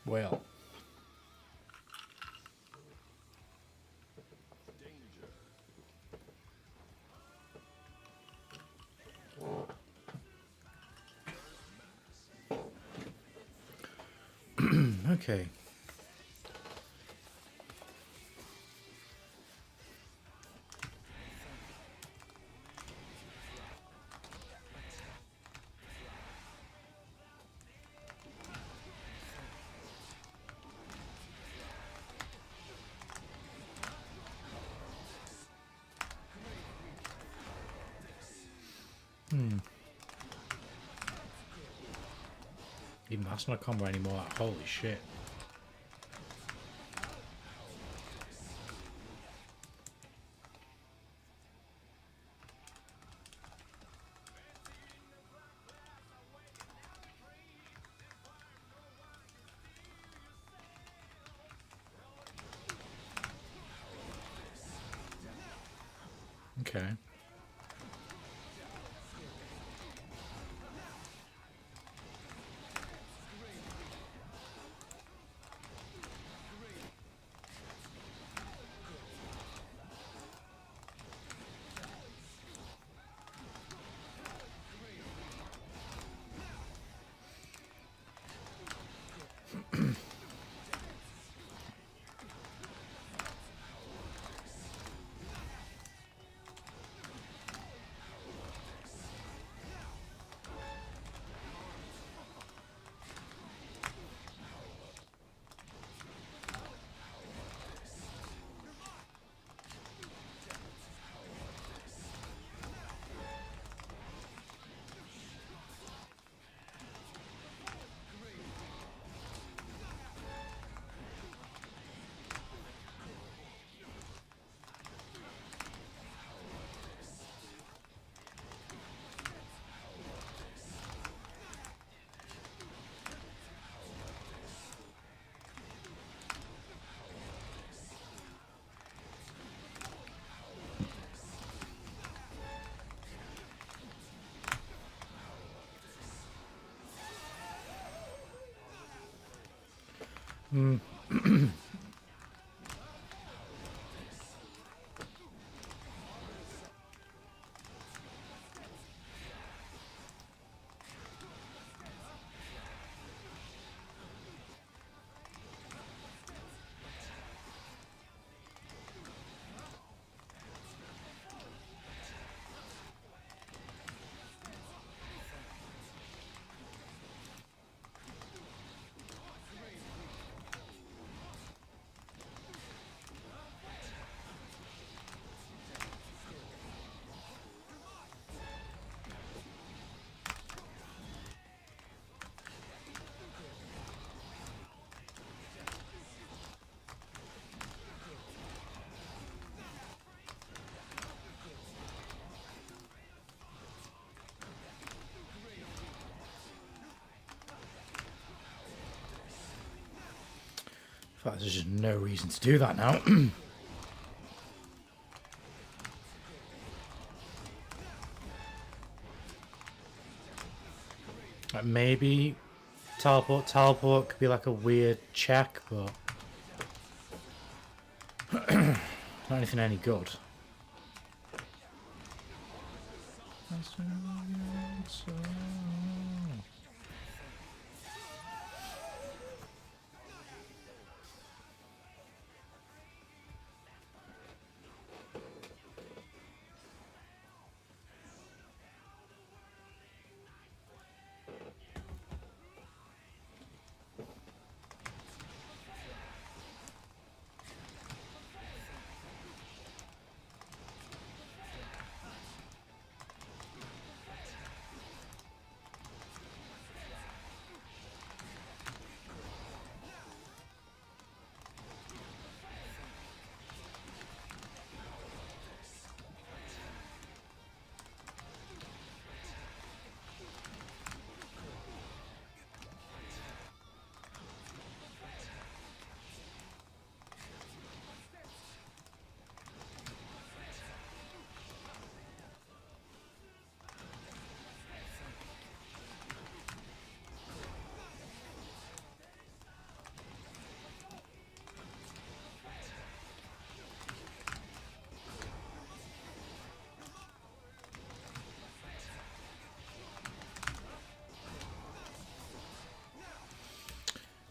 Well. Okay. Even that's not a combo anymore. Like, holy shit. Okay. In fact, there's just no reason to do that now. Like maybe teleport could be like a weird check, but not anything any good.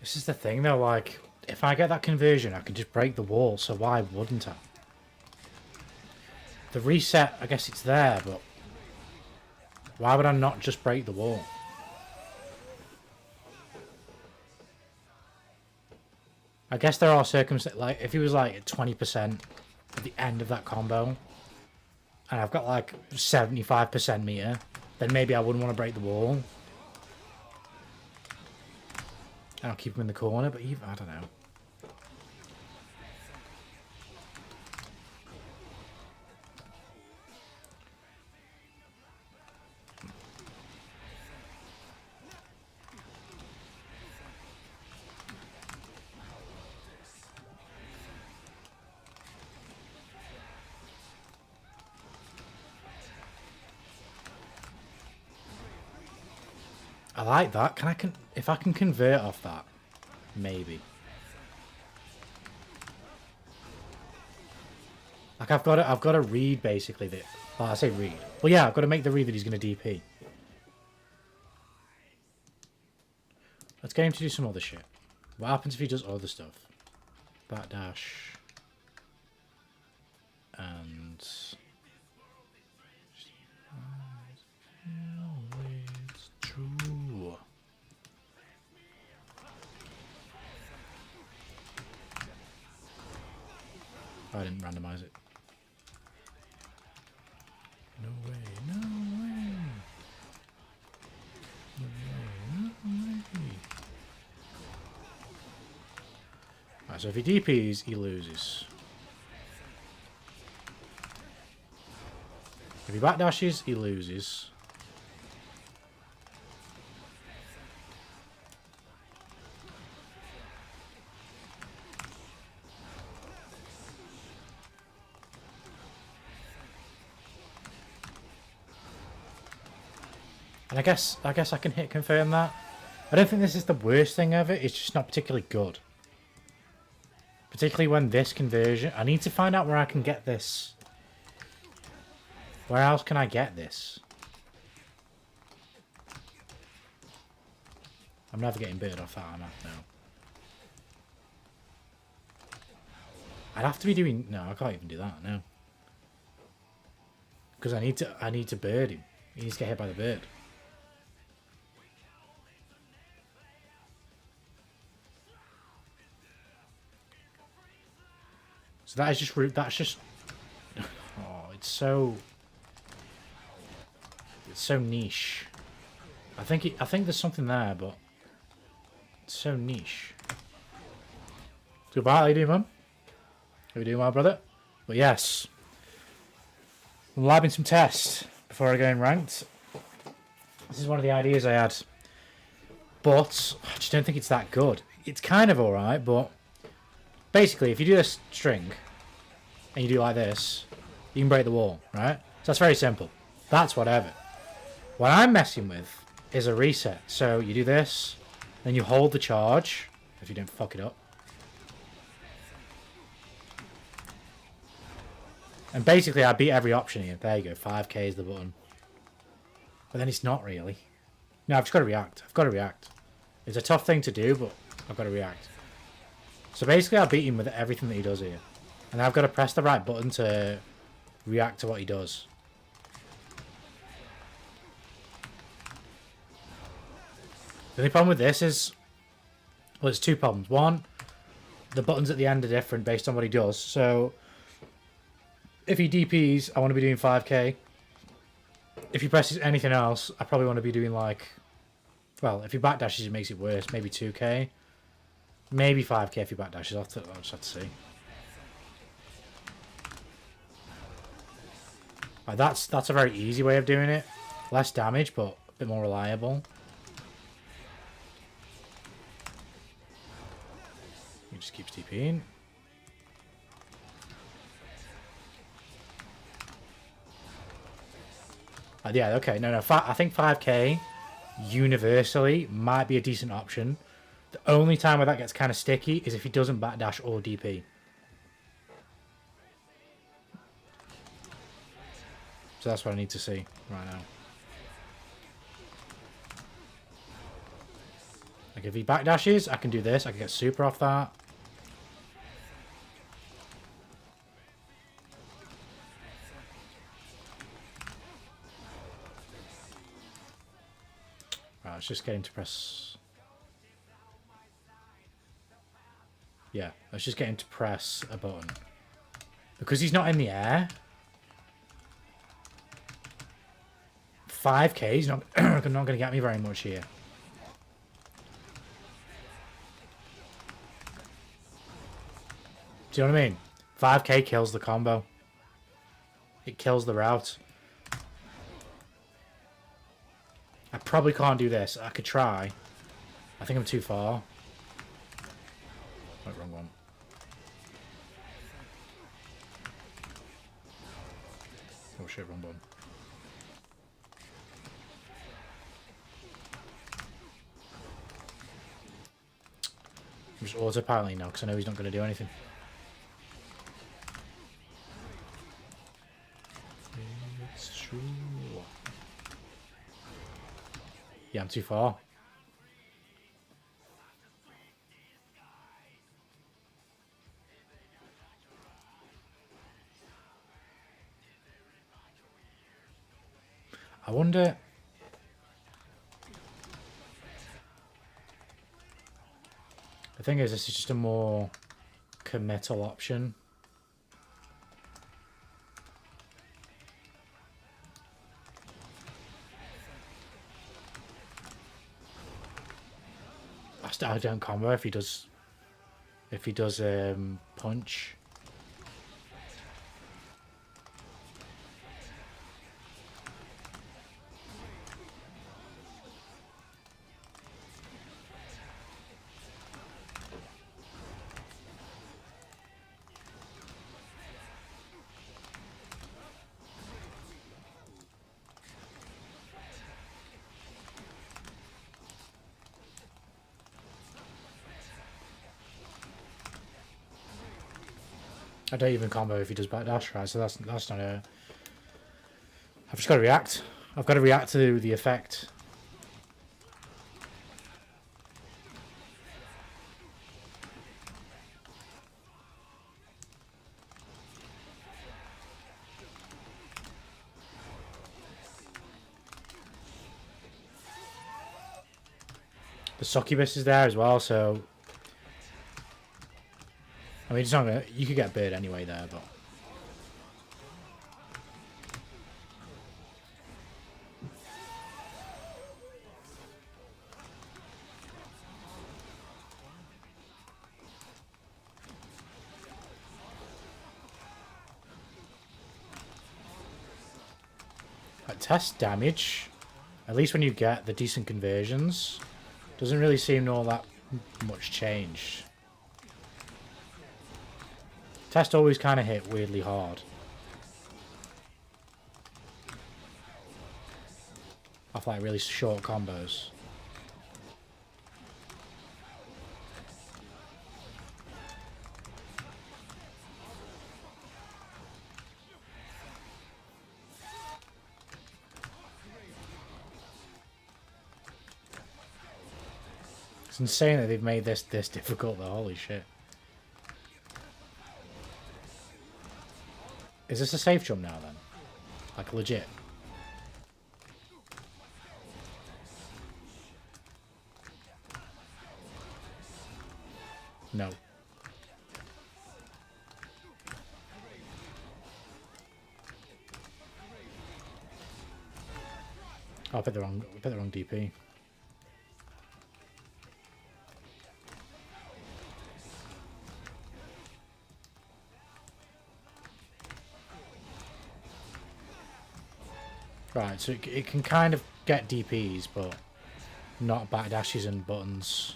This is the thing though, like, if I get that conversion, I can just break the wall, so why wouldn't I? The reset, I guess it's there, but why would I not just break the wall? I guess there are circumstances, like, if he was like at 20% at the end of that combo, and I've got like 75% meter, then maybe I wouldn't want to break the wall. And I'll keep him in the corner, but even, I don't know. I like that. If I can convert off that, maybe. Like I've got to read basically that. Oh, I say read. Well, yeah, I've got to make the read that he's going to DP. Let's get him to do some other shit. What happens if he does other stuff? Backdash. And... It's true. Oh, I didn't randomize it. No way, no way. No way, no way. Right, so if he DPs, he loses. If he backdashes, he loses. And I guess I can hit confirm that. I don't think this is the worst thing ever, it's just not particularly good. Particularly when this conversion... I need to find out where I can get this. Where else can I get this? I'm never getting baited off that, am I? No. I'd have to be doing... No, I can't even do that, no. Because I need to bird him. He needs to get hit by the bird. So that is just root. That's just. Oh, it's so niche. I think there's something there, but it's so niche. Goodbye, how you doing, man? How you doing, my brother? But yes, I'm labbing some tests before I go in ranked. This is one of the ideas I had, but I just don't think it's that good. It's kind of alright, but basically, if you do this string and you do like this, you can break the wall, right? So that's very simple. That's whatever. What I'm messing with is a reset. So you do this, then you hold the charge, if you don't fuck it up. And basically, I beat every option here. There you go, 5k is the button. But then it's not really. No, I've just got to react. I've got to react. It's a tough thing to do, but I've got to react. So basically, I beat him with everything that he does here. And I've got to press the right button to react to what he does. The only problem with this is... Well, there's two problems. One, the buttons at the end are different based on what he does. So, if he DPs, I want to be doing 5k. If he presses anything else, I probably want to be doing like... Well, if he backdashes, it makes it worse. Maybe 2k. Maybe 5k if he backdashes. I'll just have to see. Right, that's a very easy way of doing it. Less damage, but a bit more reliable. He just keeps TPing. Yeah, okay. No. I think 5k universally might be a decent option. The only time where that gets kind of sticky is if he doesn't backdash or DP. So that's what I need to see right now. Like if he backdashes, I can do this. I can get super off that. Right, let's just get him to press. Yeah, let's just get him to press a button. Because he's not in the air. 5k, he's not, not going to get me very much here. Do you know what I mean? 5k kills the combo. It kills the route. I probably can't do this. I could try. I think I'm too far. Oh, wrong one. Oh shit, wrong one. I'm just autopiloting now because I know he's not going to do anything. It's true. Yeah, I'm too far. I wonder... The thing is, this is just a more committal option. I don't combo if he does punch. I don't even combo if he does backdash, right? So that's not a... I've just got to react. I've got to react to the effect. The succubus is there as well, so... I mean, it's not gonna... You could get bird anyway there, but... Like, test damage, at least when you get the decent conversions, doesn't really seem all that much change. Test always kind of hit weirdly hard. Off like really short combos. It's insane that they've made this difficult though, holy shit. Is this a safe jump now then? Like legit? No. Oh, I put the wrong DP. Right, so it can kind of get DPs, but not backdashes and buttons.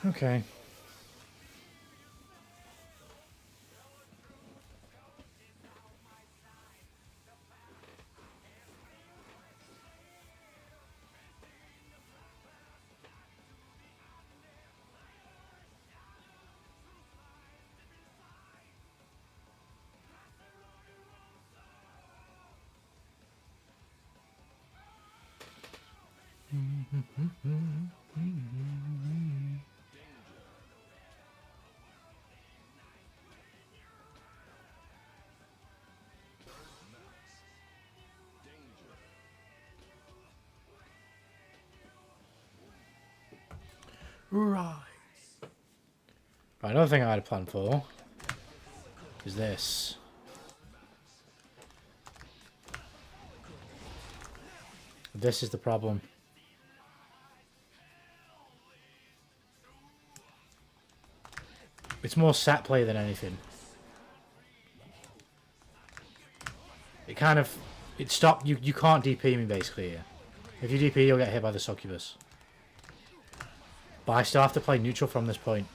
Okay. Right. Right, another thing I had a plan for is this. This is the problem. It's more set play than anything. It kind of... It stopped... You can't DP me basically here. If you DP, you'll get hit by the succubus. But I still have to play neutral from this point.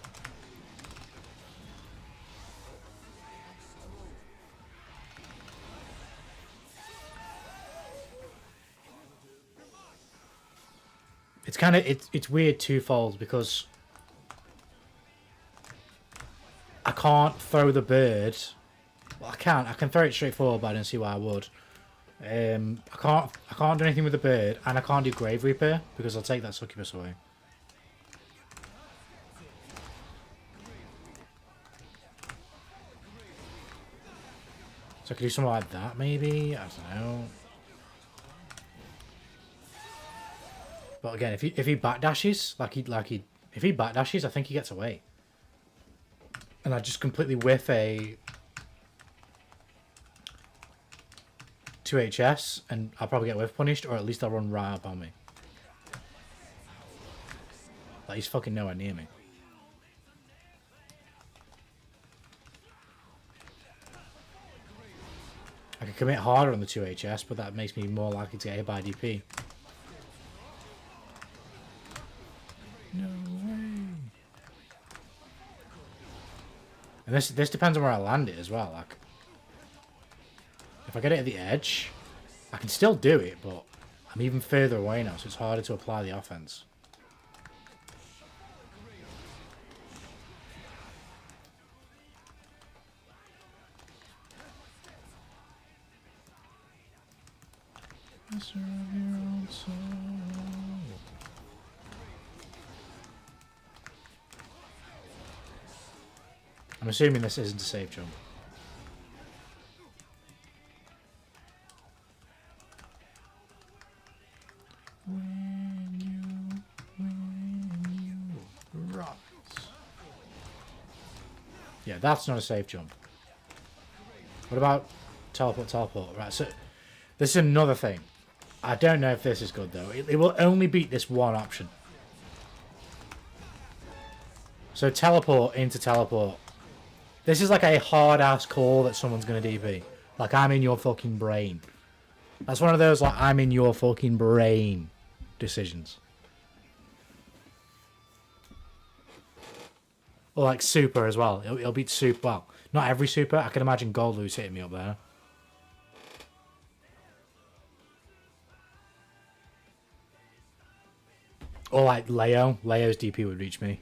It's kind of... It's weird twofold because... I can't throw the bird. Well, I can. I can throw it straight forward, but I don't see why I would. I can't do anything with the bird, and I can't do Grave Reaper because I'll take that succubus away. So I could do something like that, maybe. I don't know. But again, if he backdashes, if he backdashes, I think he gets away. And I just completely whiff a 2HS, and I'll probably get whiff punished, or at least they'll run right up on me. Like, he's fucking nowhere near me. I can commit harder on the 2HS, but that makes me more likely to get hit by DP. No way. And this depends on where I land it as well. Like, if I get it at the edge, I can still do it, but I'm even further away now, so it's harder to apply the offense. I'm assuming this isn't a safe jump. When you rise. Yeah, that's not a safe jump. What about teleport? Right, so this is another thing. I don't know if this is good though. It will only beat this one option. So teleport into teleport. This is like a hard-ass call that someone's going to DP. Like, I'm in your fucking brain. That's one of those, like, I'm in your fucking brain decisions. Or, like, super as well. It'll beat super. Well, not every super. I can imagine Goldlu's hitting me up there. Or, like, Leo. Leo's DP would reach me.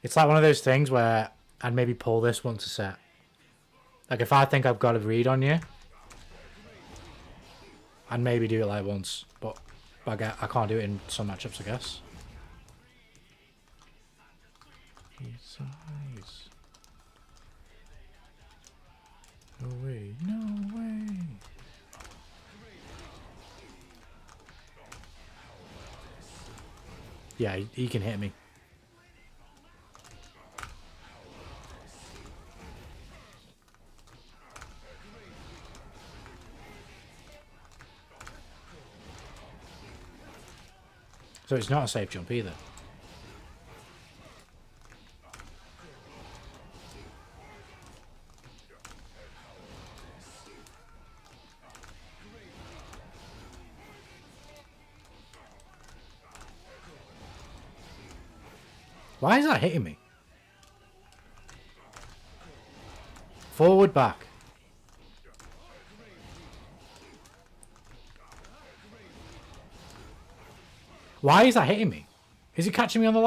It's like one of those things where I'd maybe pull this once a set. Like, if I think I've got a read on you, I'd maybe do it like once. But I can't do it in some matchups, I guess. Nice. No way. No way. Yeah, he can hit me. So it's not a safe jump either. Why is that hitting me? Forward, back. Why is that hitting me? Is it catching me on the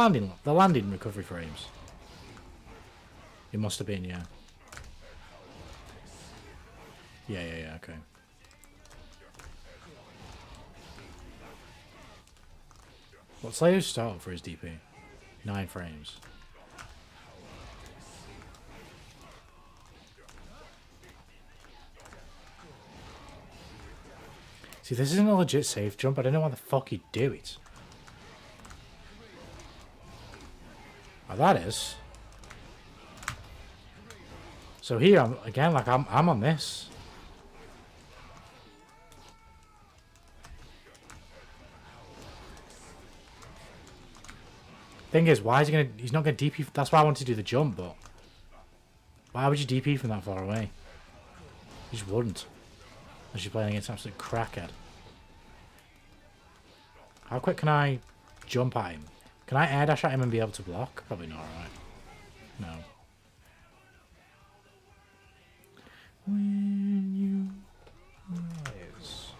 landing recovery frames? It must have been, yeah. Yeah, okay. What's Leo's start for his DP? 9 frames. See, this isn't a legit safe jump. I don't know why the fuck he'd do it. Oh, that is. So here, I'm on this. Thing is, why is he's not gonna DP? That's why I wanted to do the jump, but why would you DP from that far away? You just wouldn't. Unless you're playing against an absolute crackhead. How quick can I jump at him? Can I air dash at him and be able to block? Probably not, right? No. When you rise.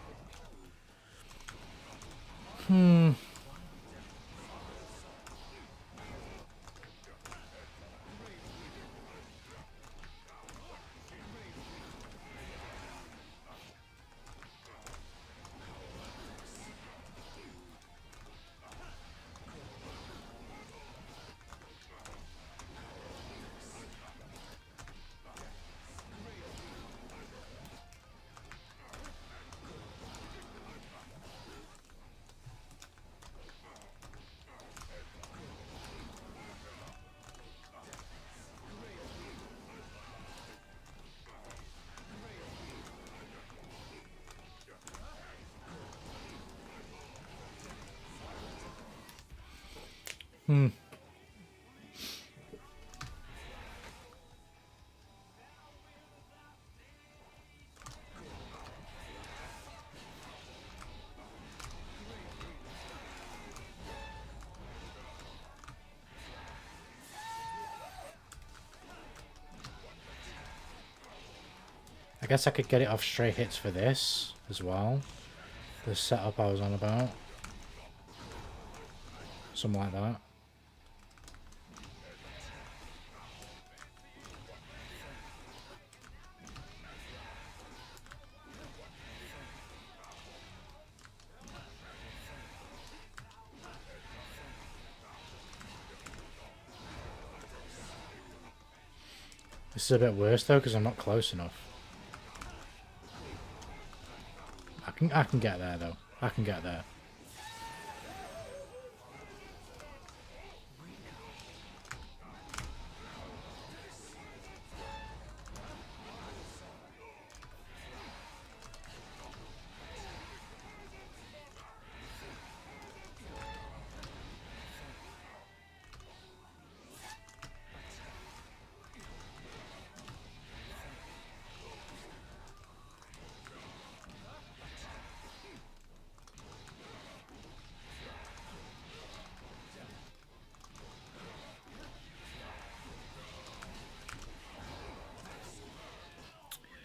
I guess I could get it off straight hits for this as well. The setup I was on about. Something like that. This is a bit worse though because I'm not close enough. I can get there though. I can get there.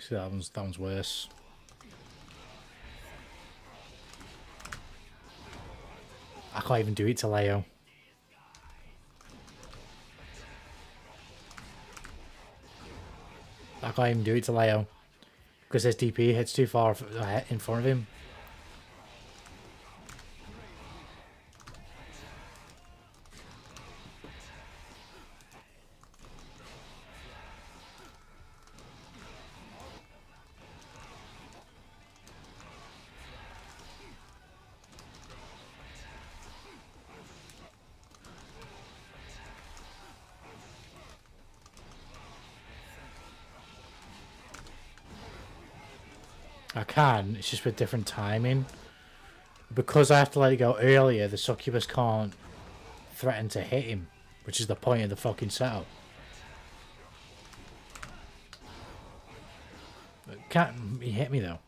See, that one's worse. I can't even do it to Leo. I can't even do it to Leo. Because his DP hits too far in front of him. I can, it's just with different timing. Because I have to let it go earlier, the succubus can't threaten to hit him, which is the point of the fucking setup. But can't he hit me though?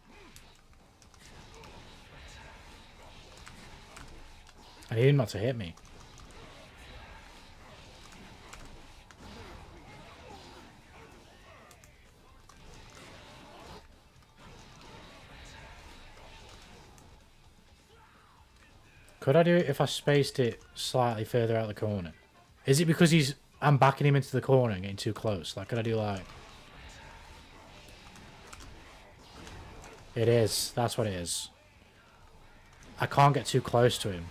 I need him not to hit me. Could I do it if I spaced it slightly further out the corner? Is it because I'm backing him into the corner and getting too close? Like, could I do like... It is. That's what it is. I can't get too close to him.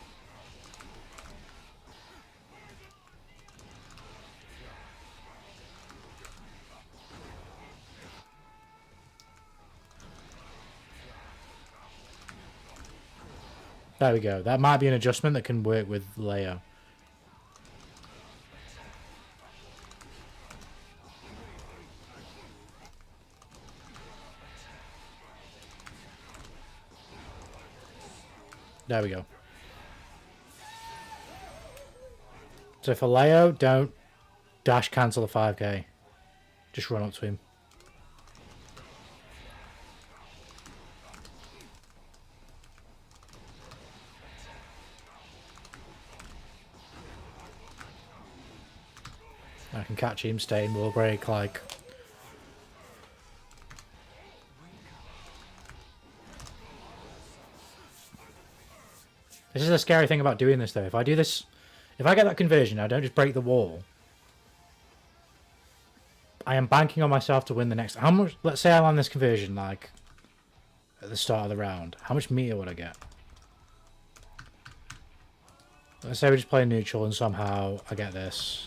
There we go. That might be an adjustment that can work with Leo. There we go. So for Leo, don't dash cancel the 5k. Just run up to him. I can catch him, stay in wall break, like... This is the scary thing about doing this, though. If I do this... If I get that conversion, I don't just break the wall. I am banking on myself to win the next... How much... Let's say I land this conversion, like... At the start of the round. How much meter would I get? Let's say we just play neutral and somehow I get this.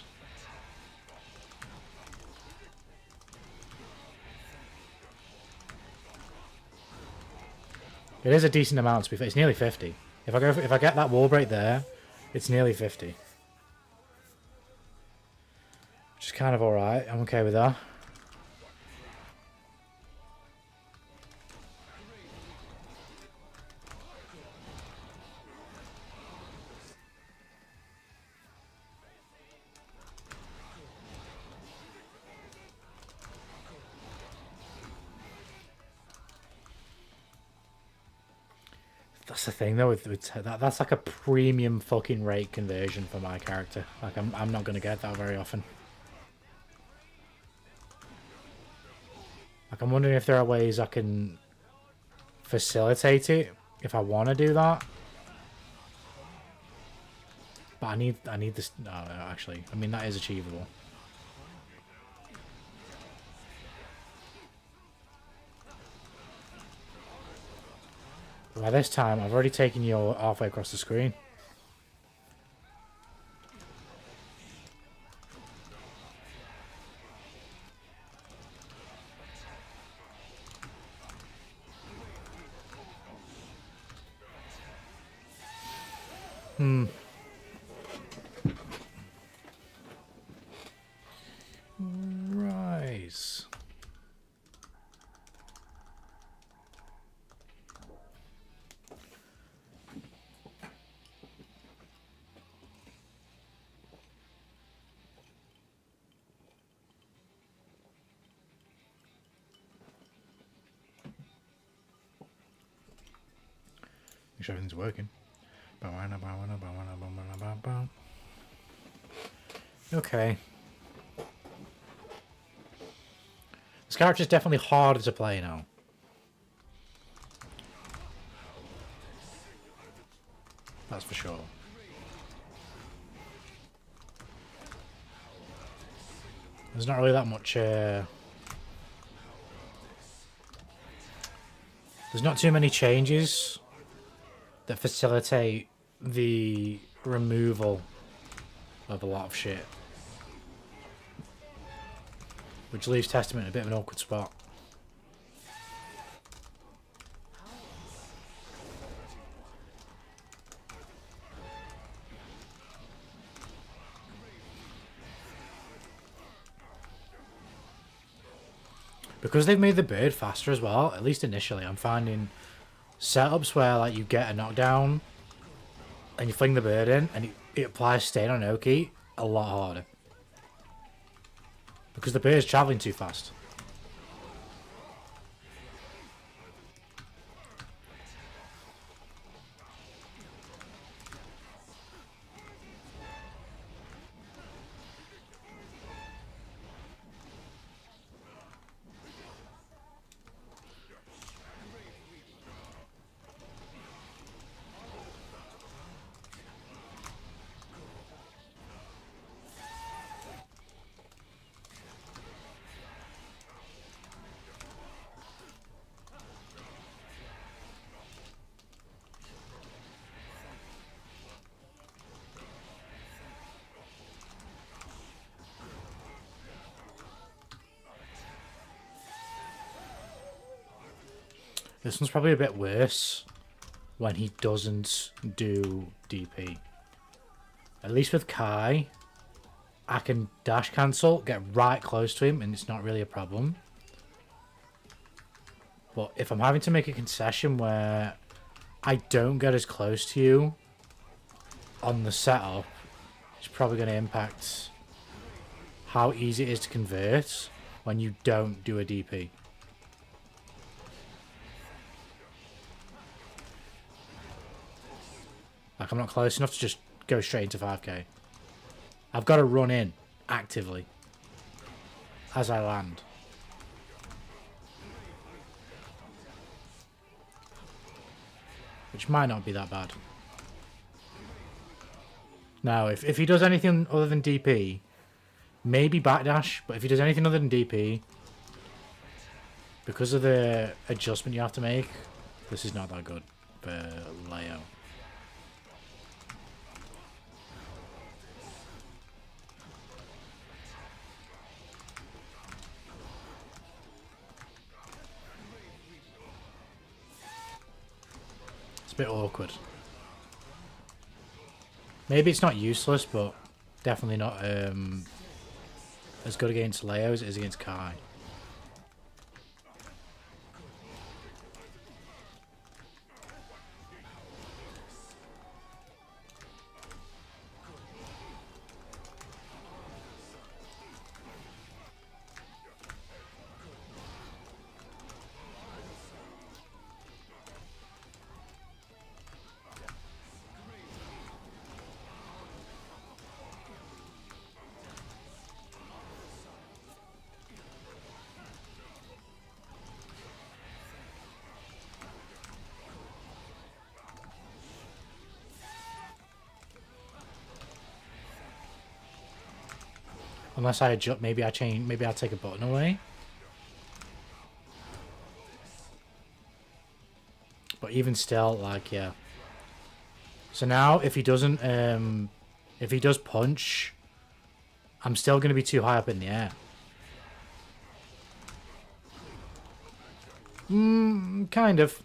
It is a decent amount to be fair. It's nearly 50. If I get that wall break there, it's nearly 50. Which is kind of alright. I'm okay with that. That's the thing though, that's like a premium fucking rate conversion for my character. Like I'm not gonna get that very often. Like I'm wondering if there are ways I can facilitate it if I want to do that. But I need this. No, actually, I mean that is achievable. By this time, I've already taken you halfway across the screen. Right. Make sure everything's working. Okay. This character's definitely harder to play now. That's for sure. There's not really that much... There's not too many changes that facilitate the removal of a lot of shit. Which leaves Testament in a bit of an awkward spot. Because they've made the bird faster as well, at least initially, I'm finding setups where like you get a knockdown and you fling the bird in and it applies stain on Oki a lot harder. Because the bird's travelling too fast. This one's probably a bit worse when he doesn't do DP. At least with Kai, I can dash cancel, get right close to him, and it's not really a problem. But if I'm having to make a concession where I don't get as close to you on the setup, it's probably going to impact how easy it is to convert when you don't do a DP. Like, I'm not close enough to just go straight into 5k. I've got to run in actively as I land. Which might not be that bad. Now, if he does anything other than DP, maybe backdash, but if he does anything other than DP, because of the adjustment you have to make, this is not that good for Leo. It's a bit awkward. Maybe it's not useless, but definitely not as good against Leo as it is against Kai. Unless I adjust, maybe I change, maybe I'll take a button away. But even still, like, yeah. So now, if he doesn't, if he does punch, I'm still going to be too high up in the air. Kind of.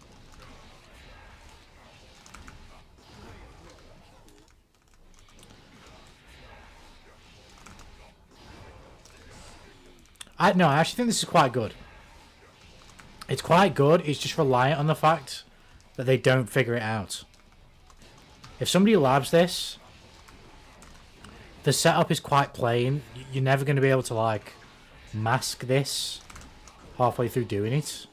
No, I actually think this is quite good. It's quite good. It's just reliant on the fact that they don't figure it out. If somebody labs this, the setup is quite plain. You're never going to be able to, like, mask this halfway through doing it.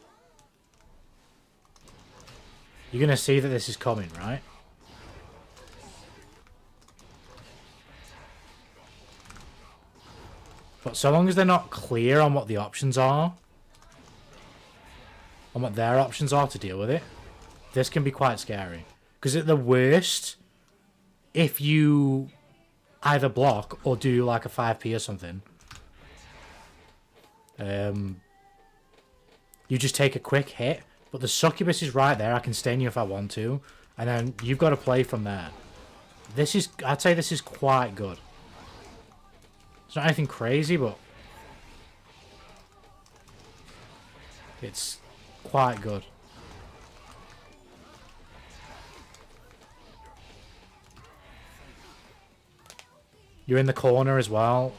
You're going to see that this is coming, right? But so long as they're not clear on what the options are, on what their options are to deal with it, this can be quite scary. Because at the worst, if you either block or do like a 5p or something, you just take a quick hit. But the succubus is right there. I can stain you if I want to. And then you've got to play from there. This is, I'd say this is quite good. It's not anything crazy, but it's quite good. You're in the corner as well.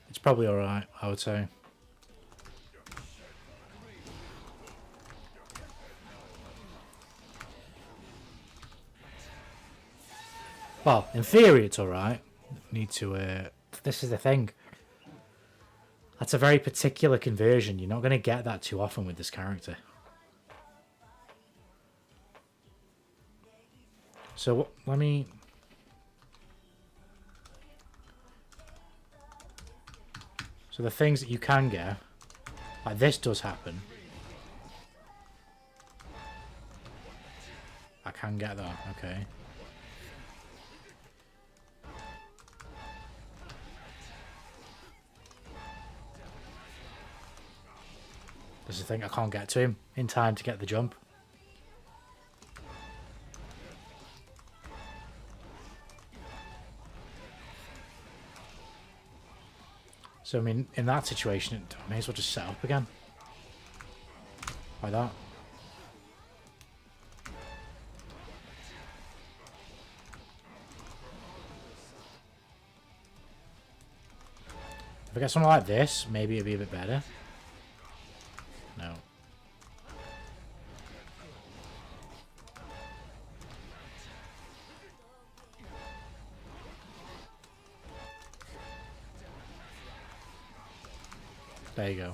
It's probably alright, I would say. Well, in theory it's alright. Need to, this is the thing. That's a very particular conversion. You're not going to get that too often with this character. So, let me... So the things that you can get, like this does happen. I can get that, okay. This is the thing, I can't get to him in time to get the jump. So, I mean, in that situation, I may as well just set up again. Like that. If I get something like this, maybe it'd be a bit better. No. There you go.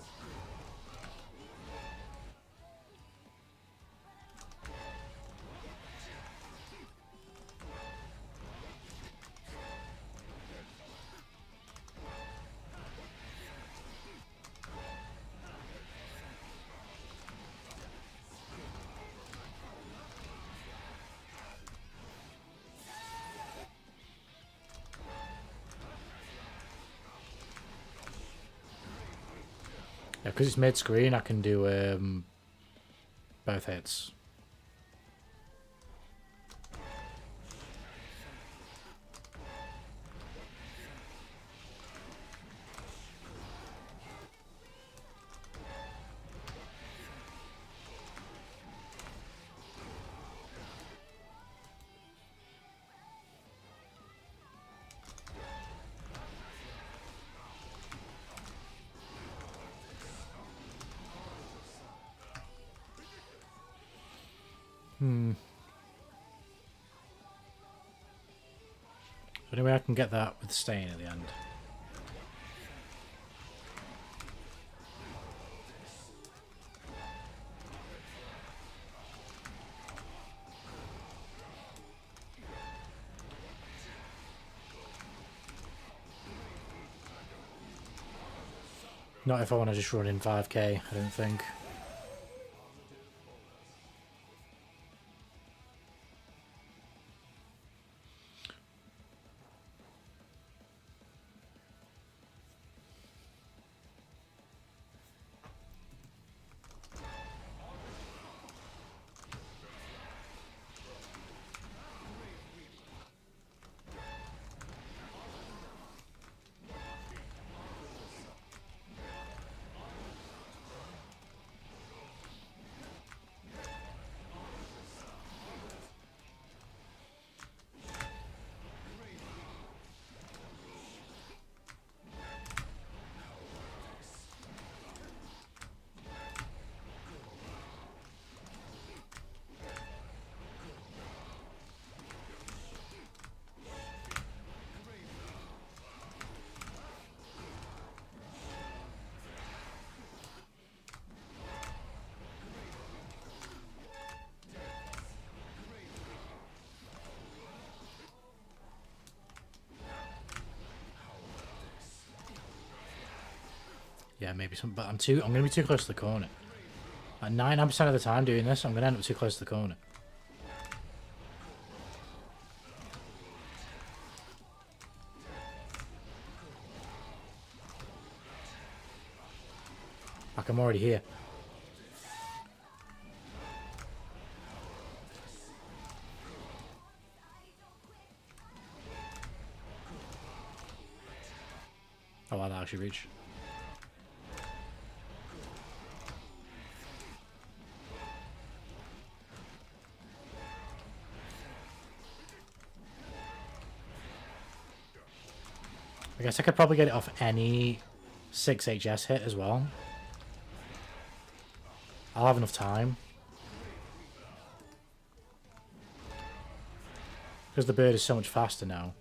Yeah, because it's mid-screen, I can do both hits. Anyway, I can get that with staying at the end. Not if I want to just run in 5k, I don't think. Yeah, maybe some, but I'm gonna be too close to the corner. Like 99% of the time doing this, I'm gonna end up too close to the corner. Like I'm already here. Oh wow, that actually reach. I guess I could probably get it off any 6 HS hit as well. I'll have enough time. Because the bird is so much faster now.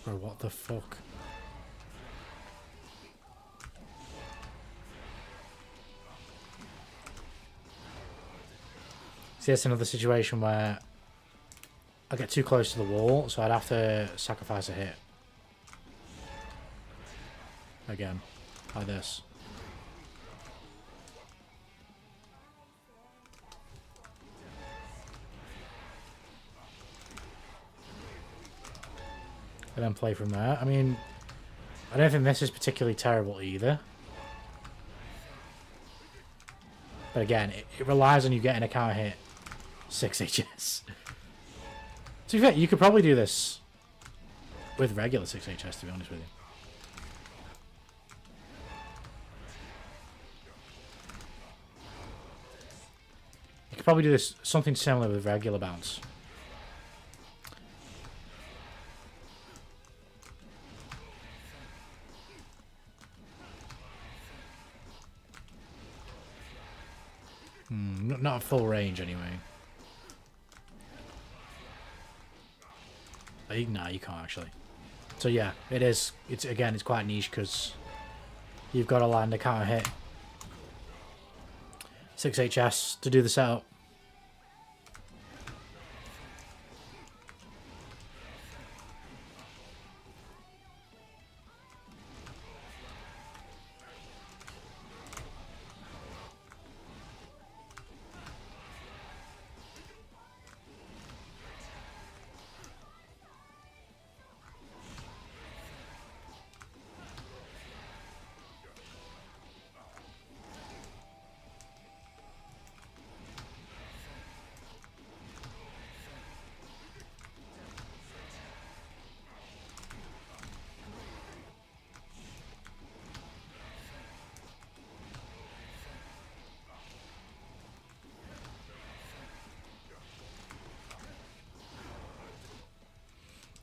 Bro, what the fuck? See, that's another situation where I get too close to the wall, so I'd have to sacrifice a hit. Again, like this. And then play from there. I mean, I don't think this is particularly terrible either. But again, it relies on you getting a counter hit 6 HS. To be fair, you could probably do this with regular 6 HS, to be honest with you. You could probably do this something similar with regular bounce. Not at full range, anyway. No, you can't actually. So yeah, it is. It's again, it's quite niche because you've got to land a counter hit 6 HS to do the setup.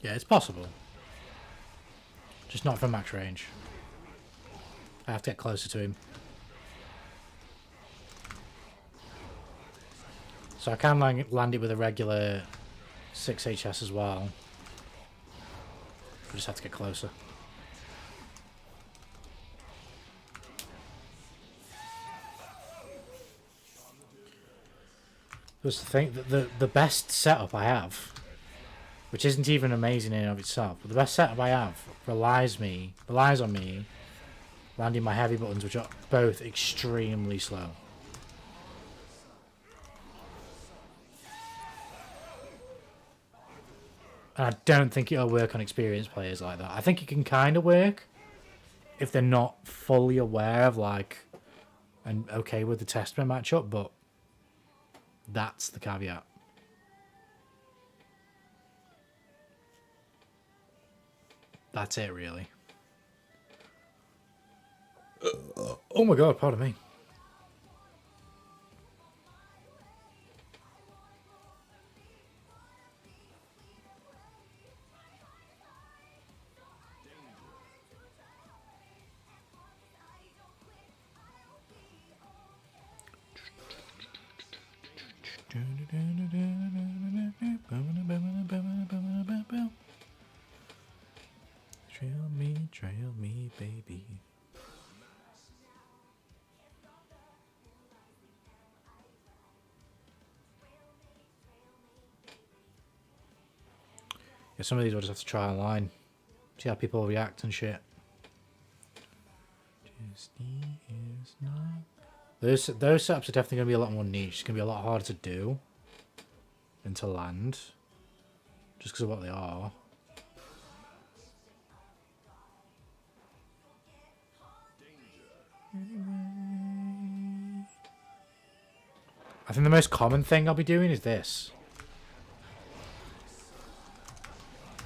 Yeah, it's possible. Just not from max range. I have to get closer to him. So I can land it with a regular 6 HS as well. I just have to get closer. That's the thing. The best setup I have, which isn't even amazing in and of itself, but the best setup I have relies on me landing my heavy buttons, which are both extremely slow. And I don't think it'll work on experienced players like that. I think it can kind of work if they're not fully aware of, like, and okay with the testament matchup, but that's the caveat. That's it, really. Oh my god, pardon me. Trail me, baby. Yeah, some of these we'll just have to try online. See how people react and shit. Those setups are definitely going to be a lot more niche. It's going to be a lot harder to do than to land. Just because of what they are. I think the most common thing I'll be doing is this.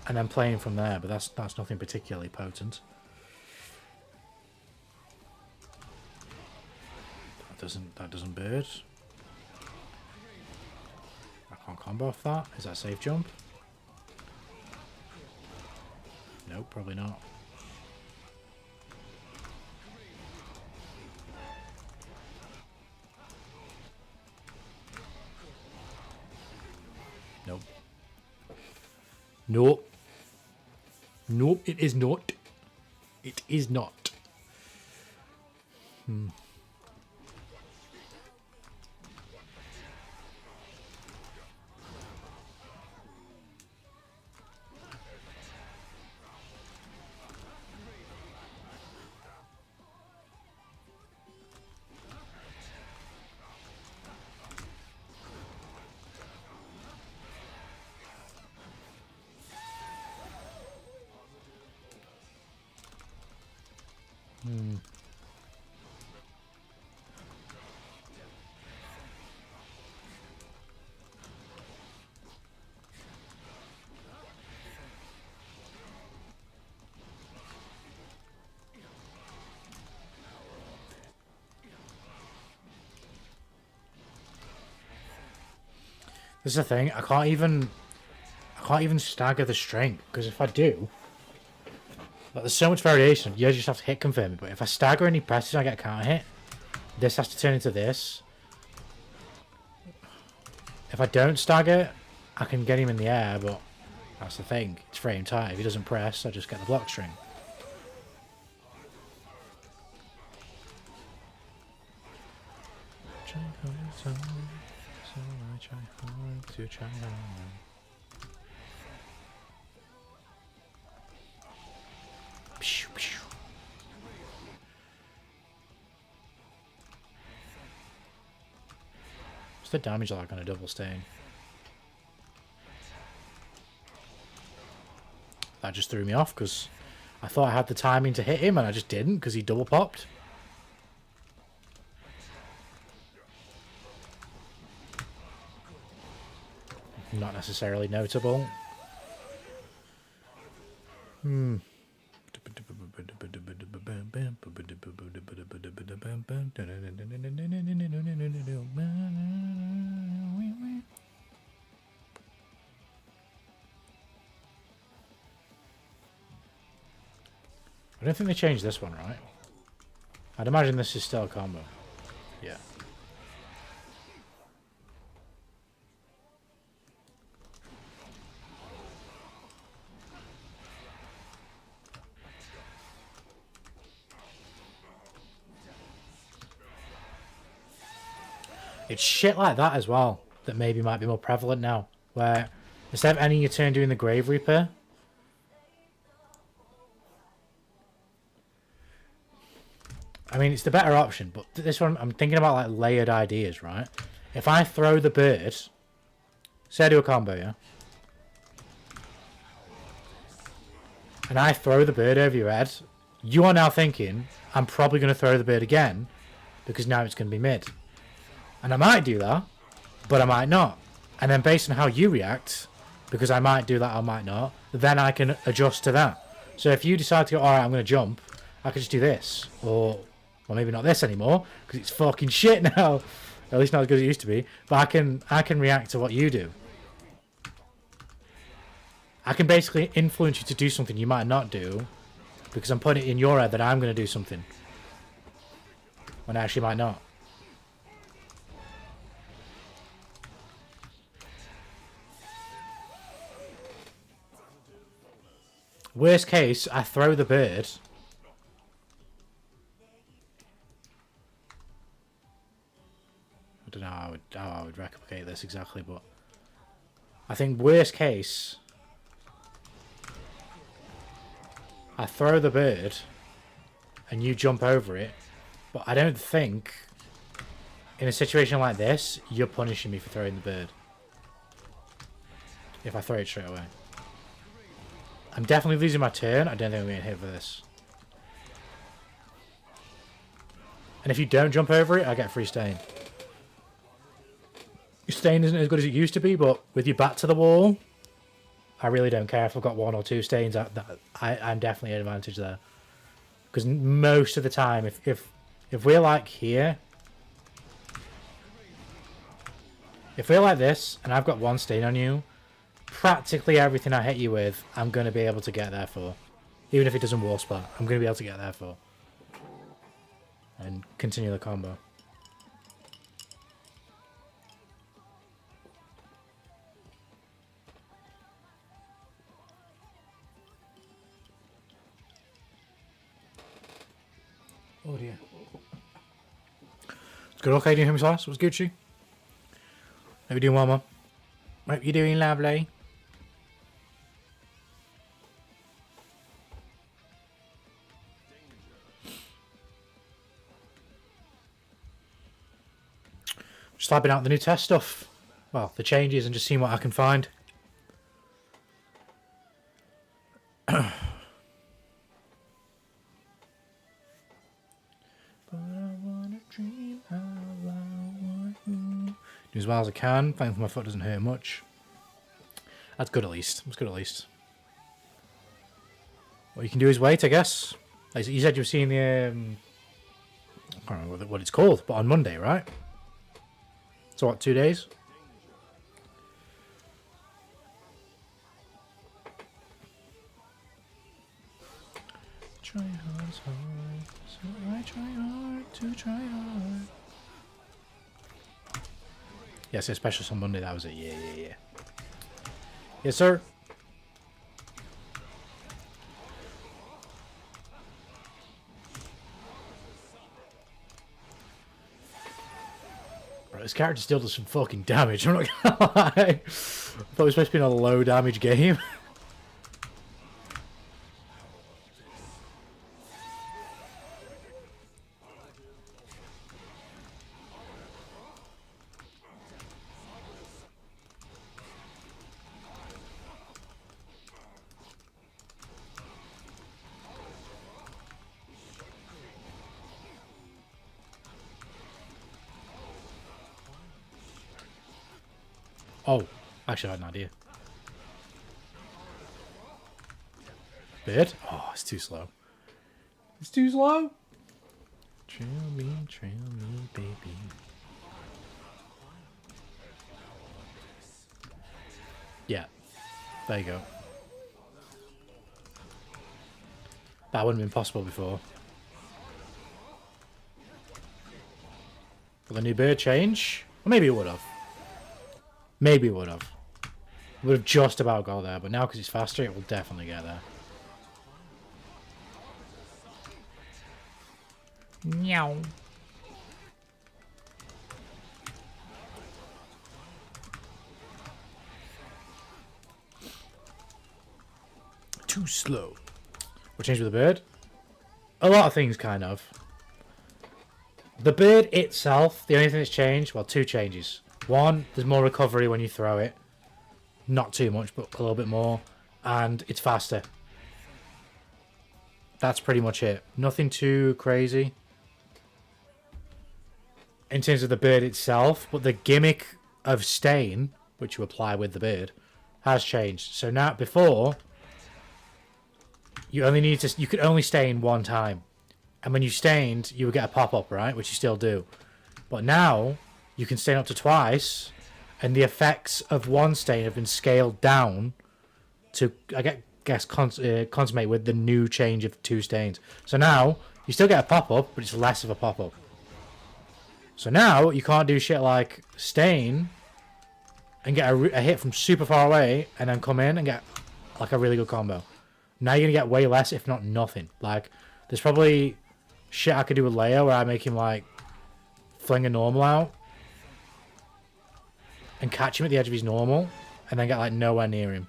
And then playing from there, but that's nothing particularly potent. That doesn't bird. I can't combo off that. Is that a safe jump? Nope, probably not. Nope. Nope. Nope, it is not. It is not. This is the thing. I can't even stagger the strength, because if I do, like, there's so much variation. You just have to hit confirm it. But if I stagger any presses, I get a counter hit. This has to turn into this. If I don't stagger, I can get him in the air, but that's the thing. It's frame tight. If he doesn't press, I just get the block string. Try hard, so I try hard to try hard. What's the damage like on a double stain? That just threw me off because I thought I had the timing to hit him and I just didn't because he double popped. Not necessarily notable. I don't think they changed this one, right? I'd imagine this is still a combo. Yeah. It's shit like that as well that maybe might be more prevalent now, where instead of ending your turn doing the Grave Reaper, I mean, it's the better option, but this one, I'm thinking about like layered ideas, right? If I throw the bird, say I do a combo, yeah? And I throw the bird over your head, you are now thinking, I'm probably going to throw the bird again, because now it's going to be mid. And I might do that, but I might not. And then based on how you react, because I might do that, I might not, then I can adjust to that. So if you decide to go, alright, I'm going to jump, I could just do this. Or, well, maybe not this anymore, because it's fucking shit now. At least not as good as it used to be. But I can react to what you do. I can basically influence you to do something you might not do, because I'm putting it in your head that I'm going to do something. When I actually might not. Worst case, I throw the bird. I don't know how I would replicate this exactly, but I think worst case, I throw the bird and you jump over it, but I don't think in a situation like this, you're punishing me for throwing the bird. If I throw it straight away. I'm definitely losing my turn. I don't think I'm going to hit for this. And if you don't jump over it, I get free stain. Your stain isn't as good as it used to be, but with your back to the wall, I really don't care if I've got 1 or 2 stains. I'm definitely at an advantage there. Because most of the time, if we're like here, if we're like this, and I've got 1 stain on you, practically everything I hit you with, I'm going to be able to get there for. Even if it doesn't wall splat, I'm going to be able to get there for. And continue the combo. Oh dear. It's good. Okay, do you hear me, Slice? What's Gucci? How you doing well, man? Hope you're doing lovely. Just slapping out the new test stuff. Well, the changes and just seeing what I can find. Do as well as I can. Thankfully my foot doesn't hurt much. That's good at least. That's good at least. What you can do is wait, I guess. Like you said you were seeing the... I can't remember what it's called, but on Monday, right? So what, 2 days? Yes, a special on Monday. That was it. Yeah. Yes, sir. Bro, this character still does some fucking damage. I'm not gonna lie. I thought it was supposed to be a low damage game. Oh, actually, I had an idea. Bird? Oh, it's too slow. It's too slow. Trail me, baby. Yeah, there you go. That wouldn't have been possible before. Will the new bird change? Or maybe it would have. Maybe it would have. It would have just about got there, but now because it's faster, it will definitely get there. Meow. Too slow. What changed with the bird? A lot of things, kind of. The bird itself, the only thing that's changed, well, two changes. One, there's more recovery when you throw it. Not too much, but a little bit more. And it's faster. That's pretty much it. Nothing too crazy in terms of the bird itself, but the gimmick of stain, which you apply with the bird, has changed. So now, before, you could only stain one time. And when you stained, you would get a pop-up, right? Which you still do. But now, you can stain up to twice, and the effects of one stain have been scaled down to, I guess, consummate with the new change of two stains. So now, you still get a pop-up, but it's less of a pop-up. So now, you can't do shit like stain and get a hit from super far away, and then come in and get like a really good combo. Now you're going to get way less, if not nothing. Like, there's probably shit I could do with Leo where I make him, like, fling a normal out and catch him at the edge of his normal and then get, like, nowhere near him.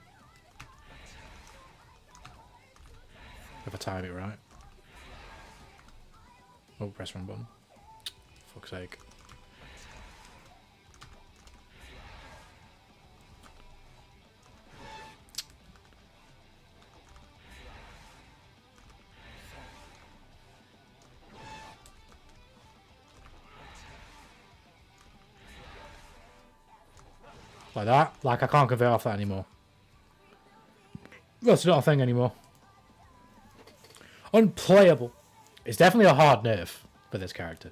If I time it right. Oh, press wrong button. Fuck's sake. Like that. Like, I can't convert off that anymore. That's not a thing anymore. Unplayable. It's definitely a hard nerf for this character.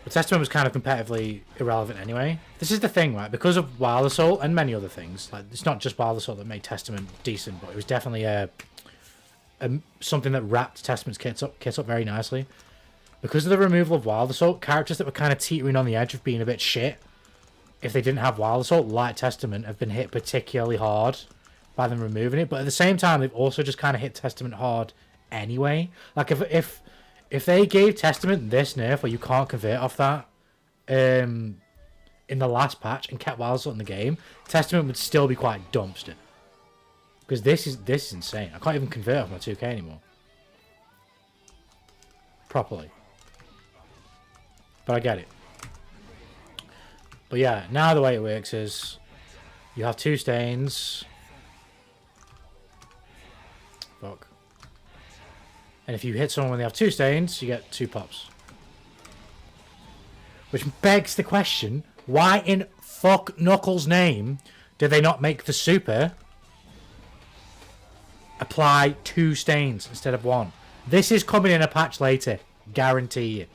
But Testament was kind of competitively irrelevant anyway. This is the thing, right? Because of Wild Assault and many other things. Like, it's not just Wild Assault that made Testament decent, but it was definitely something that wrapped Testament's kits up very nicely. Because of the removal of Wild Assault, characters that were kind of teetering on the edge of being a bit shit, if they didn't have Wild Assault, like Testament, have been hit particularly hard by them removing it. But at the same time, they've also just kind of hit Testament hard anyway. Like, if they gave Testament this nerf where you can't convert off that in the last patch and kept Wild Assault in the game, Testament would still be quite dumpster. Because this is insane. I can't even convert off my 2k anymore. Properly. But I get it. But yeah, now the way it works is you have two stains. Fuck. And if you hit someone when they have two stains, you get two pops. Which begs the question, why in fuck Knuckles' name did they not make the super apply two stains instead of one? This is coming in a patch later. Guarantee you.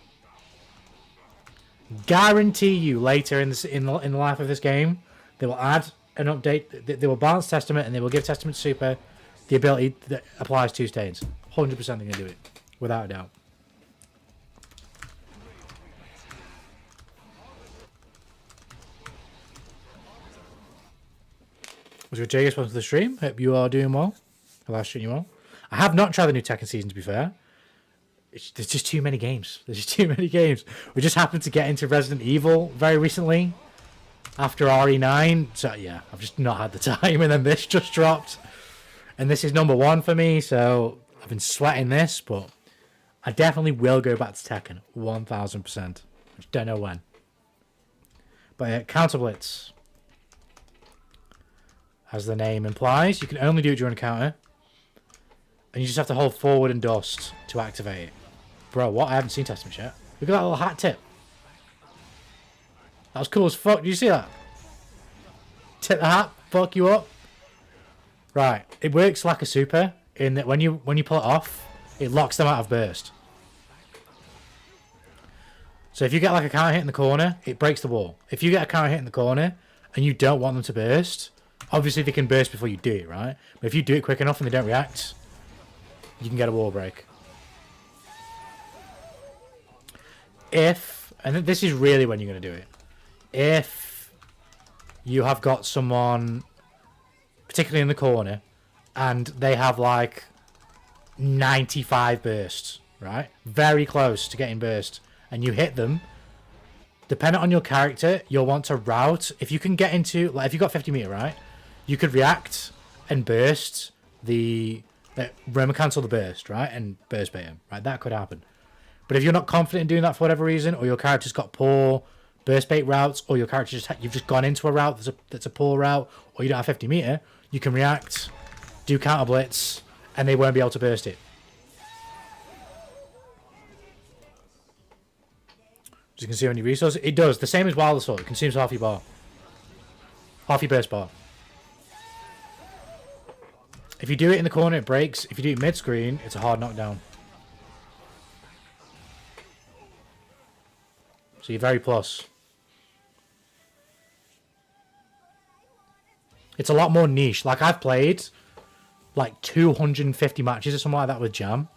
Guarantee you later in the life of this game, they will add an update. They will balance Testament and they will give Testament Super the ability that applies two stains. 100% they're going to do it. Without a doubt. What's your Jay? Welcome to the stream. Hope you are doing well. I last stream you well. I have not tried the new Tekken season, to be fair. There's just too many games. There's just too many games. We just happened to get into Resident Evil very recently after RE9. So, yeah, I've just not had the time. And then this just dropped. And this is number 1 for me. So, I've been sweating this. But I definitely will go back to Tekken. 1000%. I just don't know when. But yeah, Counter Blitz. As the name implies, you can only do it during a counter. And you just have to hold forward and dust to activate it. Bro, what? I haven't seen Testament yet. Look at that little hat tip. That was cool as fuck. Did you see that? Tip the hat, fuck you up. Right. It works like a super in that when you pull it off, it locks them out of burst. So if you get like a counter hit in the corner, it breaks the wall. If you get a counter hit in the corner and you don't want them to burst, obviously they can burst before you do it, right? But if you do it quick enough and they don't react, you can get a wall break. And this is really when you're going to do it. If you have got someone, particularly in the corner, and they have like 95 bursts, right? Very close to getting burst, and you hit them, depending on your character, you'll want to route. If you can get into, like if you've got 50 meter, right? You could react and burst Roma cancel the burst, right? And burst bait him, right? That could happen. But if you're not confident in doing that for whatever reason, or your character's got poor burst bait routes, or your character you've just gone into a route that's a poor route, or you don't have 50 meter, you can react, do counter blitz, and they won't be able to burst it. As you can see on your resources, it does the same as Wild Assault. It consumes half your bar, half your burst bar. If you do it in the corner, it breaks. If you do it mid-screen, it's a hard knockdown. So you're very plus. It's a lot more niche. Like, I've played like 250 matches or something like that with Jam.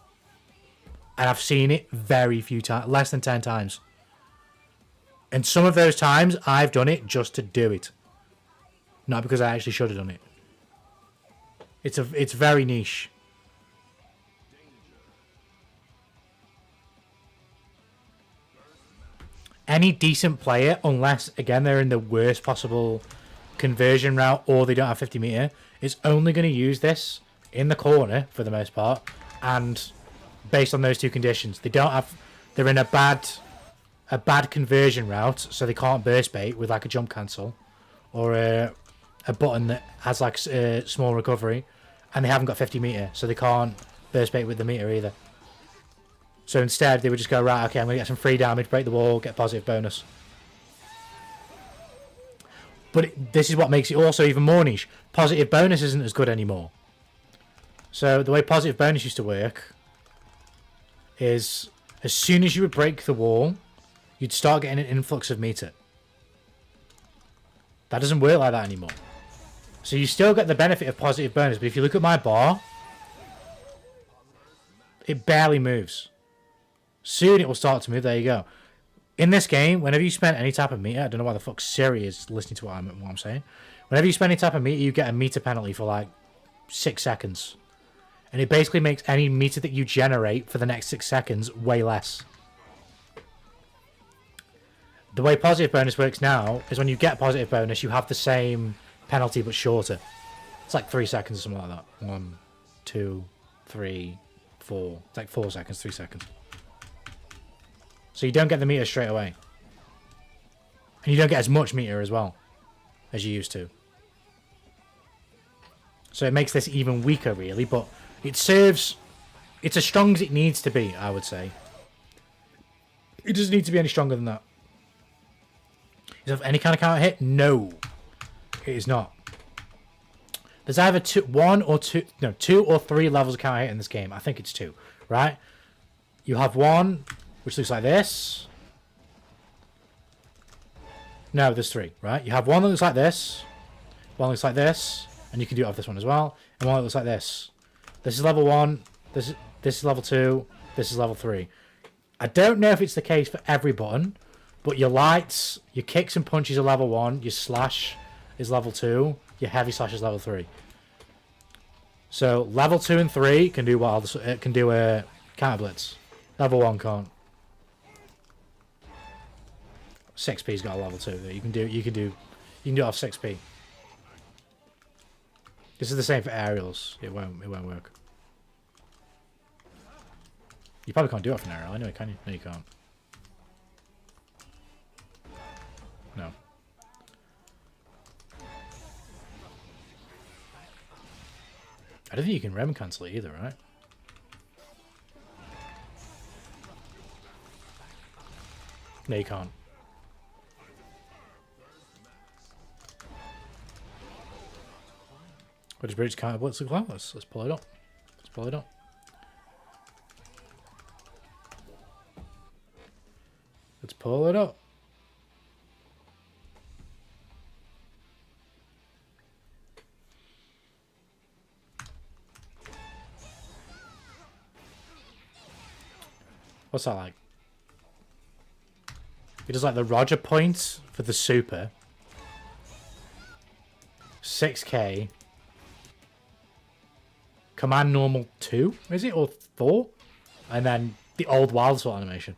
And I've seen it very few times, less than 10 times. And some of those times, I've done it just to do it. Not because I actually should have done it. It's very niche. Any decent player, unless, again, they're in the worst possible conversion route or they don't have 50 meter, is only going to use this in the corner for the most part, and based on those two conditions. They're in a bad conversion route, so they can't burst bait with like a jump cancel or a button that has like a small recovery, and they haven't got 50 meter, so they can't burst bait with the meter either. So instead, they would just go, right, okay, I'm going to get some free damage, break the wall, get positive bonus. But this is what makes it also even more niche. Positive bonus isn't as good anymore. So the way positive bonus used to work is as soon as you would break the wall, you'd start getting an influx of meter. That doesn't work like that anymore. So you still get the benefit of positive bonus, but if you look at my bar, it barely moves. Soon it will start to move. There you go. In this game, whenever you spend any type of meter, I don't know why the fuck Siri is listening to what I'm saying. Whenever you spend any type of meter, you get a meter penalty for like 6 seconds. And it basically makes any meter that you generate for the next 6 seconds way less. The way positive bonus works now is when you get positive bonus, you have the same penalty but shorter. It's like 3 seconds or something like that. 1, 2, 3, 4. It's like 4 seconds, 3 seconds. So you don't get the meter straight away. And you don't get as much meter as well as you used to. So it makes this even weaker, really. But it serves... It's as strong as it needs to be, I would say. It doesn't need to be any stronger than that. Does it have any kind of counter hit? No. It is not. There's either 2 or 3 levels of counter hit in this game. I think it's 2, right? You have one... which looks like this. No, there's 3, right? You have one that looks like this, one that looks like this, and you can do it off this one as well, and one that looks like this. This is level 1, this is level 2, this is level 3. I don't know if it's the case for every button, but your lights, your kicks and punches are level 1, your slash is level 2, Your heavy slash is level 3. So level 2 and 3 can do wild. It can do a counter blitz. Level 1 can't. 6P's got a level 2 that you can do. You can do it off 6P. This is the same for aerials. It won't work. You probably can't do it off an aerial anyway, can you? No, you can't. No. I don't think you can rem cancel it either, right? No, you can't. What does Bridge counter blitz look like? Let's pull it up. Let's pull it up. Let's pull it up. What's that like? It does like the Roger points for the super. 6k. Command normal 2, is it? Or 4? And then the old wild sword animation.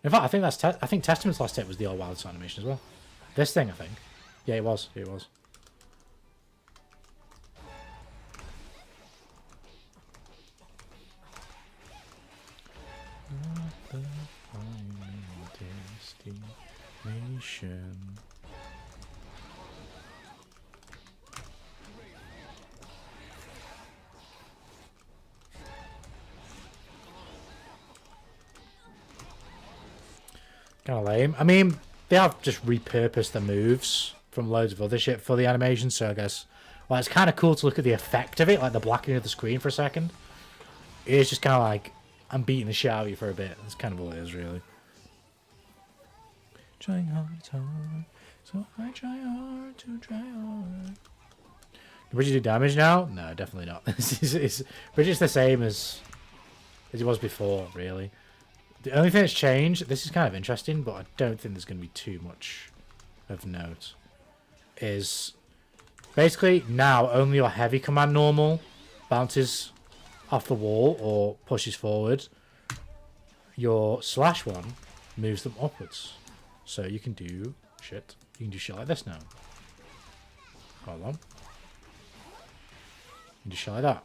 In fact, I think that's I think Testament's last hit was the old wild sword animation as well. This thing, I think. Yeah, it was. It was. Destination. Kind of lame. I mean, they have just repurposed the moves from loads of other shit for the animation, so I guess... Well, it's kind of cool to look at the effect of it, like the blackening of the screen for a second. It's just kind of like, I'm beating the shit out of you for a bit. That's kind of all it is, really. Trying hard, it's hard, so I try hard to try hard. Can Bridget do damage now? No, definitely not. Bridget's the same as it was before, really. The only thing that's changed, this is kind of interesting, but I don't think there's going to be too much of note, is basically now only your heavy command normal bounces off the wall or pushes forward. Your slash one moves them upwards. So you can do shit. You can do shit like this now. Hold on. You can do shit like that.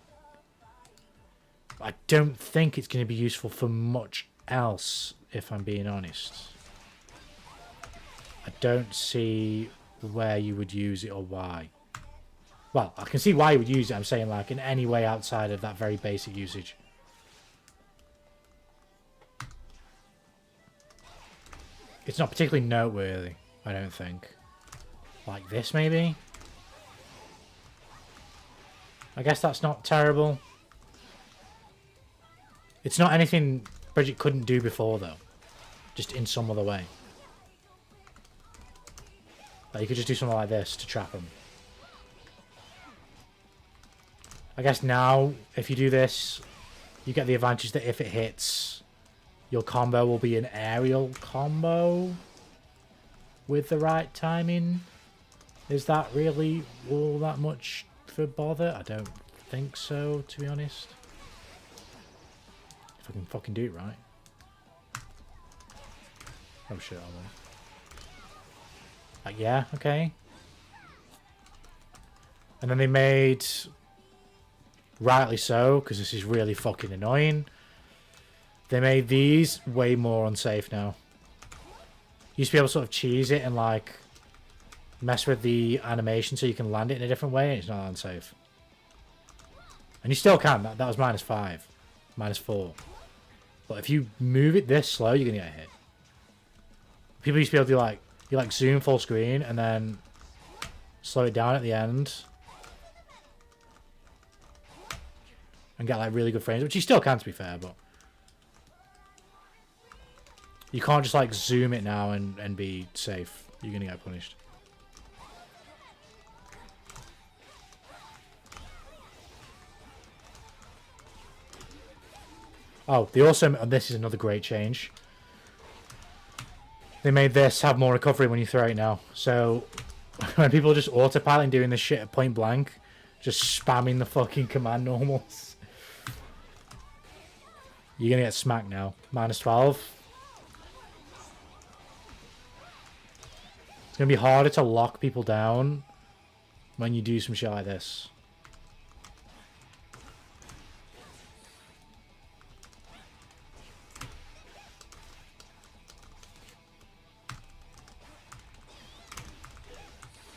I don't think it's going to be useful for much else, if I'm being honest. I don't see where you would use it or why. Well, I can see why you would use it. I'm saying like in any way outside of that very basic usage. It's not particularly noteworthy, I don't think. Like this, maybe? I guess that's not terrible. It's not anything Bridget couldn't do before, though. Just in some other way. Like, you could just do something like this to trap him. I guess now, if you do this, you get the advantage that if it hits, your combo will be an aerial combo with the right timing. Is that really all that much for bother? I don't think so, to be honest. If I can fucking do it right. Oh shit, I will. Like, yeah, okay. And then they made, rightly so, because this is really fucking annoying, they made these way more unsafe now. You used to be able to sort of cheese it and like mess with the animation so you can land it in a different way, and it's not unsafe. And you still can. That was -5, -4. But if you move it this slow, you're gonna get hit. People used to be able to do like you like zoom full screen and then slow it down at the end and get like really good frames, which you still can, to be fair, but you can't just like zoom it now and be safe. You're gonna get punished. Oh, they also, and this is another great change. They made this have more recovery when you throw it now. So when people are just autopiloting doing this shit at point blank, just spamming the fucking command normals, you're gonna get smacked now. -12. It's gonna be harder to lock people down when you do some shit like this.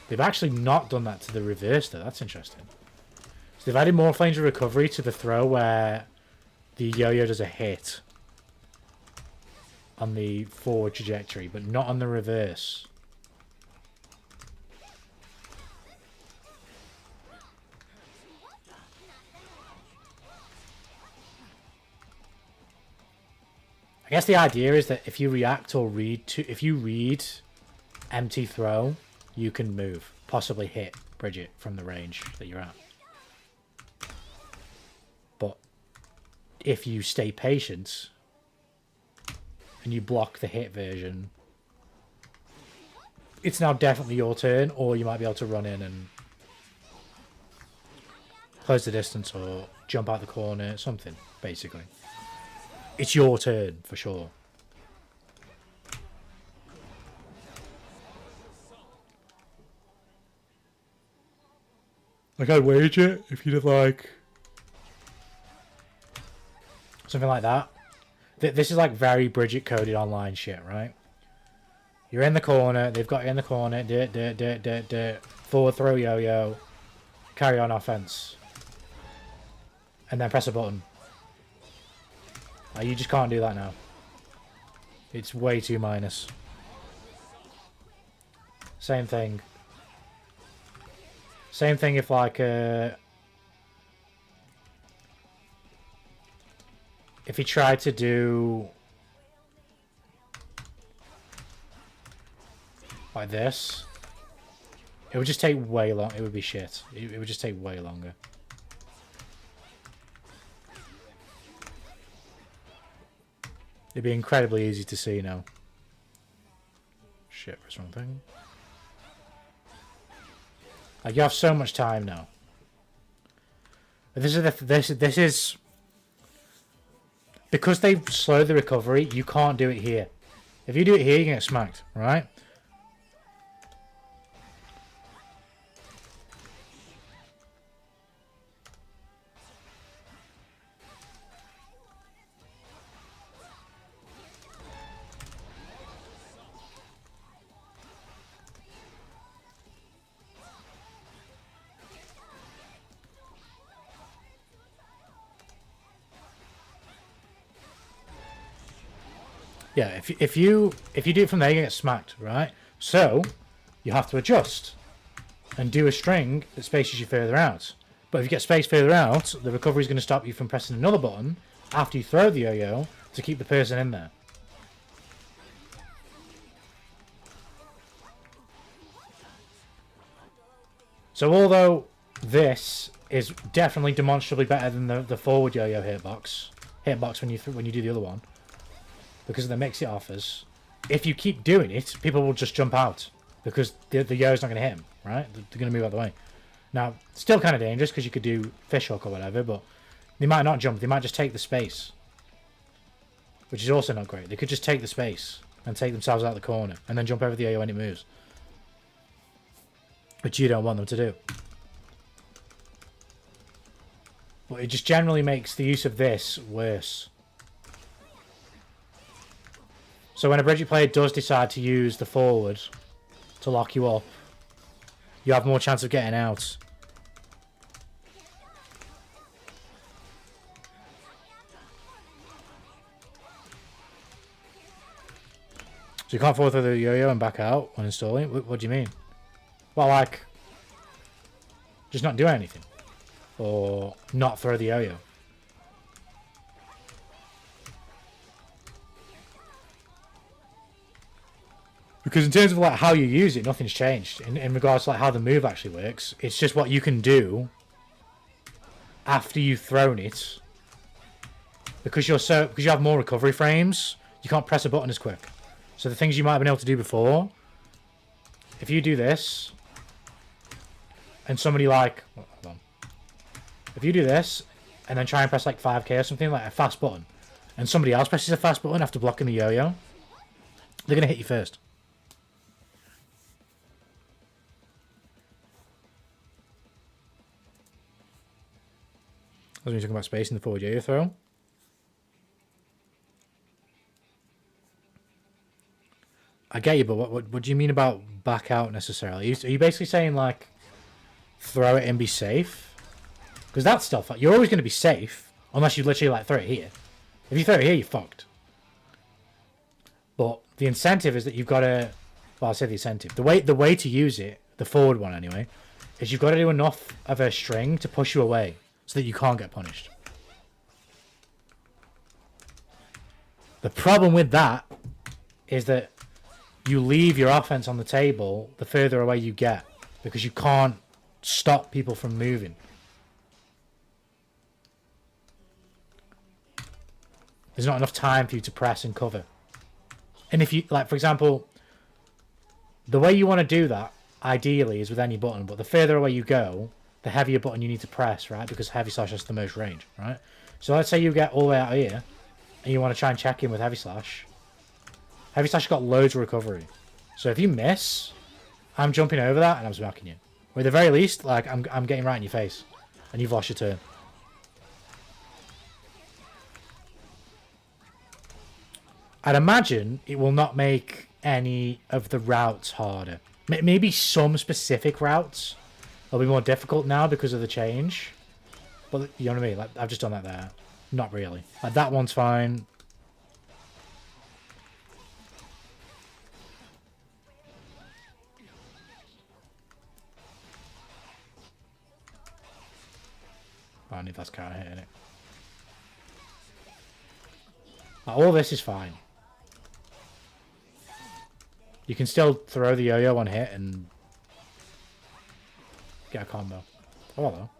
They've actually not done that to the reverse though. That's interesting. So they've added more flames of recovery to the throw where the yo-yo does a hit on the forward trajectory, but not on the reverse. I guess the idea is that if you react or read to, if you read empty throw, you can move, possibly hit Bridget from the range that you're at. But if you stay patient and you block the hit version, it's now definitely your turn, or you might be able to run in and close the distance or jump out the corner, something, basically. It's your turn, for sure. Like, I'd wager if you did, like, something like that. This is, like, very Bridget-coded online shit, right? You're in the corner. They've got you in the corner. Forward throw yo-yo. Carry on offense. And then press a button. You just can't do that now. It's way too minus. Same thing. Same thing if like if he tried to do like this, it would just take way long. It would be shit. It would just take way longer. It'd be incredibly easy to see now. Shit, what's wrong thing? Like, you have so much time now. But this is because they've slowed the recovery. You can't do it here. If you do it here, you get smacked, right? Yeah, if you do it from there, you get smacked, right? So you have to adjust and do a string that spaces you further out. But if you get spaced further out, the recovery is going to stop you from pressing another button after you throw the yo-yo to keep the person in there. So although this is definitely demonstrably better than the forward yo-yo hitbox when you do the other one, because of the mix it offers, if you keep doing it, people will just jump out because the yo-yo's not going to hit them, right? They're going to move out of the way. Now, still kind of dangerous because you could do fish hook or whatever, but they might not jump. They might just take the space, which is also not great. They could just take the space and take themselves out of the corner and then jump over the yo-yo when it moves, which you don't want them to do. But it just generally makes the use of this worse. So when a Bridget player does decide to use the forward to lock you up, you have more chance of getting out. So you can't forward through the yo-yo and back out when installing? What do you mean? Well, like, just not do anything. Or not throw the yo-yo. Because in terms of like how you use it, nothing's changed. In regards to like how the move actually works, it's just what you can do after you've thrown it. Because you have more recovery frames, you can't press a button as quick. So the things you might have been able to do before, if you do this, and somebody like, hold on. If you do this, and then try and press like 5k or something, like a fast button, and somebody else presses a fast button after blocking the yo-yo, they're going to hit you first. I was talking about space in the forward yo-yo throw. I get you, but what do you mean about back out necessarily? Are you basically saying like throw it and be safe? Because that stuff, like, you're always going to be safe unless you literally like throw it here. If you throw it here, you're fucked. But the incentive is that you've got to. Well, I'll say the incentive. The way to use it, the forward one anyway, is you've got to do enough of a string to push you away so that you can't get punished. The problem with that is that you leave your offense on the table the further away you get because you can't stop people from moving. There's not enough time for you to press and cover. And if you, like, for example, the way you want to do that, ideally, is with any button, but the further away you go, the heavier button you need to press, right? Because heavy slash has the most range, right? So let's say you get all the way out here, and you want to try and check in with heavy slash. Heavy slash got loads of recovery. So if you miss, I'm jumping over that, and I'm smacking you. Or at the very least, like, I'm getting right in your face, and you've lost your turn. I'd imagine it will not make any of the routes harder. Maybe some specific routes will be more difficult now because of the change. But you know what I mean? Like, I've just done that there. Not really. Like, that one's fine. Oh, I need that's kind of hitting it. Like, all this is fine. You can still throw the yo-yo on hit and get a combo. Oh, hello.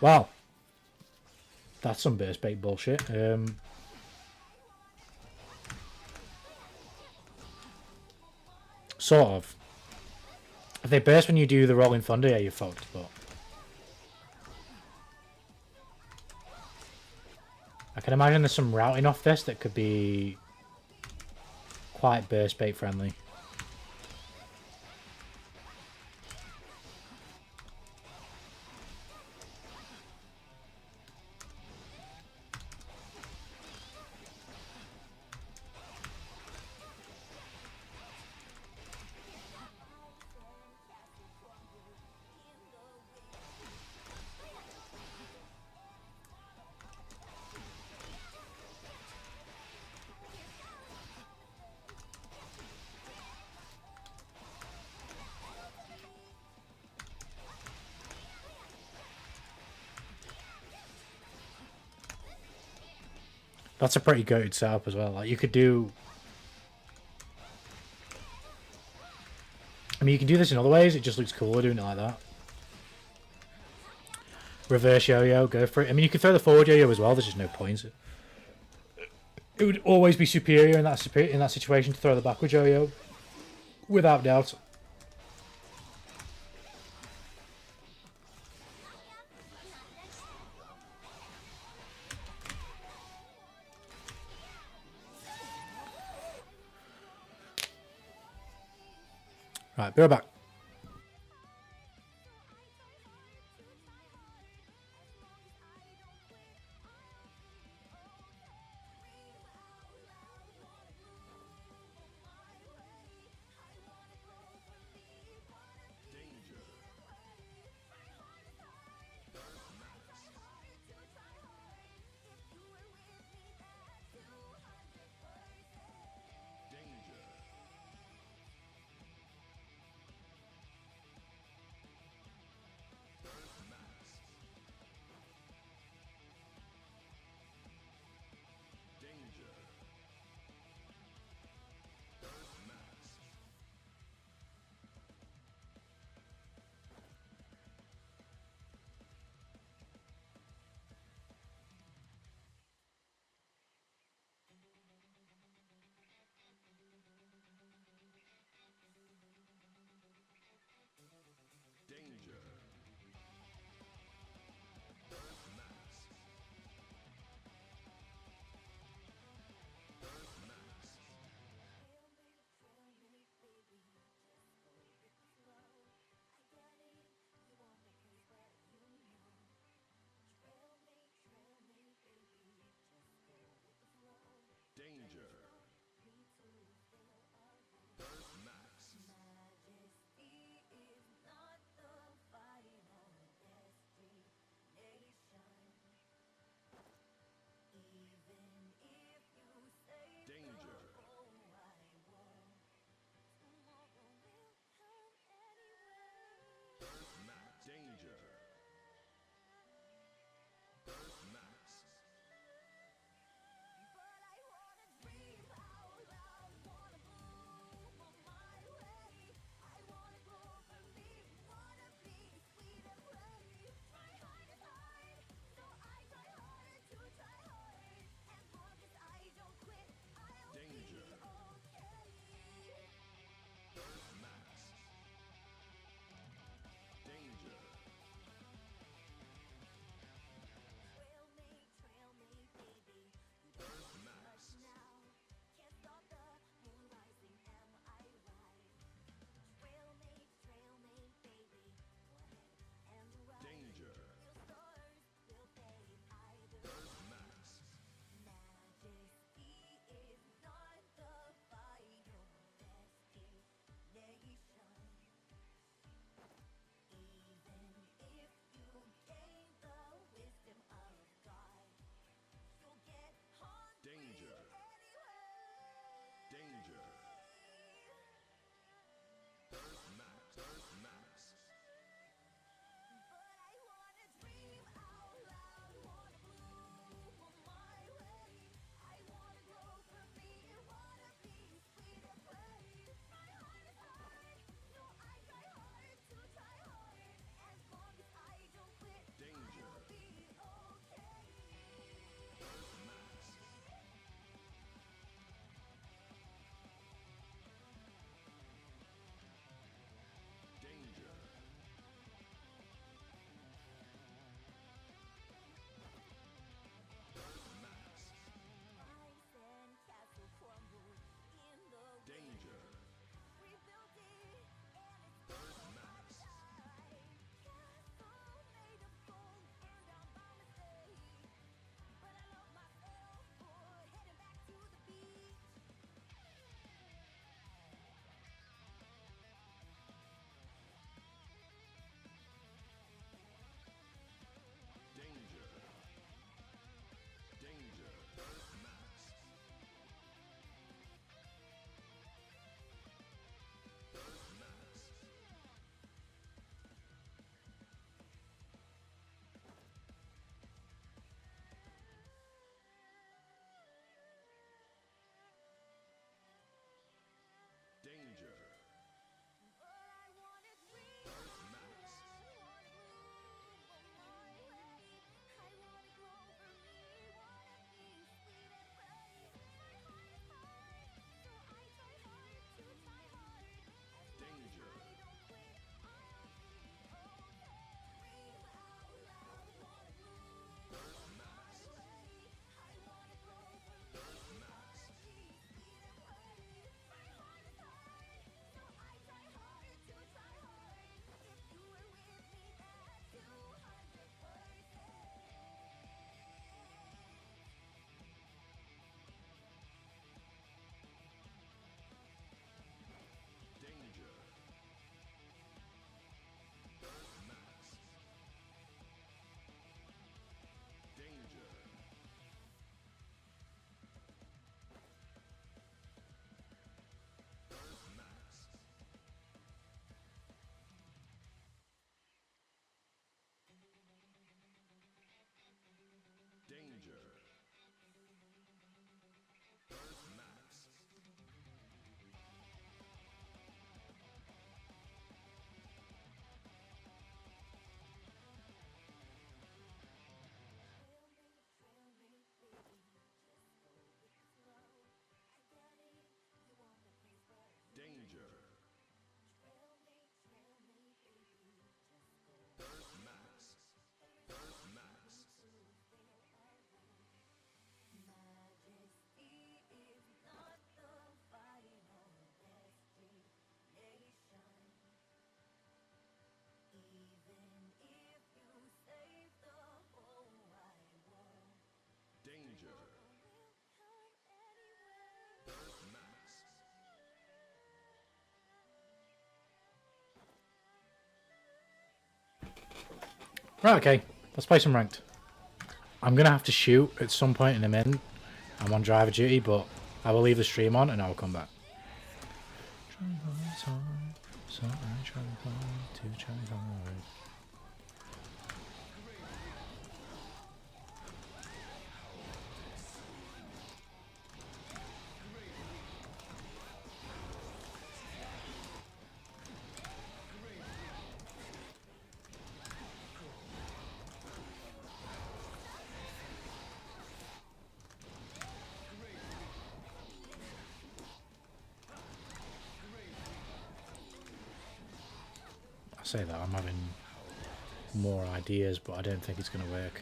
Wow. That's some burst bait bullshit. Sort of. If they burst when you do the Rolling Thunder, yeah, you're fucked, but... I can imagine there's some routing off this that could be quite burst bait friendly. That's a pretty goated setup as well. Like, you could do... I mean, you can do this in other ways. It just looks cooler doing it like that. Reverse yo-yo, go for it. I mean, you could throw the forward yo-yo as well. There's just no points. It would always be superior in that situation to throw the backward yo-yo. Without doubt. Right, be right back. Right, okay. Let's play some ranked. I'm going to have to shoot at some point in a minute. I'm on driver duty, but I will leave the stream on and I will come back. I say that, I'm having more ideas, but I don't think it's going to work.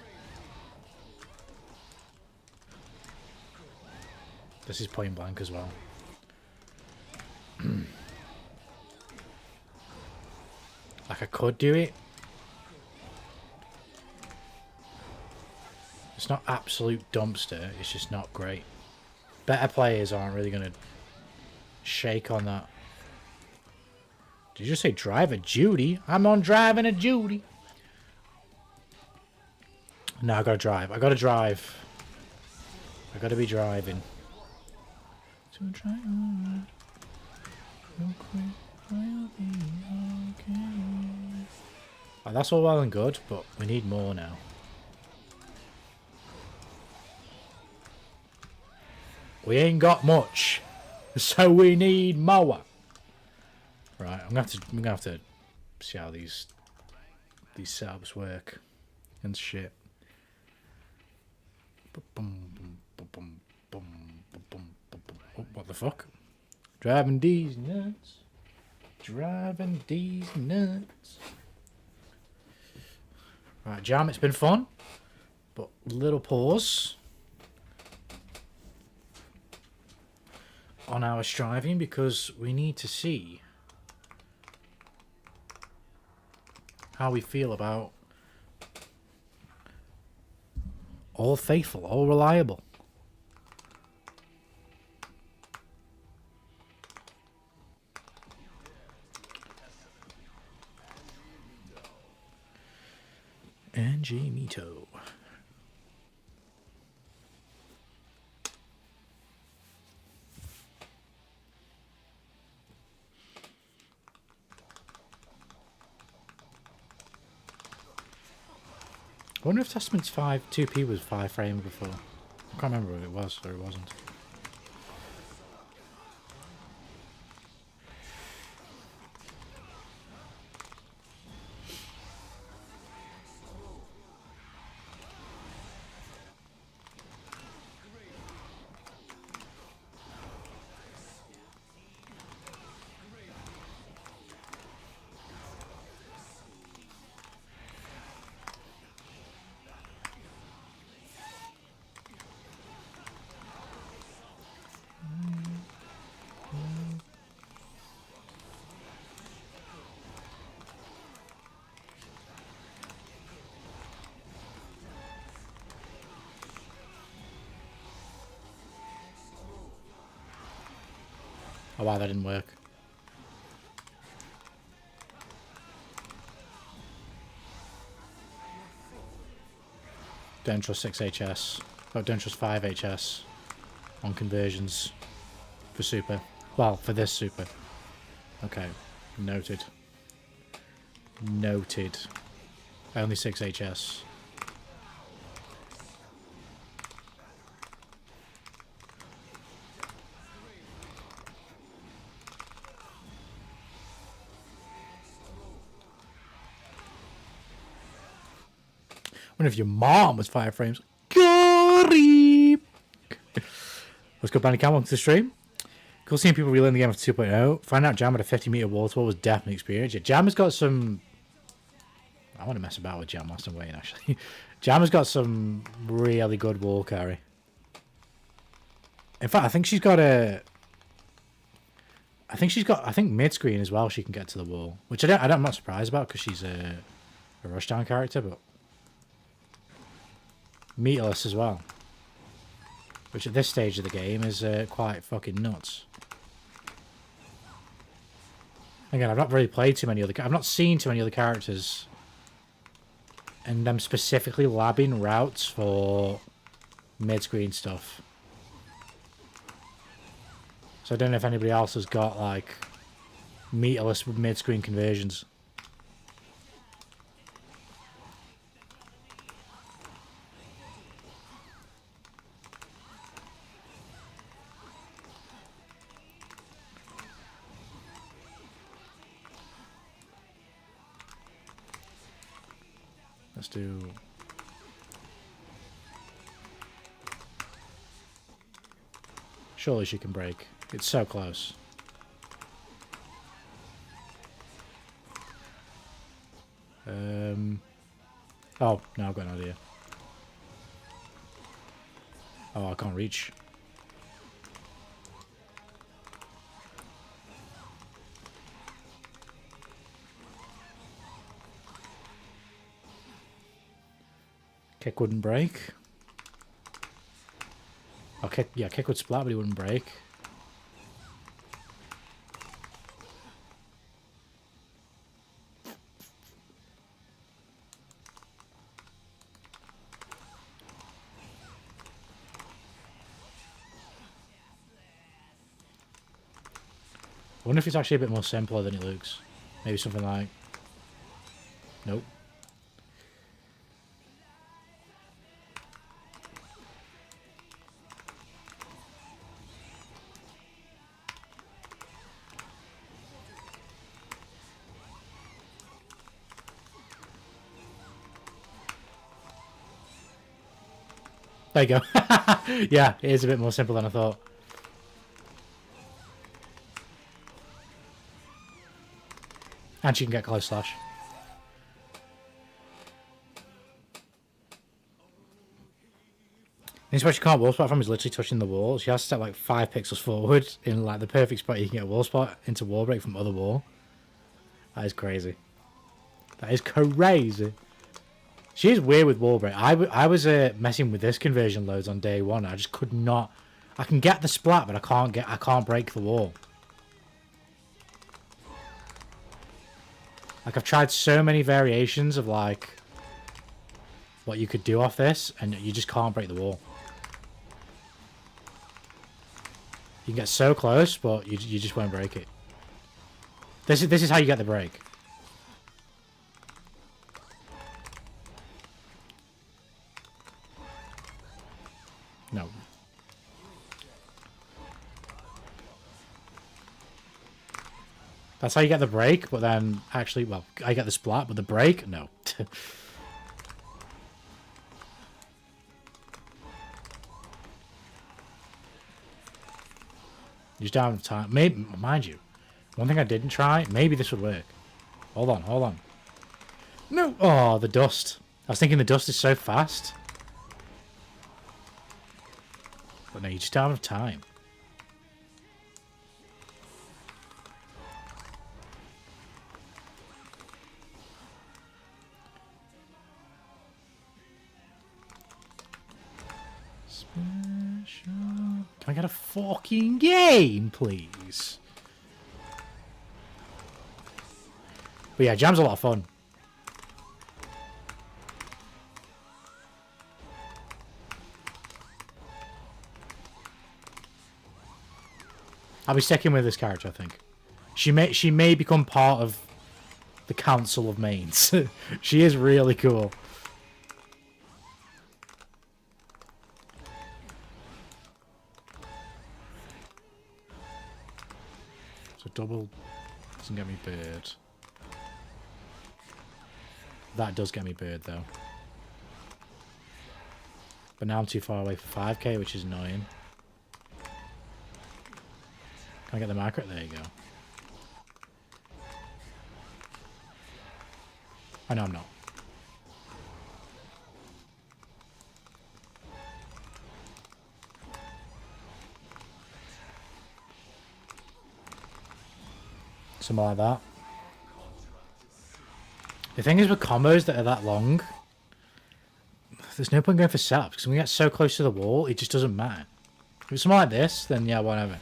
This is point blank as well. Like I could do it. It's not absolute dumpster, it's just not great. Better players aren't really going to shake on that. Did you just say driver duty? I'm on driving a duty. No, I gotta drive. I gotta drive. I gotta be driving. So try on. Real quick, I'll be okay. Oh, that's all well and good, but we need more now. We ain't got much, so we need more. Right, I'm gonna have to see how these setups work and shit. Oh, what the fuck? Driving these nuts. Driving these nuts. Right, Jam, it's been fun, but little pause on our striving because we need to see how we feel about all faithful, all reliable. And Jamito. I wonder if Testament's 2P was 5 frame before. I can't remember if it was or it wasn't. Oh wow, that didn't work. Don't trust 6 HS. Oh, don't trust 5 HS on conversions for super. Well, for this super. Okay, noted. Noted. Only 6 HS. I wonder if your mom was 5 frames. Goody! Let's go, Bandicam. Welcome to the stream. Cool seeing people relearn the game after 2.0. Find out Jam had a 50-meter wall tour was definitely experience. Yeah, Jam has got some... I want to mess about with Jam whilst I'm waiting, actually. Jam has got some really good wall carry. In fact, I think she's got a... I think mid-screen as well she can get to the wall. Which I'm not surprised about because she's a rushdown character, but... meterless as well. Which at this stage of the game is quite fucking nuts. Again, I've not really played too many other... I've not seen too many other characters. And them specifically labbing routes for mid-screen stuff. So I don't know if anybody else has got, like, meterless mid-screen conversions. Let's do... Surely she can break. It's so close. Oh, no, I've got an idea. Oh, I can't reach. Kick wouldn't break. Oh, kick, yeah, kick would splat, but he wouldn't break. I wonder if it's actually a bit more simpler than it looks. Maybe something like... Nope. There you go. Yeah, it is a bit more simple than I thought. And she can get close slash. The spot she can't wall spot from is literally touching the wall. She has to step like 5 pixels forward in like the perfect spot you can get a wall spot into wall break from other wall. That is crazy. That is crazy. She is weird with wall break. I was messing with this conversion loads on day one. I just could not. I can get the splat, but I can't break the wall. Like, I've tried so many variations of, like, what you could do off this, and you just can't break the wall. You can get so close, but you just won't break it. This is how you get the break. No. That's how you get the break, but then actually, well, I get the splat, but the break, no. Just down of time. Maybe, mind you, one thing I didn't try, maybe this would work. Hold on, hold on. No! Oh, the dust. I was thinking the dust is so fast. But no, you're just out of time. Can I get a fucking game, please? But yeah, Jam's a lot of fun. I'll be sticking with this character, I think. She may become part of the council of mains. She is really cool. So double doesn't get me bird. That does get me bird though. But now I'm too far away for 5k, which is annoying. Can I get the marker? There you go. I know I'm not. Something like that. The thing is with combos that are that long, there's no point going for setups because when we get so close to the wall, it just doesn't matter. If it's something like this, then yeah, whatever.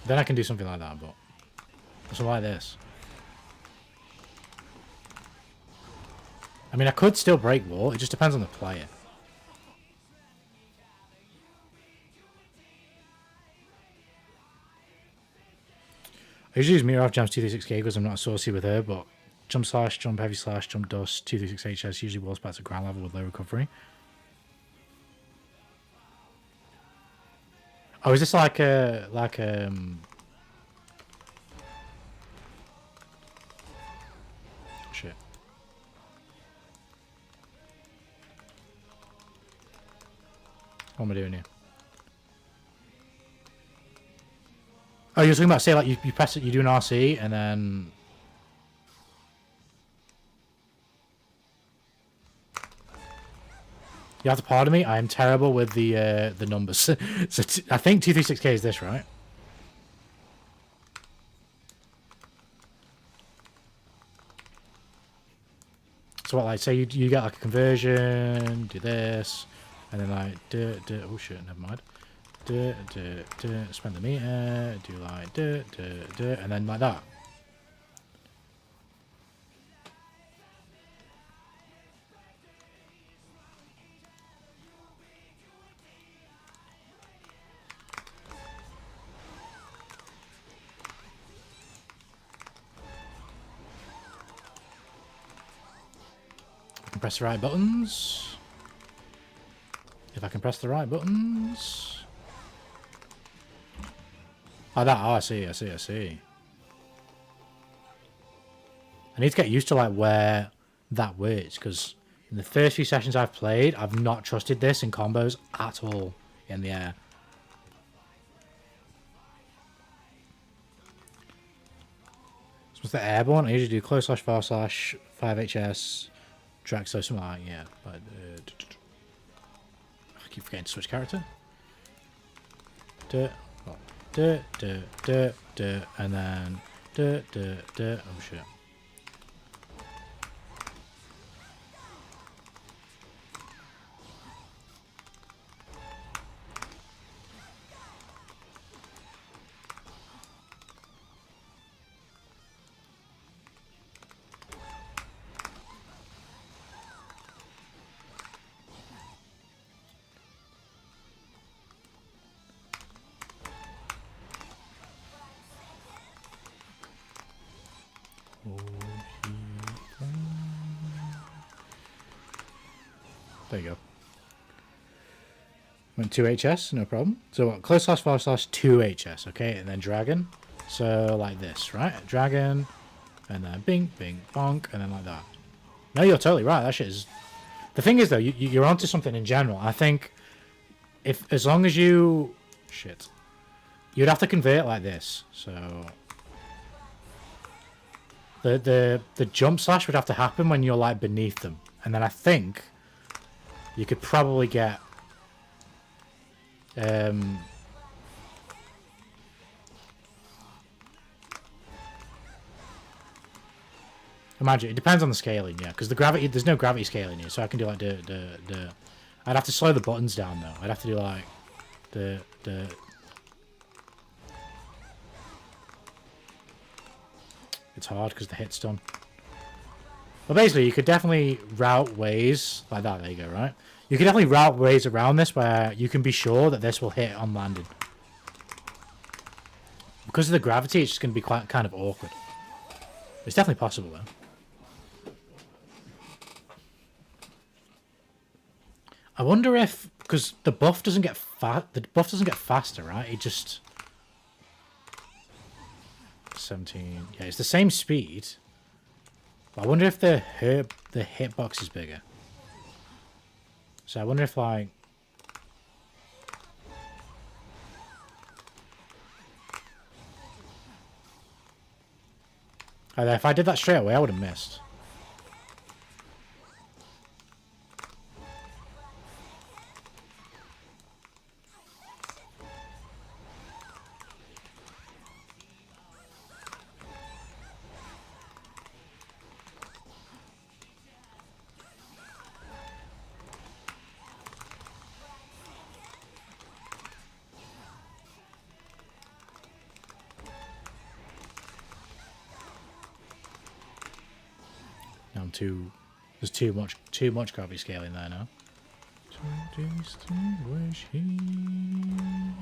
Then I can do something like that, but something like this. I mean, I could still break wall. It just depends on the player. I usually use Mirror off Jams 236k because I'm not associated with her, but jump slash, jump heavy slash, jump dust, 236HS, usually wall spats at ground level with low recovery. Oh, is this like a shit. What am I doing here? Oh, you're talking about, say, like, you press it, you do an RC, and then... You have to pardon me, I am terrible with the numbers. So I think 236k is this, right? So what, like, say you get, like, a conversion, do this, and then, like, oh shit, never mind. Spend the meter, do like and then like that. I can press the right buttons. If I can press the right buttons. Oh, that. Oh, I see. I need to get used to, like, where that works, because in the first few sessions I've played, I've not trusted this in combos at all in the air. So what's the airborne? I usually do close slash, far slash, 5HS, drag, so something like, yeah. But, I keep forgetting to switch character. And then oh shit. There you go. Went 2HS, no problem. So what? Close slash, far slash, 2HS, okay? And then dragon. So like this, right? Dragon, and then bing, bing, bonk, and then like that. No, you're totally right. That shit is... The thing is, though, you're onto something in general. I think if, as long as you... Shit. You'd have to convert like this, so... The jump slash would have to happen when you're, like, beneath them. And then I think you could probably get... Imagine, it depends on the scaling, yeah, because the gravity, there's no gravity scaling here, so I can do like I'd have to slow the buttons down though. I'd have to do like It's hard because the hit's done. But basically, you could definitely route ways like that. There you go, right? You can definitely route ways around this where you can be sure that this will hit on landing. Because of the gravity, it's just going to be quite kind of awkward. It's definitely possible though. I wonder if, because the buff doesn't get faster, right? It just 17. Yeah, it's the same speed. But I wonder if the hitbox is bigger. So I wonder if like if I did that straight away, I would have missed. too. There's too much gravity scaling there now. To distinguish him.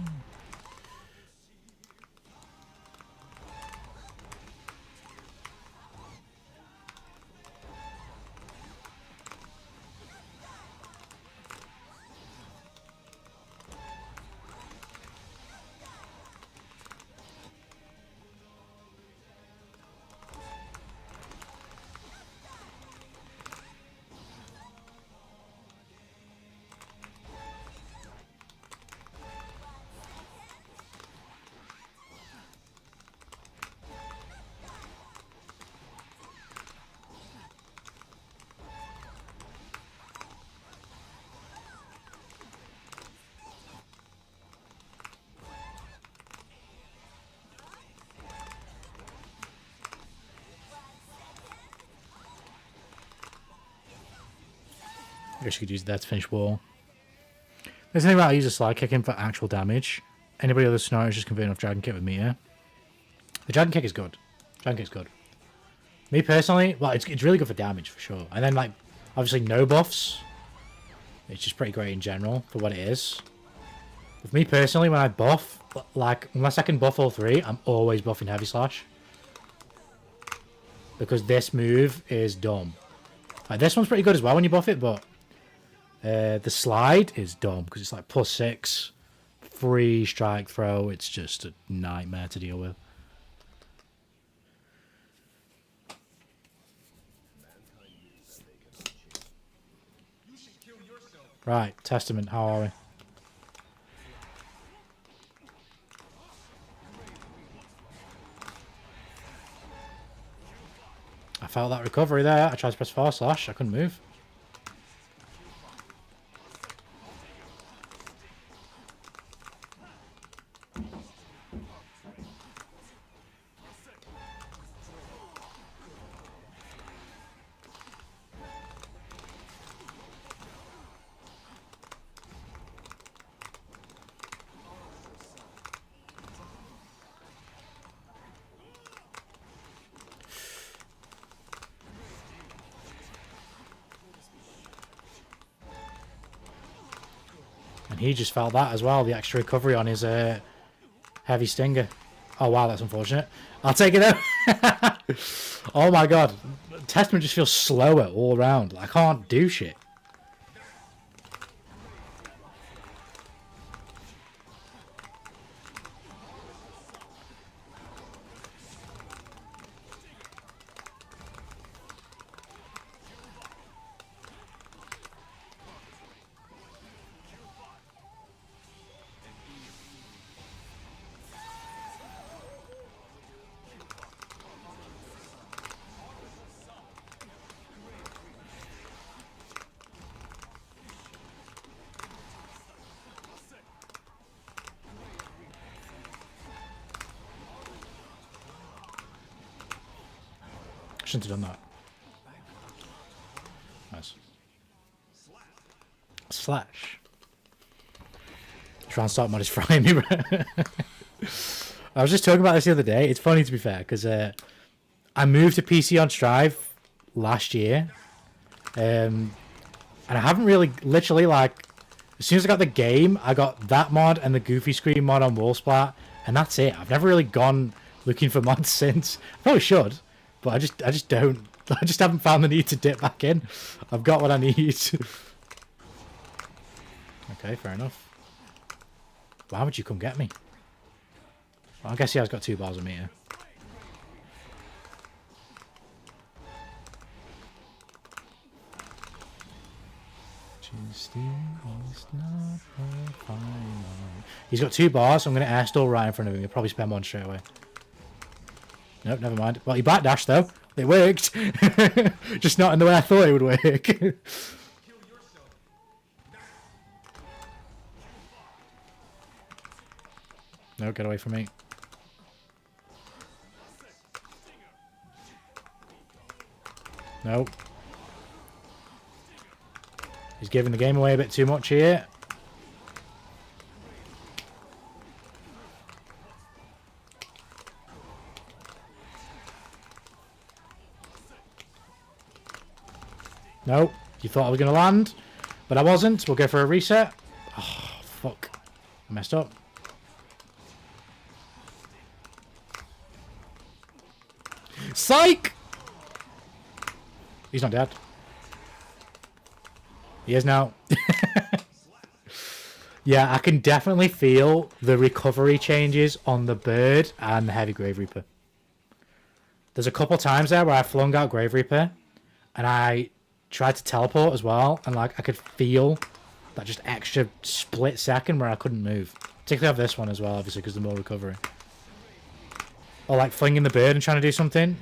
I guess you could use that to finish wall. There's nothing about I use a slide kick for actual damage. Anybody other scenarios just convert off Dragon Kick with me, yeah? The Dragon Kick is good. Dragon Kick's good. Me personally, well, it's really good for damage for sure. And then, like, obviously no buffs. It's just pretty great in general for what it is. With me personally, when I buff, like, unless I can buff all three, I'm always buffing Heavy Slash. Because this move is dumb. Like, this one's pretty good as well when you buff it, but the slide is dumb because it's like +6, free strike throw. It's just a nightmare to deal with. Right, Testament, how are we? I felt that recovery there. I tried to press forward slash. I couldn't move. And he just felt that as well, the extra recovery on his heavy stinger. Oh wow, that's unfortunate. I'll take it though. Oh my god. Testament just feels slower all around. I can't do shit. Shouldn't have done that. Nice. Slash. Try and start mod is frying me, bro. I was just talking about this the other day. It's funny, to be fair, because I moved to PC on Strive last year. And I haven't really, literally, like, as soon as I got the game, I got that mod and the Goofy Screen mod on Wallsplat, and that's it. I've never really gone looking for mods since. I probably should. But I just don't. I just haven't found the need to dip back in. I've got what I need. Okay, fair enough. Why would you come get me? Well, I guess he has got 2 bars of meter. He's got 2 bars, so I'm going to air stall right in front of him. He'll probably spend 1 straight away. Nope, never mind. Well, he backdashed though. It worked. Just not in the way I thought it would work. No, get away from me. Nope. He's giving the game away a bit too much here. Nope. You thought I was going to land, but I wasn't. We'll go for a reset. Oh, fuck. I messed up. Psych! He's not dead. He is now. Yeah, I can definitely feel the recovery changes on the bird and the heavy Grave Reaper. There's a couple times there where I flung out Grave Reaper and I tried to teleport as well, and like I could feel that just extra split second where I couldn't move. Particularly of this one as well, obviously, because the more recovery. Or like flinging the bird and trying to do something.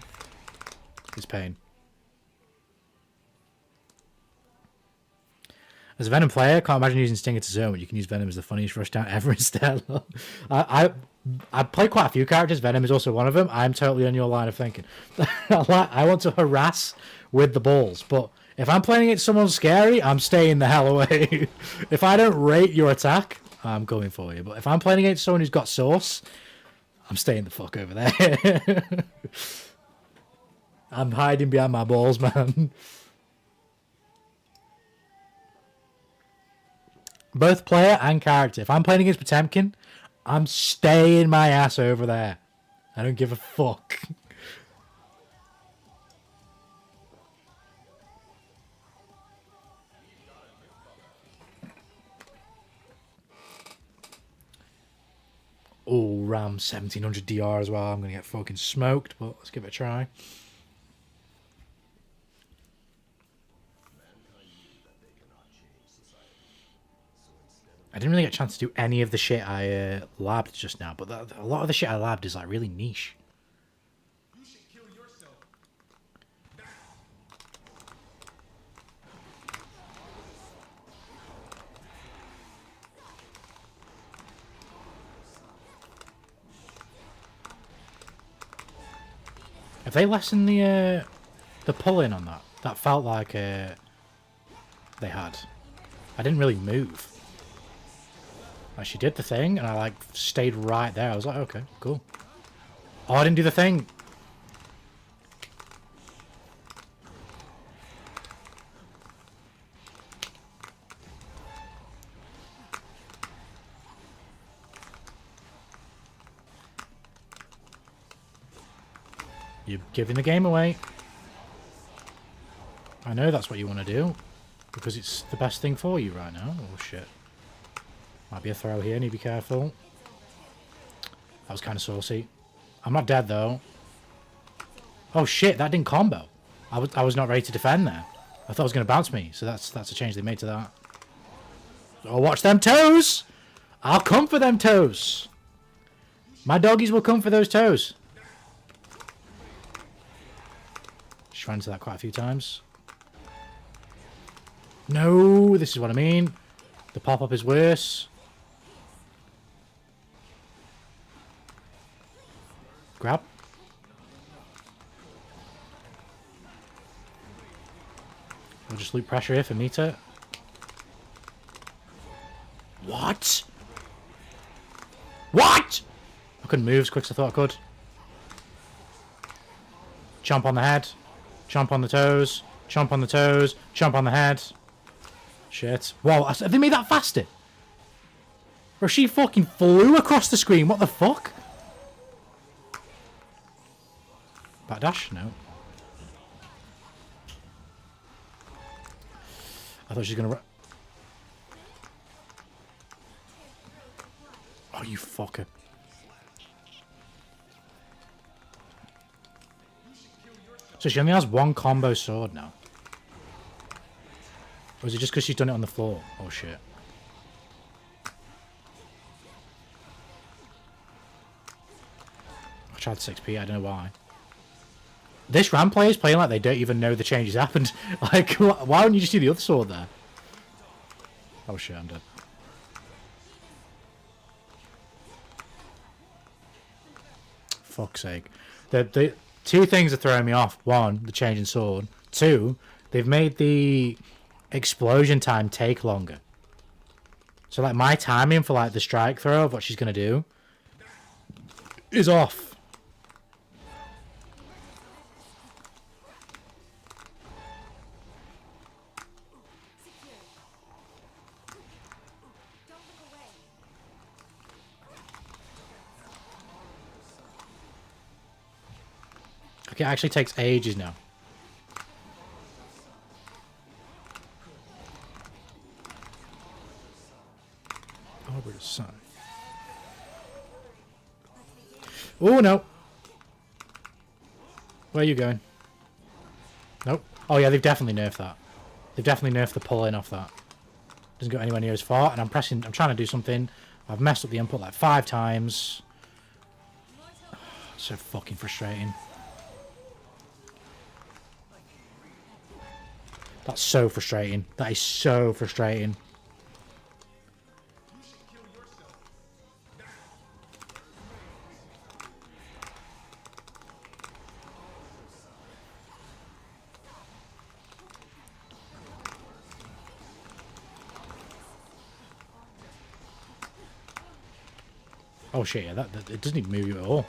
It's pain. As a Venom player, can't imagine using Stinger to zone, but you can use Venom as the funniest rush down ever instead. I played quite a few characters. Venom is also one of them. I'm totally on your line of thinking. I want to harass with the balls, but if I'm playing against someone scary, I'm staying the hell away. If I don't rate your attack, I'm going for you. But if I'm playing against someone who's got sauce, I'm staying the fuck over there. I'm hiding behind my balls, man. Both player and character. If I'm playing against Potemkin, I'm staying my ass over there. I don't give a fuck. Oh, Ram 1700 DR as well. I'm going to get fucking smoked, but let's give it a try. I didn't really get a chance to do any of the shit I labbed just now, but a lot of the shit I labbed is like really niche. You should kill yourself. Have they lessened the pull-in on that? That felt like they had. I didn't really move. Like, she did the thing, and I like stayed right there. I was like, okay, cool. Oh, I didn't do the thing. You're giving the game away. I know that's what you want to do, because it's the best thing for you right now. Oh, shit. Might be a throw here, need to be careful. That was kind of saucy. I'm not dead, though. Oh, shit, that didn't combo. I was not ready to defend there. I thought it was going to bounce me, so that's a change they made to that. Oh, watch them toes! I'll come for them toes! My doggies will come for those toes. Just ran into that quite a few times. No, this is what I mean. The pop-up is worse. Grab. We'll just loop pressure here for meter. What? What? I couldn't move as quick as I thought I could. Chomp on the head. Chomp on the toes. Chomp on the toes. Chomp on the head. Shit. Whoa, have they made that faster? Or she fucking flew across the screen. What the fuck? Backdash? No. I thought she was going to... Oh, you fucker. So she only has one combo sword now. Or is it just because she's done it on the floor? Oh, shit. I tried 6p, I don't know why. This Ram player is playing like they don't even know the changes happened. Like, why wouldn't you just do the other sword there? Oh shit, I'm dead. Fuck's sake. The two things are throwing me off. One, the change in sword. Two, they've made the explosion time take longer. So like my timing for like the strike throw of what she's going to do is off. Like, it actually takes ages now. Arbor's son. Oh, no. Where are you going? Nope. Oh, yeah, they've definitely nerfed that. They've definitely nerfed the pull-in off that. Doesn't go anywhere near as far, and I'm trying to do something. I've messed up the input like 5 times. So fucking frustrating. That's so frustrating. That is so frustrating. Oh shit, yeah, that it doesn't even move you at all.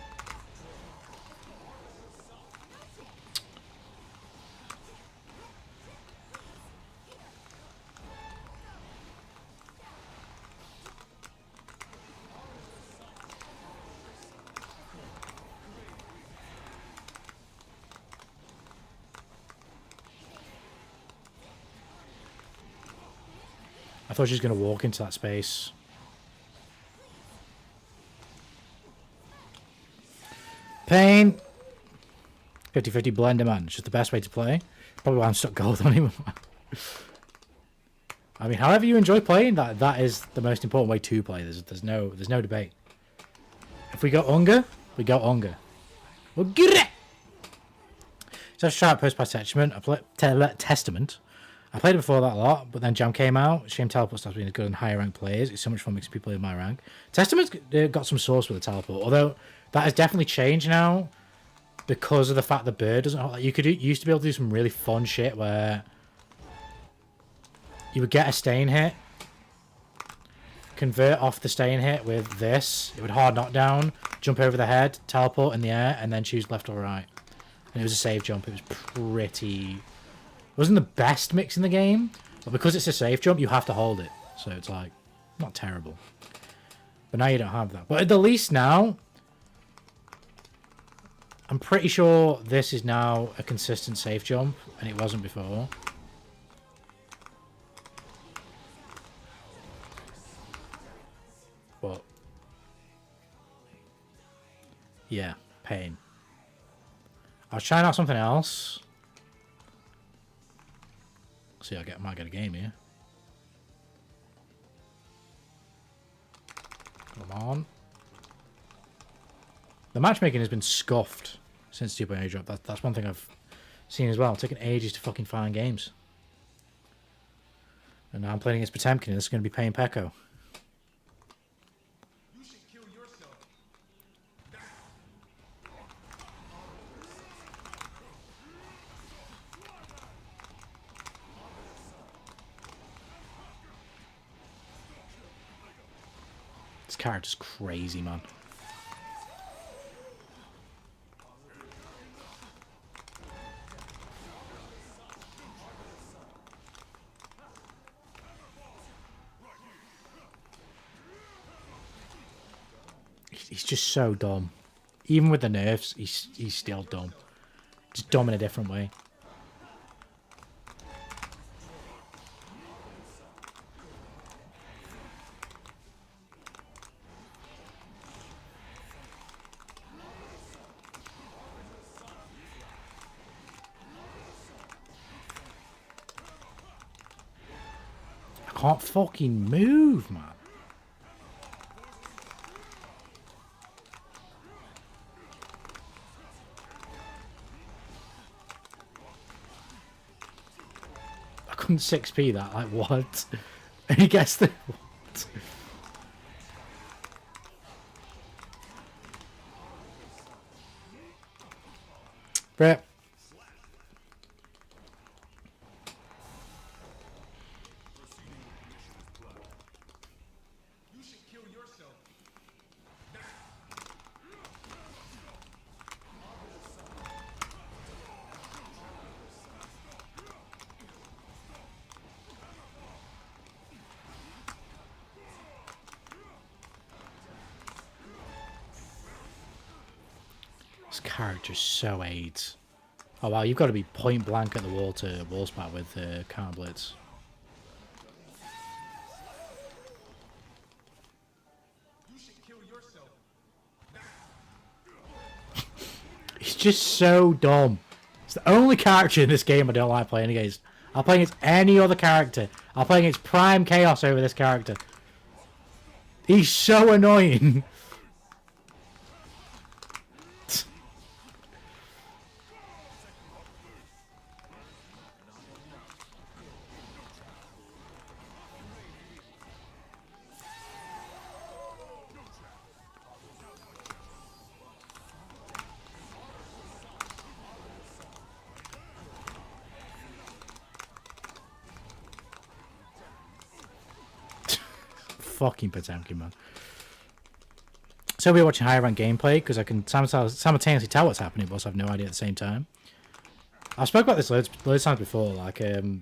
I thought she was going to walk into that space. Pain! 50-50 blender, man. It's just the best way to play. Probably why I'm stuck gold on him. I mean, however you enjoy playing, that is the most important way to play. There's no debate. If we got Unga, we got Unga. We'll get it! So let's try out Post-Pass Testament. Testament. I played it before that a lot, but then Jam came out. Shame teleport stops being good on higher rank players. It's so much fun mixing people in my rank. Testament's got some sauce with the teleport, although that has definitely changed now because of the fact the bird doesn't. Like, you used to be able to do some really fun shit where you would get a stain hit, convert off the stain hit with this. It would hard knockdown, jump over the head, teleport in the air, and then choose left or right. And it was a save jump. It was pretty. It wasn't the best mix in the game, but because it's a safe jump, you have to hold it. So it's like, not terrible. But now you don't have that. But at the least now, I'm pretty sure this is now a consistent safe jump, and it wasn't before. But, yeah, pain. I was trying out something else. See, might get a game here. Come on. The matchmaking has been scuffed since 2.0 drop. That's one thing I've seen as well. It's taken ages to fucking find games. And now I'm playing against Potemkin, and this is going to be paying Pecco. This character's crazy, man. He's just so dumb. Even with the nerfs, he's still dumb. Just dumb in a different way. I can't fucking move, man. I couldn't 6p that, like what? And he gets the what? Brett. This character's so AIDS. Oh wow, you've got to be point blank at the wall to wall spat with counter blitz. It's just so dumb. It's the only character in this game I don't like playing against. I'll play against any other character. I'll play against Prime Chaos over this character. He's so annoying. Fucking Potemkin, man. So we're watching higher rank gameplay because I can simultaneously tell what's happening, but also have no idea at the same time. I've spoke about this loads of times before. Like, the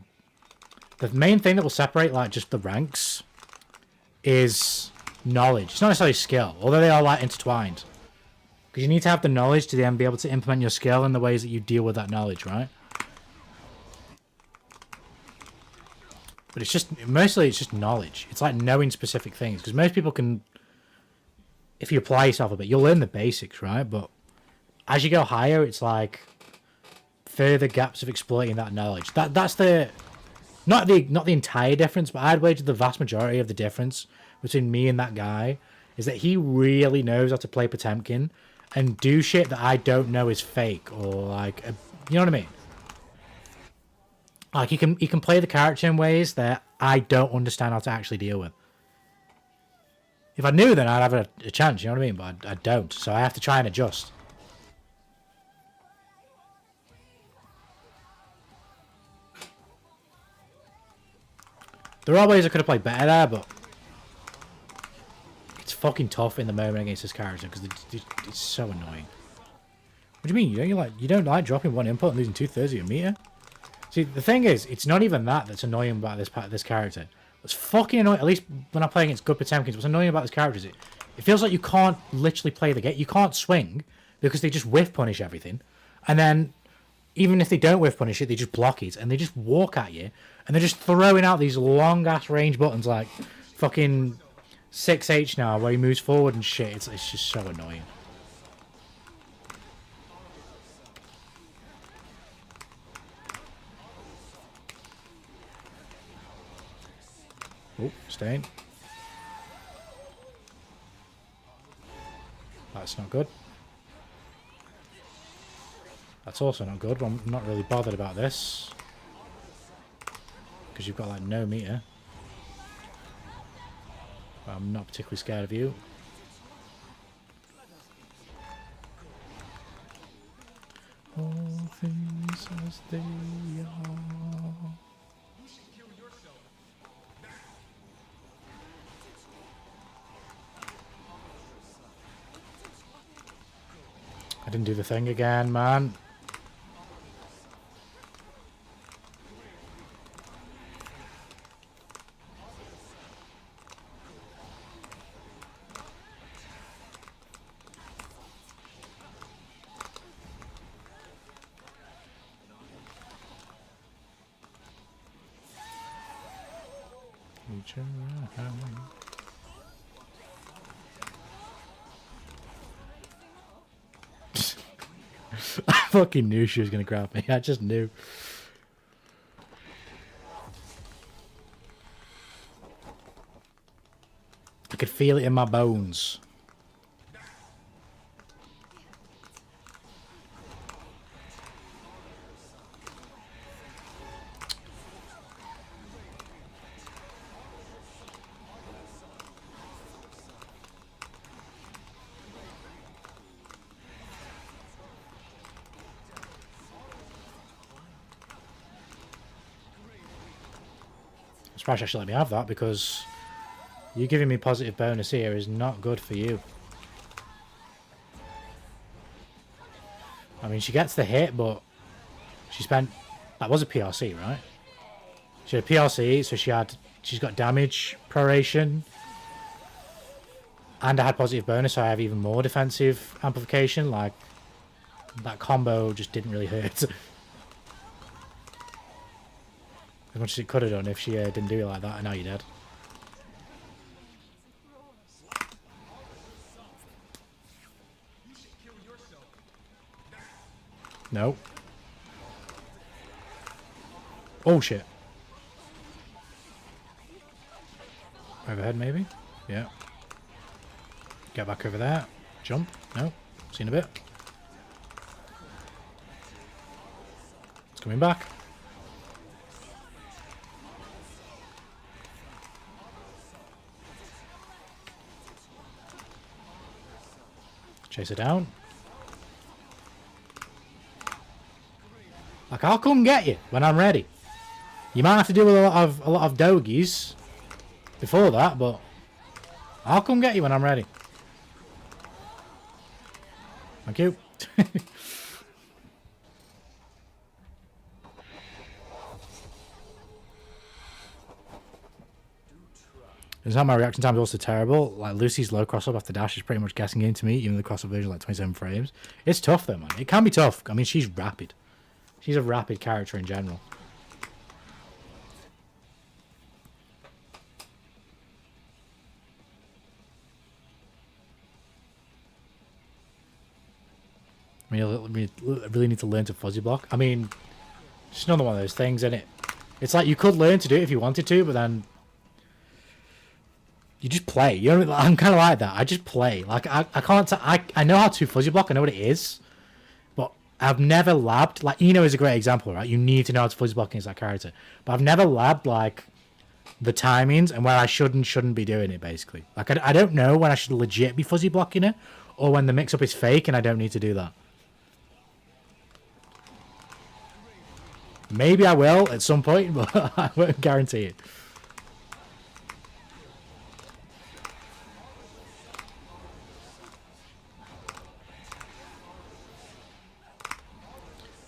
main thing that will separate like just the ranks is knowledge. It's not necessarily skill, although they are like intertwined. Because you need to have the knowledge to then be able to implement your skill in the ways that you deal with that knowledge, right? But it's just, mostly it's just knowledge. It's like knowing specific things. Because most people can, if you apply yourself a bit, you'll learn the basics, right? But as you go higher, it's like further gaps of exploiting that knowledge. That's the, not the entire difference, but I'd wager the vast majority of the difference between me and that guy is that he really knows how to play Potemkin and do shit that I don't know is fake or like, you know what I mean? Like, he can play the character in ways that I don't understand how to actually deal with. If I knew, then I'd have a chance, you know what I mean? But I don't, so I have to try and adjust. There are ways I could have played better there, but it's fucking tough in the moment against this character because it's so annoying. What do you mean? You don't like dropping one input and losing 2/3 of your meter? See, the thing is, it's not even that's annoying about this character. What's fucking annoying, at least when I'm playing against good Potemkins, what's annoying about this character is it feels like you can't literally play the game. You can't swing because they just whiff punish everything. And then, even if they don't whiff punish it, they just block it. And they just walk at you. And they're just throwing out these long-ass range buttons like fucking 6H now, where he moves forward and shit. It's just so annoying. Oh, staying. That's not good. That's also not good. I'm not really bothered about this. Because you've got like no meter. But I'm not particularly scared of you. All things as they are. I didn't do the thing again, man. Reach around. I fucking knew she was going to grab me. I just knew. I could feel it in my bones. Surprised you actually let me have that, because you giving me positive bonus here is not good for you. I mean, she gets the hit, but she spent... That was a PRC, right? She had a PRC, so she's got damage proration. And I had positive bonus, so I have even more defensive amplification. Like, that combo just didn't really hurt. As much as it could have done if she didn't do it like that, and now you're dead. No. Oh shit. Overhead maybe? Yeah. Get back over there. Jump. No. Seen a bit. It's coming back. Chase her down. Like, I'll come get you when I'm ready. You might have to deal with a lot of dogies before that, but I'll come get you when I'm ready. Thank you. It's not my reaction time is also terrible. Like Lucy's low crossover after dash is pretty much guessing game to me, even the crossover version like 27 frames. It's tough though, man. It can be tough. I mean, she's rapid. She's a rapid character in general. I mean, I really need to learn to fuzzy block. I mean, it's another one of those things, isn't it? It's like you could learn to do it if you wanted to, but then you just play. You know, I'm kind of like that. I just play. Like I can't. I know how to fuzzy block. I know what it is, but I've never labbed. Like Eno is a great example, right? You need to know how to fuzzy block against that character, but I've never labbed like the timings and where I should and shouldn't be doing it. Basically, like I don't know when I should legit be fuzzy blocking it, or when the mix up is fake and I don't need to do that. Maybe I will at some point, but I won't guarantee it.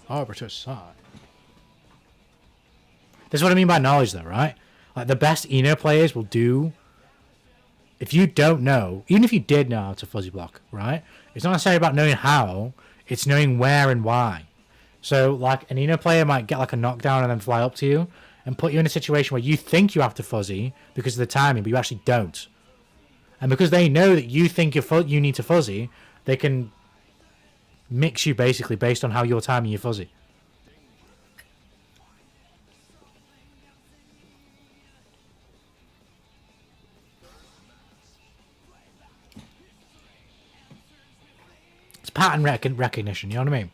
Arbiter side. This is what I mean by knowledge, though, right? Like the best Eno players will do. If you don't know, even if you did know how to fuzzy block, right? It's not necessarily about knowing how. It's knowing where and why. So, like, an Eno player might get, like, a knockdown and then fly up to you and put you in a situation where you think you have to fuzzy because of the timing, but you actually don't. And because they know that you think you need to fuzzy, they can mix you, basically, based on how you're timing your fuzzy. It's pattern recognition, you know what I mean?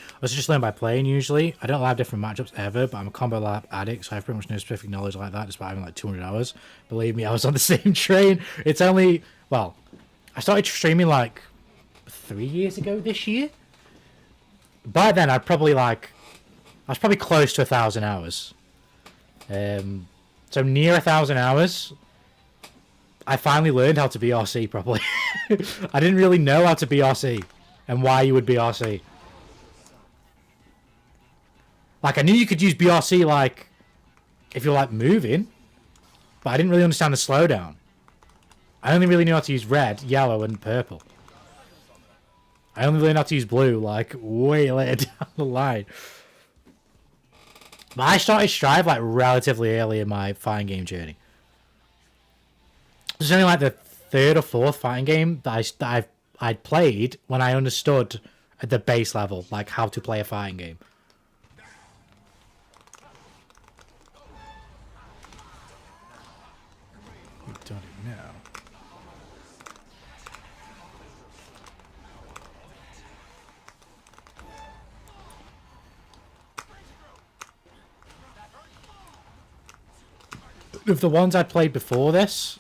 I was just learned by playing usually. I don't lab different matchups ever, but I'm a combo lab addict, so I have pretty much no specific knowledge like that, despite having like 200 hours. Believe me, I was on the same train. It's only, well, I started streaming like 3 years ago this year. By then, I was probably close to 1,000 hours. So near 1,000 hours, I finally learned how to BRC properly. I didn't really know how to BRC and why you would BRC. Like, I knew you could use BRC, like, if you're, like, moving. But I didn't really understand the slowdown. I only really knew how to use red, yellow, and purple. I only learned how to use blue, like, way later down the line. But I started Strive, like, relatively early in my fighting game journey. It was only, like, the third or fourth fighting game that I'd played when I understood at the base level, like, how to play a fighting game. Done it now. Of the ones I'd played before this,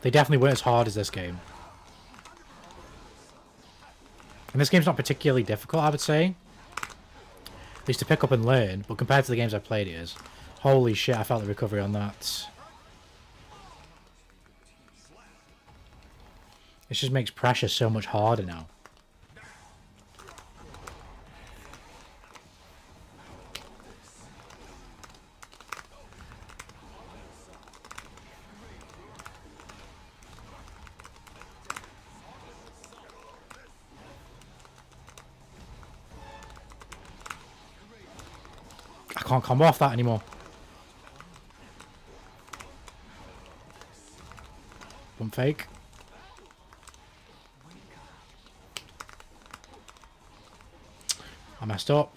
they definitely weren't as hard as this game. And this game's not particularly difficult, I would say. At least to pick up and learn, but compared to the games I've played it is. Holy shit, I felt the recovery on that. It just makes pressure so much harder now. I can't combo off that anymore. One fake. I messed up.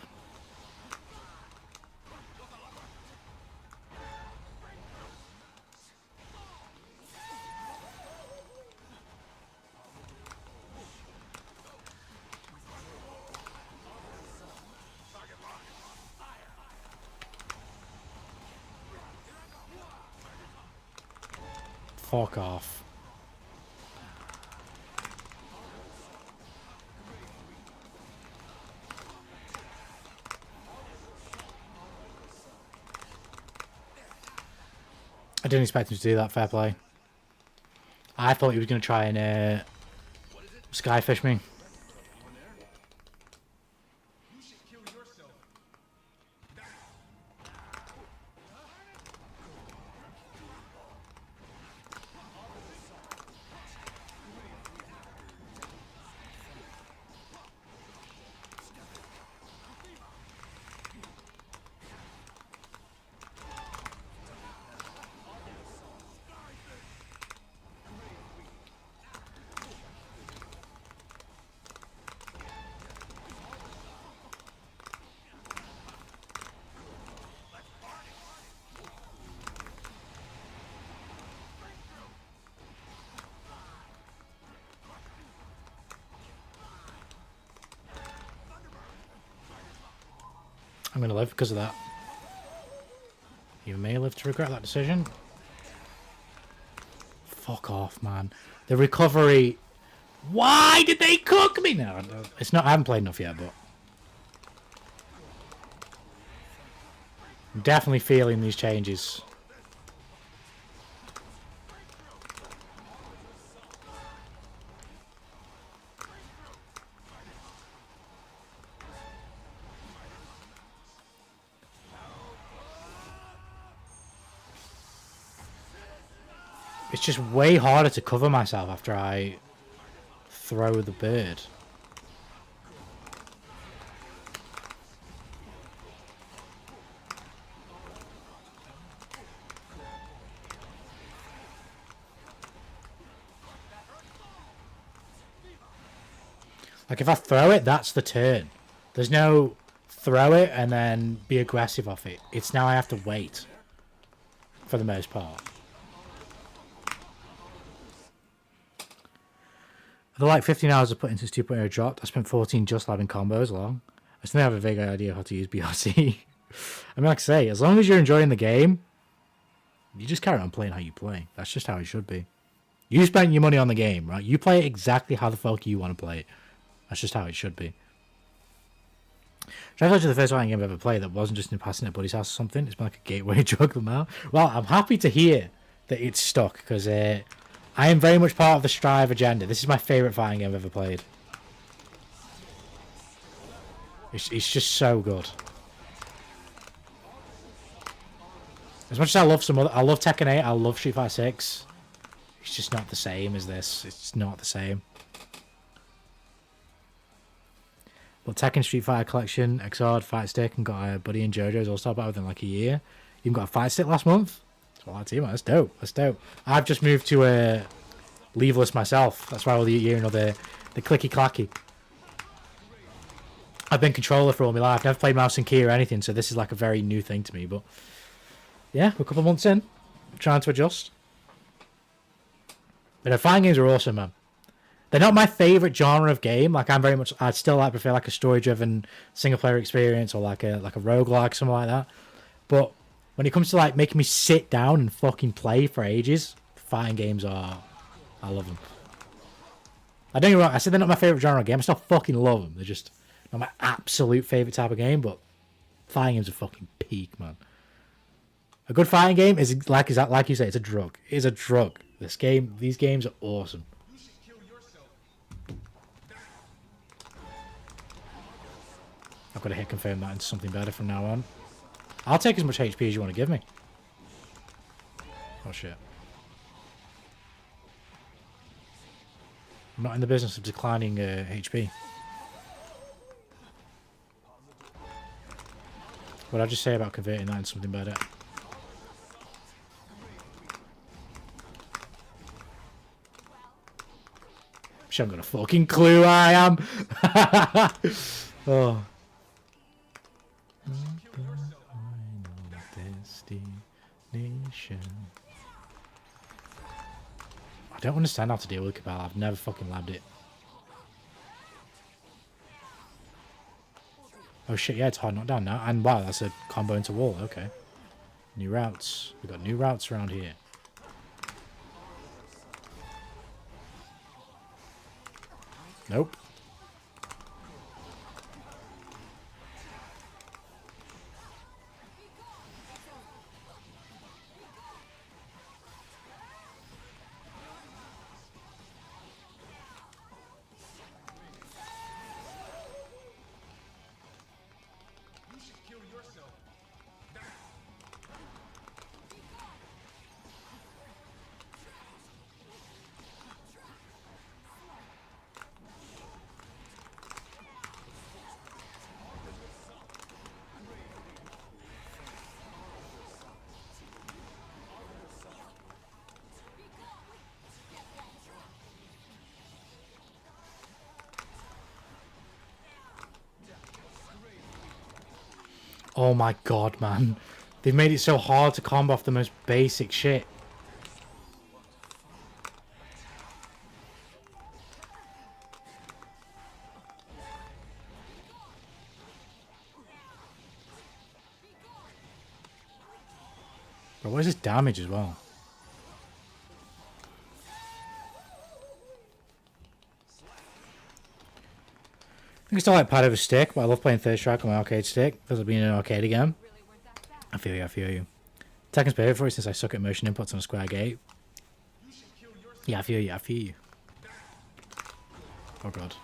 Fuck off. I didn't expect him to do that, fair play. I thought he was going to try and skyfish me. I'm going to live because of that. You may live to regret that decision. Fuck off, man. The recovery... Why did they cook me? No, it's not... I haven't played enough yet, but... I'm definitely feeling these changes. It's just way harder to cover myself after I throw the bird. Like if I throw it, that's the turn. There's no throw it and then be aggressive off it. It's now I have to wait. For the most part. The like 15 hours I put into 2.0 dropped. I spent 14 just labbing combos along. I still have a vague idea how to use BRC. I mean, like I say, as long as you're enjoying the game, you just carry on playing how you play. That's just how it should be. You spent your money on the game, right? You play it exactly how the fuck you want to play it. That's just how it should be. Should I tell you the first fighting game I've ever played that wasn't just in passing at Buddy's house or something? It's been like a gateway drug them out. Well, I'm happy to hear that it's stuck because I am very much part of the Strive agenda. This is my favourite fighting game I've ever played. It's just so good. As much as I love some other... I love Tekken 8, I love Street Fighter 6. It's just not the same as this. It's not the same. But Tekken Street Fighter Collection, Exard, Fight Stick, and got a Buddy and JoJo's All-Star Battle within like a year. You even got a Fight Stick last month. That's what I tell you, man. That's dope. That's dope. I've just moved to leaveless myself. That's why all the year, you know, the clicky clacky. I've been controller for all my life. Never played mouse and key or anything, so this is like a very new thing to me. But yeah, we're a couple of months in, trying to adjust. But fighting games are awesome, man. They're not my favourite genre of game. Like I'd still like prefer like a story-driven single-player experience or like a roguelike, something like that. But when it comes to like making me sit down and fucking play for ages, fighting games I love them. I don't get me wrong, I said they're not my favourite genre of game. I still fucking love them. They're just not my absolute favourite type of game, but fighting games are fucking peak, man. A good fighting game is like you say, it's a drug. It is a drug. These games are awesome. I've got to hit confirm that into something better from now on. I'll take as much HP as you want to give me. Oh shit. I'm not in the business of declining HP. What did I just say about converting that into something better? She haven't got a fucking clue where I am. Oh. I don't understand how to deal with Cabal. I've never fucking labbed it. Oh shit, yeah, it's hard not down now. And wow, that's a combo into wall. Okay. New routes. We've got new routes around here. Nope. Oh my god, man. They've made it so hard to combo off the most basic shit. But what is this damage as well? I can still like pad over stick, but I love playing third strike on my arcade stick because I've been in an arcade again. I feel you, I feel you. Tekken's perfect for it since I suck at motion inputs on a square gate. Yeah, I feel you, I feel you. Oh god.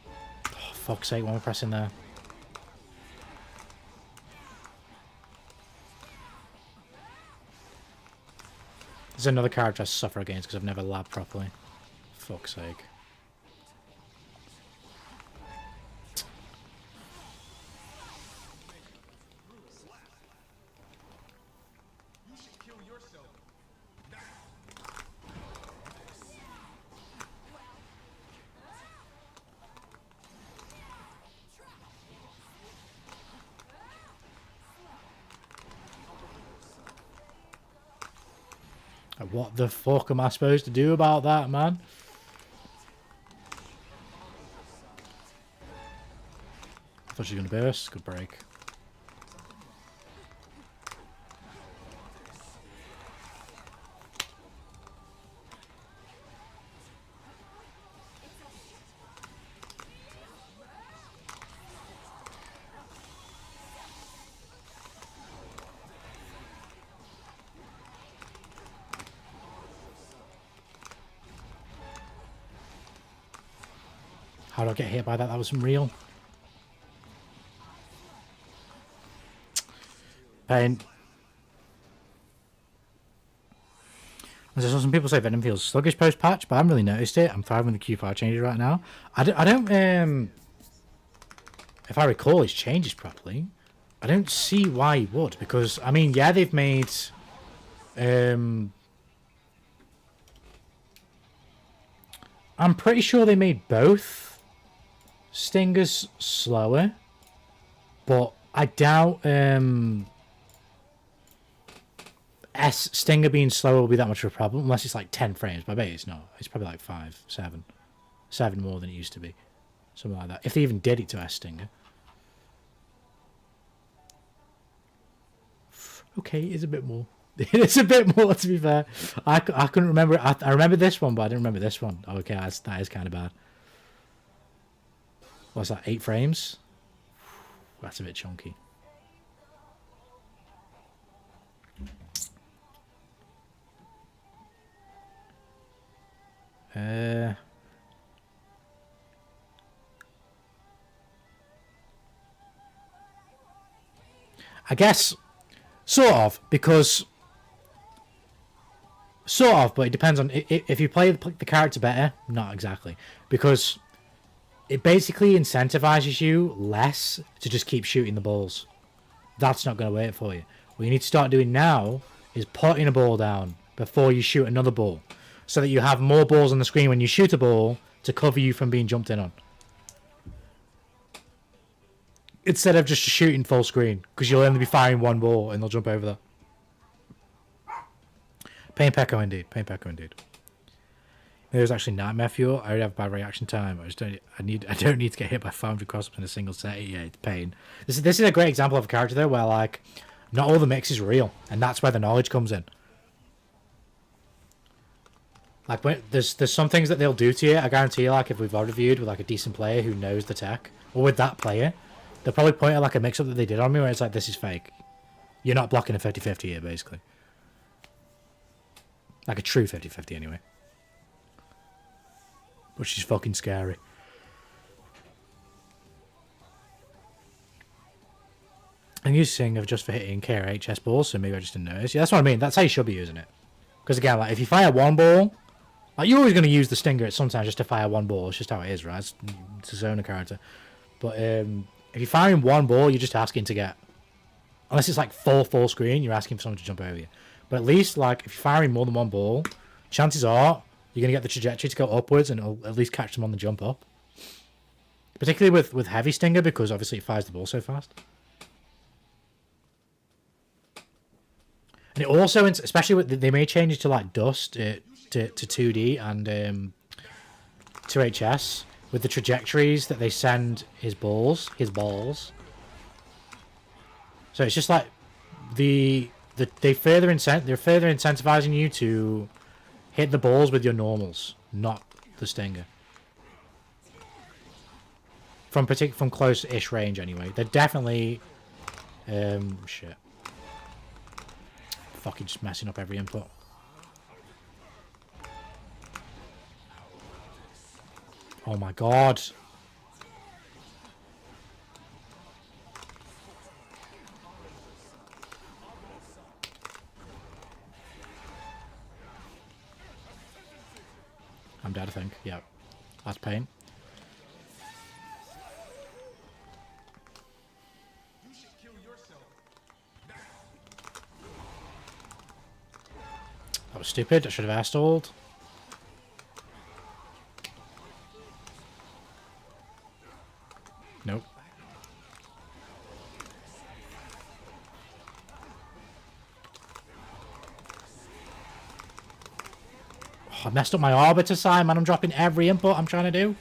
Oh, fuck's sake, why am I pressing there? There's another character I suffer against because I've never labbed properly. Fuck's sake. What the fuck am I supposed to do about that, man? I thought she was going to burst. Good break. How did I get hit by that? That was real. Pain. As I saw some people say Venom feels sluggish post-patch, but I haven't really noticed it. I'm thriving with the Q5 changes right now. I don't if I recall his changes properly, I don't see why he would, because, I mean, yeah, they've made, I'm pretty sure they made both Stingers slower, but I doubt, Stinger being slower will be that much of a problem, unless it's like 10 frames, but I bet it's not. It's probably like 5, 7. 7 more than it used to be. Something like that. If they even did it to S Stinger. Okay, it is a bit more. It's a bit more, to be fair. I couldn't remember. I remember this one, but I didn't remember this one. Okay, that is kind of bad. What's that, 8 frames? That's a bit chunky. I guess, sort of, because... Sort of, but it depends on... If you play the character better, not exactly. Because it basically incentivizes you less to just keep shooting the balls. That's not going to work for you. What you need to start doing now is putting a ball down before you shoot another ball, so that you have more balls on the screen when you shoot a ball to cover you from being jumped in on. Instead of just shooting full screen, because you'll only be firing one ball and they'll jump over that. Pain Pecco indeed. Pain Pecco indeed. There's actually Nightmare Fuel. I already have bad reaction time. I don't need to get hit by 500 cross-ups in a single set. Yeah, it's pain. This is a great example of a character though, where like not all the mix is real, and that's where the knowledge comes in. Like when there's some things that they'll do to you. I guarantee you, like if we've reviewed with like a decent player who knows the tech, or with that player, they'll probably point at like a mix-up that they did on me where it's like, this is fake. You're not blocking a 50-50 here, basically. Like a true 50-50 anyway. Which is fucking scary. I'm using of just for hitting KRHS balls, so maybe I just didn't notice. Yeah, that's what I mean. That's how you should be using it. Because again, like if you fire one ball, like you're always going to use the stinger sometimes just to fire one ball. It's just how it is, right? It's a zoner character. But if you're firing one ball, you're just asking to get... Unless it's like full screen, you're asking for someone to jump over you. But at least, like, if you're firing more than one ball, chances are you're going to get the trajectory to go upwards and it'll at least catch them on the jump up. Particularly with Heavy Stinger, because obviously it fires the ball so fast. And it also, especially with, they may change it to like Dust, to 2D and 2HS, with the trajectories that they send his balls. So it's just like they're further incentivizing you to hit the balls with your normals, not the stinger. From close-ish range, anyway. They're definitely shit. Fucking just messing up every input. Oh my god. I'm dead, I think. Yeah. That's pain. That was stupid. I should have air-stalled. Nope. Oh, I messed up my arbiter sign, man. I'm dropping every input I'm trying to do.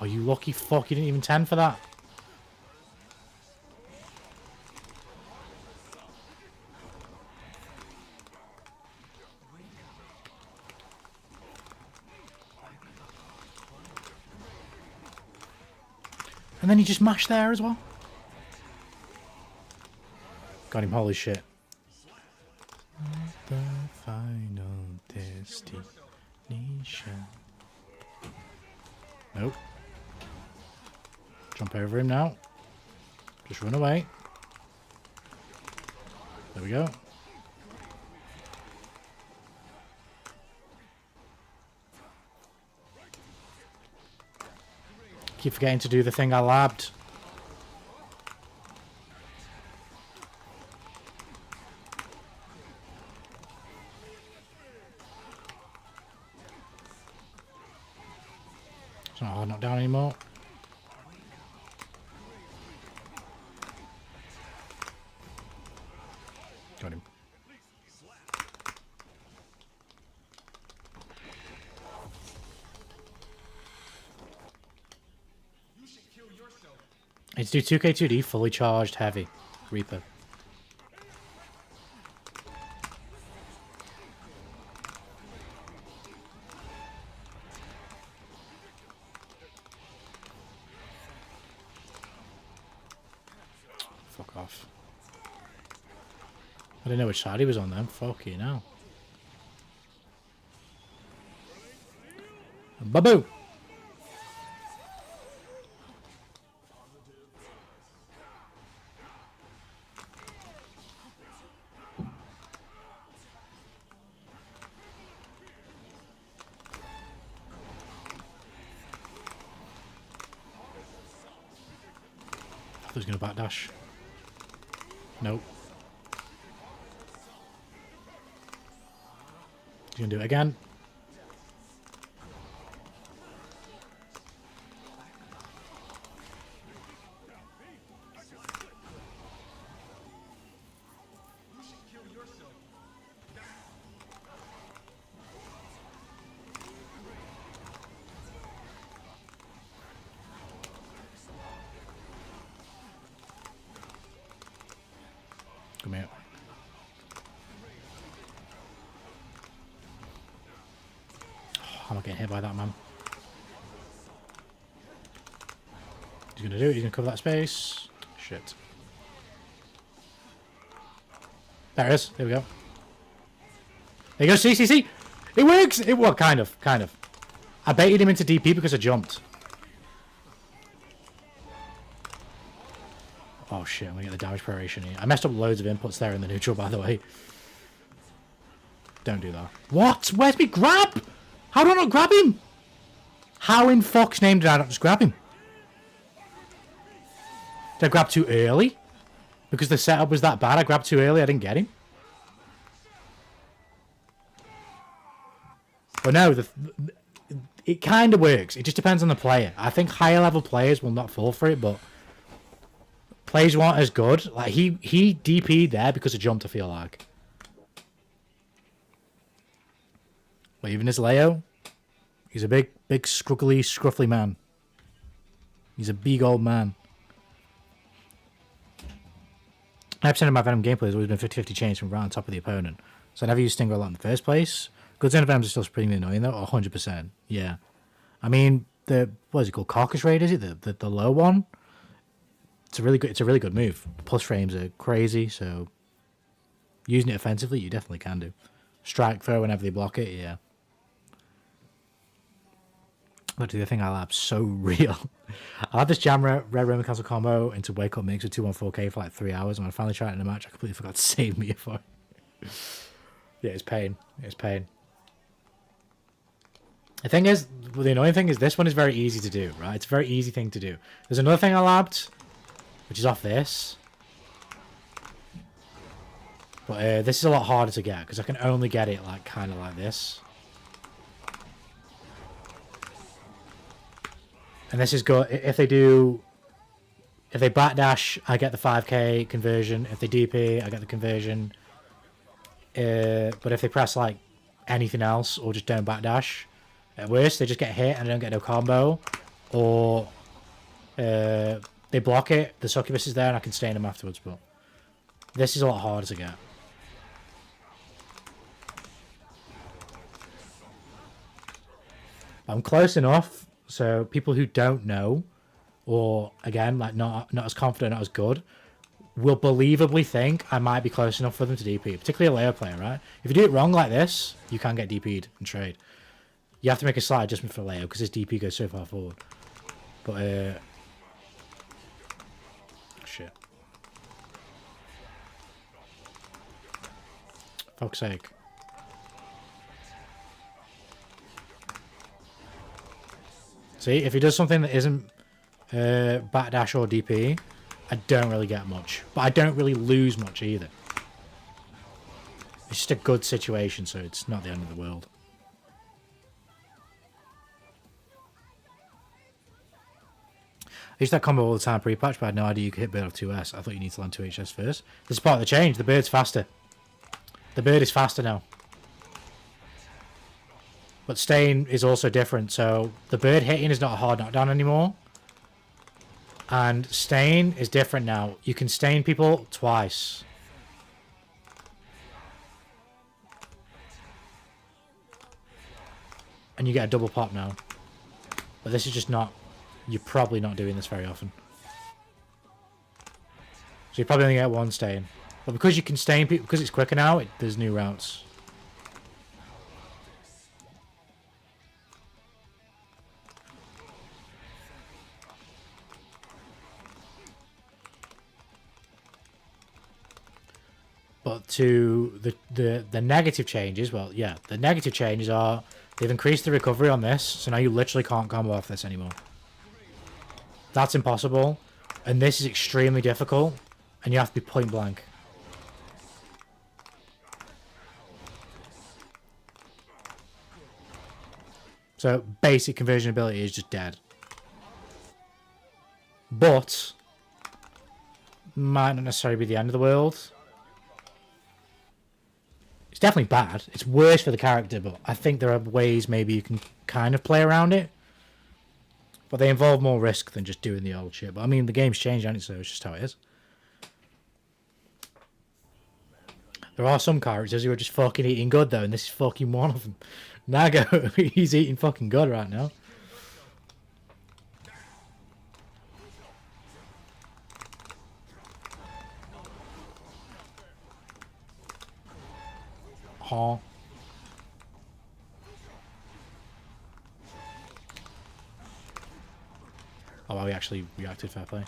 Oh, you lucky fuck. You didn't even 10 for that. And then he just mashed there as well. Got him, holy shit. The final destination. Nope. Jump over him now. Just run away. There we go. Keep forgetting to do the thing I labbed. Oh, not down anymore. Got him. Let's do 2k2d, fully charged, heavy. Reaper. Fuck off. I didn't know which side he was on then. Fuck you now. Babu! I thought he was going to backdash. Nope. He's going to do it again. Come here. Oh, I'm not getting hit by that, man. He's going to do it. He's going to cover that space. Shit. There it is. There we go. There you go. See. It works. It well, kind of. I baited him into DP because I jumped. Oh shit, I'm gonna get the damage proration here. I messed up loads of inputs there in the neutral, by the way. Don't do that. What? Where's me grab? How do I not grab him? How in fuck's name did I not just grab him? Did I grab too early? Because the setup was that bad, I grabbed too early, I didn't get him. But no, it kind of works. It just depends on the player. I think higher level players will not fall for it, but players who aren't as good, like he DP'd there because of jump, I feel like. But even as Leo, he's a big, scruffly man. He's a big old man. 9% of my Venom gameplay has always been 50-50 change from right on top of the opponent. So I never used Stinger a lot in the first place. Good Zone of Venoms are still supremely annoying though, 100%. Yeah. I mean, what is it called? Carcass Raid, is it? The low one? It's a really good move. Plus frames are crazy, so using it offensively, you definitely can do. Strike throw whenever they block it, yeah. But the other thing I lab so real. I had this Jam Red Roman Castle combo into Wake Up Mix with 214k for like 3 hours, and when I finally tried it in a match, I completely forgot to save me for it. Yeah, it's pain. It's pain. The thing is, the annoying thing is this one is very easy to do, right? It's a very easy thing to do. There's another thing I labbed, which is off this. But this is a lot harder to get, because I can only get it like kind of like this. And this is good. If they backdash, I get the 5k conversion. If they DP, I get the conversion. But if they press like anything else or just don't backdash, at worst they just get hit and I don't get no combo. Or they block it, the succubus is there and I can stain them afterwards. But this is a lot harder to get. I'm close enough. So people who don't know, or again, like not as confident, not as good, will believably think I might be close enough for them to DP, particularly a Leo player, right? If you do it wrong like this, you can get DP'd and trade. You have to make a slight adjustment for Leo because his DP goes so far forward. But shit. Fuck's sake. See, if he does something that isn't backdash or DP, I don't really get much. But I don't really lose much either. It's just a good situation, so it's not the end of the world. I used that combo all the time pre-patch, but I had no idea you could hit bird off 2S. I thought you need to land 2HS first. This is part of the change. The bird's faster. The bird is faster now. But stain is also different, so the bird hitting is not a hard knockdown anymore. And stain is different now. You can stain people twice. And you get a double pop now. But this is just not... You're probably not doing this very often. So you probably only get one stain. But because you can stain people... Because it's quicker now, there's new routes. But to the negative changes, well, yeah, the negative changes are they've increased the recovery on this, so now you literally can't combo off this anymore. That's impossible, and this is extremely difficult, and you have to be point blank. So basic conversion ability is just dead. But might not necessarily be the end of the world. It's definitely bad. It's worse for the character, but I think there are ways maybe you can kind of play around it. But they involve more risk than just doing the old shit. But I mean, the game's changed, hasn't it? So it's just how it is. There are some characters who are just fucking eating good, though, and this is fucking one of them. Nago, he's eating fucking good right now. Huh. Oh, well, he actually reacted, fair play.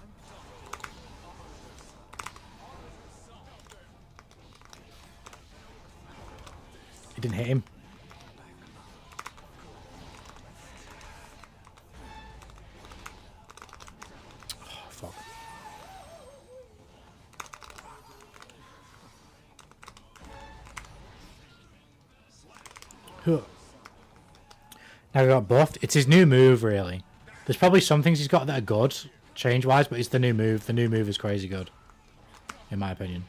He didn't hit him. Oh, fuck. Now he got buffed. It's his new move, really. There's probably some things he's got that are good, change-wise, but it's the new move. The new move is crazy good, in my opinion.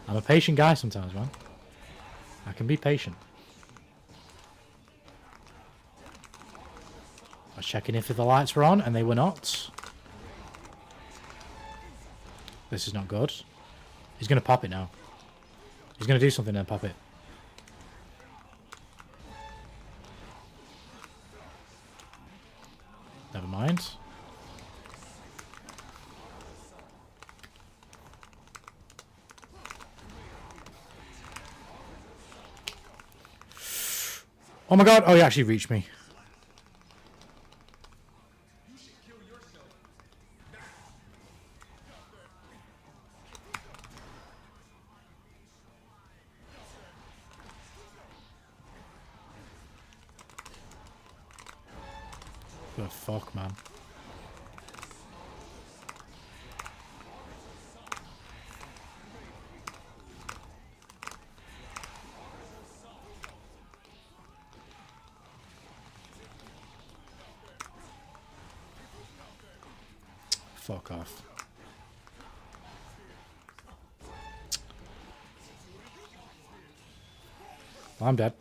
I'm a patient guy sometimes, man. I can be patient. I was checking if the lights were on, and they were not. This is not good. He's going to pop it now. He's going to do something and pop it. Never mind. Oh my god! Oh, he actually reached me. The fuck, man. Fuck off. Well, I'm dead.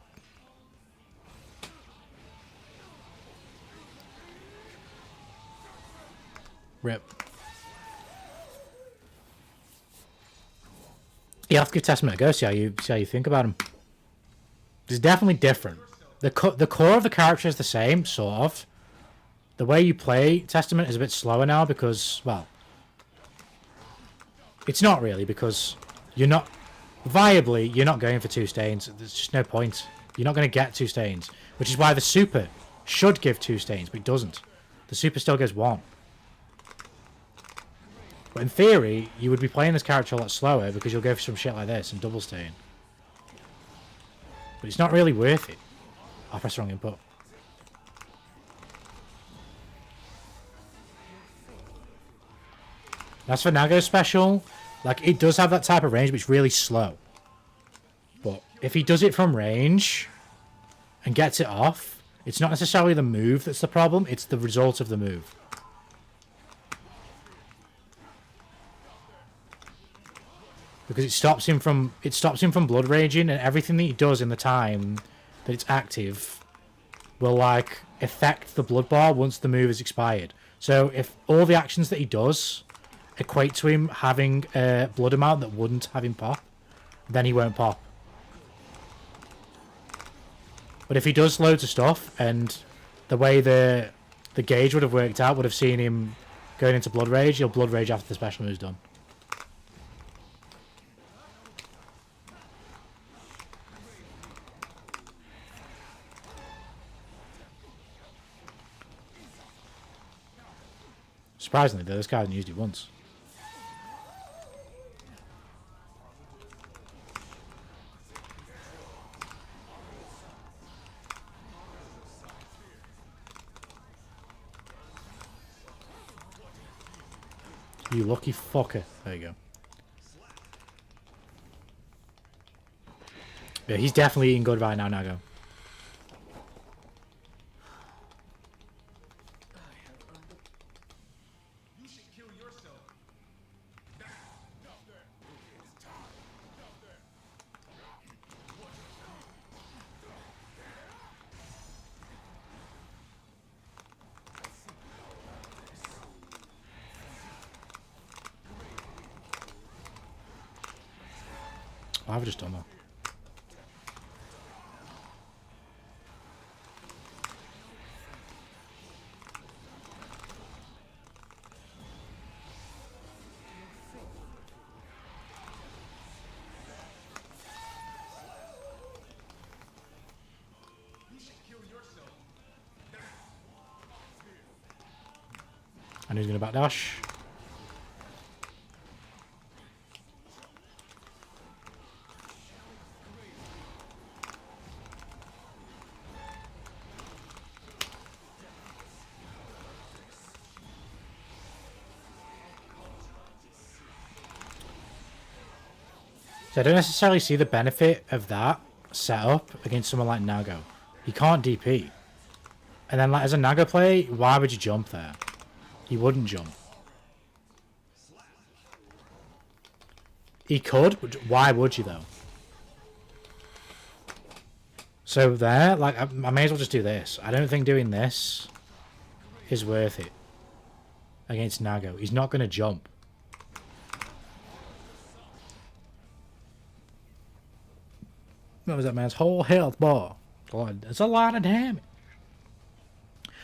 Rip. You have to give Testament a go, see how you think about him. It's definitely different. The core of the character is the same, sort of. The way you play Testament is a bit slower now because, well, it's not really because you're not, viably, you're not going for 2 stains. There's just no point. You're not going to get 2 stains, which is why the super should give 2 stains, but it doesn't. The super still gives 1. But in theory, you would be playing this character a lot slower because you'll go for some shit like this and double stain. But it's not really worth it. I'll press the wrong input. That's for Nago's special. Like, it does have that type of range, but it's really slow. But if he does it from range and gets it off, it's not necessarily the move that's the problem, it's the result of the move. Because it stops him from blood raging, and everything that he does in the time that it's active will like affect the blood bar once the move is expired. So if all the actions that he does equate to him having a blood amount that wouldn't have him pop, then he won't pop. But if he does loads of stuff, and the way the gauge would have worked out would have seen him going into blood rage, he'll blood rage after the special move's done. Surprisingly, though, this guy hasn't used it once. You lucky fucker. There you go. Yeah, he's definitely eating good right now, Nago. I've just done that. And he's going to backdash. So I don't necessarily see the benefit of that setup against someone like Nago. He can't DP. And then like, as a Nago player, why would you jump there? He wouldn't jump. He could, but why would you though? So there, like, I may as well just do this. I don't think doing this is worth it against Nago. He's not going to jump. What was that man's whole health bar? It's a lot of damage.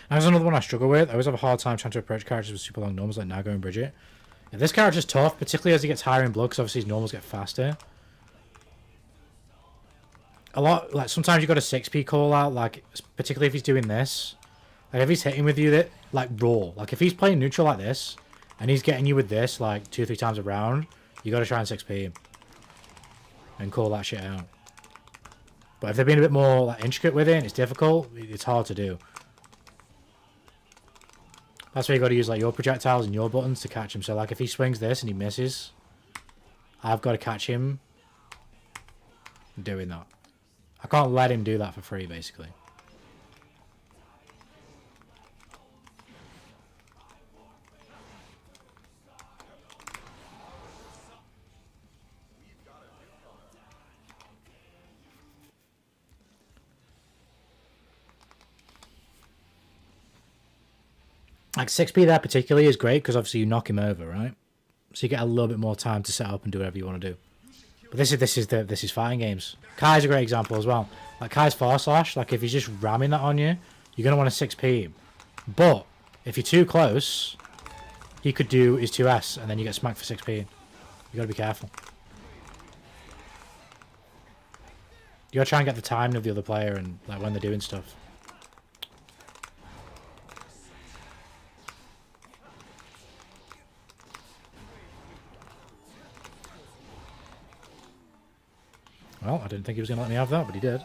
That's another one I struggle with. I always have a hard time trying to approach characters with super long normals like Nago and Bridget. Yeah, this character's tough, particularly as he gets higher in blood, because obviously his normals get faster. A lot, like, sometimes you got a 6p call out, like, particularly if he's doing this. Like, if he's hitting with you, that like, raw. Like, if he's playing neutral like this, and he's getting you with this, like, 2 or 3 times a round, you got to try and 6p him. And call that shit out. But if they're being a bit more like, intricate with it, it's difficult, it's hard to do. That's where you got to use like your projectiles and your buttons to catch him. So like if he swings this and he misses, I've got to catch him doing that. I can't let him do that for free, basically. Like 6p there particularly is great because obviously you knock him over, right? So you get a little bit more time to set up and do whatever you want to do. But this is fighting games. Kai's a great example as well. Like Kai's far slash, like if he's just ramming that on you, you're gonna want to 6p him. But if you're too close, he could do his 2s and then you get smacked for 6p. You gotta be careful. You gotta try and get the timing of the other player and like when they're doing stuff. Well, I didn't think he was going to let me have that, but he did.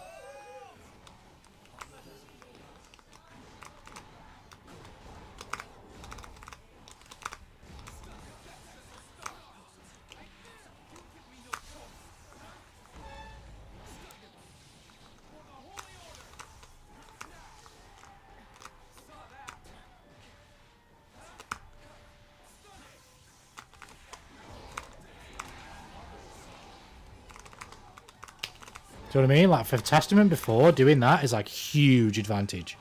Do you know what I mean? Like, for Testament before, doing that is, like, huge advantage.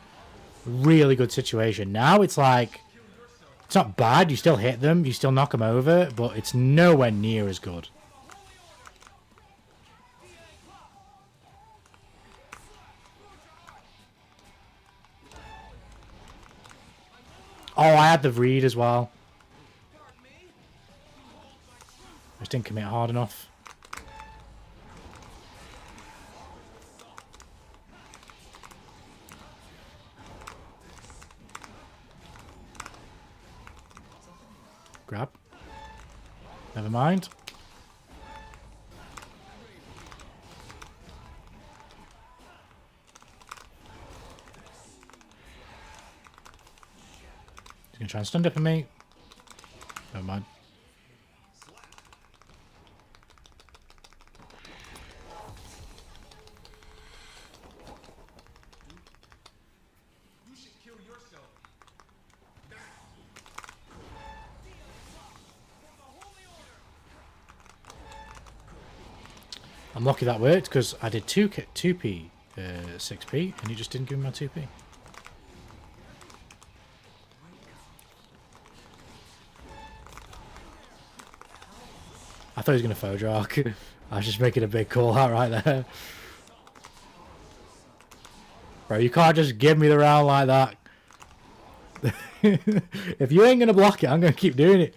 Really good situation. Now it's like, it's not bad. You still hit them. You still knock them over. But it's nowhere near as good. Oh, I had the read as well. I just didn't commit hard enough. Grab. Never mind. He's gonna try and stun dip at me. Never mind. I'm lucky that worked because I did 2p 6p and he just didn't give me my 2p. I thought he was going to faux arc. I was just making a big call out right there. Bro, you can't just give me the round like that. If you ain't going to block it, I'm going to keep doing it.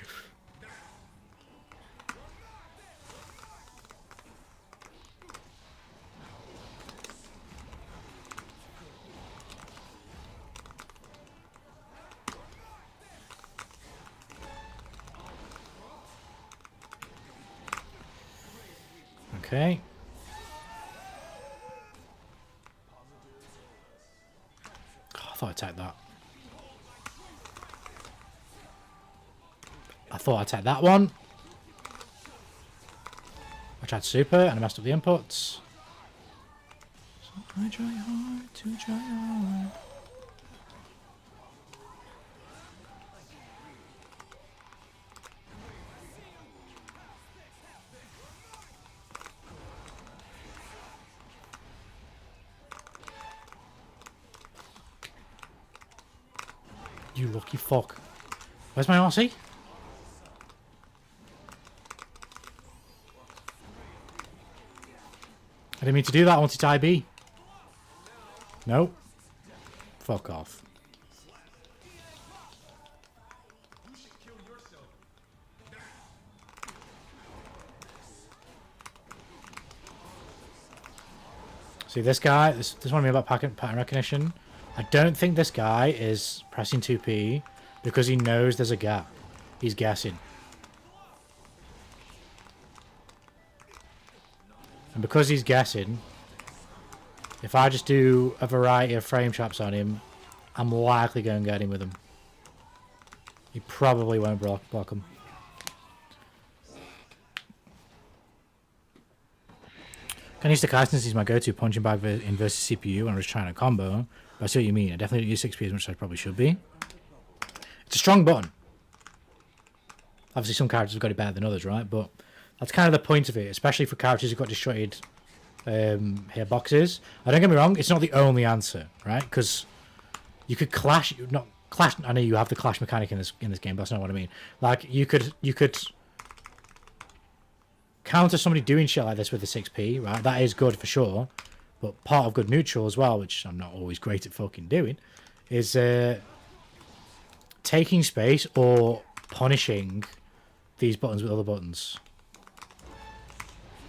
Okay. Oh, I thought I attacked that. I thought I attacked that one. I tried super and I messed up the inputs. So I try hard to try hard. You lucky fuck. Where's my RC? I didn't mean to do that. I wanted to IB. Nope. Fuck off. See, this guy, this one about pattern recognition. I don't think this guy is pressing 2p because he knows there's a gap. He's guessing. And because he's guessing, if I just do a variety of frame traps on him, I'm likely going to get him with them. He probably won't block him. Can use the Kaisen's is my go-to punching bag in versus CPU when I was trying a combo. But I see what you mean. I definitely don't use 6p as much as I probably should be. It's a strong button. Obviously some characters have got it better than others, right? But that's kind of the point of it, especially for characters who've got disjointed here boxes. Don't get me wrong, it's not the only answer, right? Because you could clash, not clash. I know you have the clash mechanic in this game, but that's not what I mean. Like you could counter somebody doing shit like this with the 6p, right? That is good for sure. But part of good neutral as well, which I'm not always great at fucking doing, is taking space or punishing these buttons with other buttons.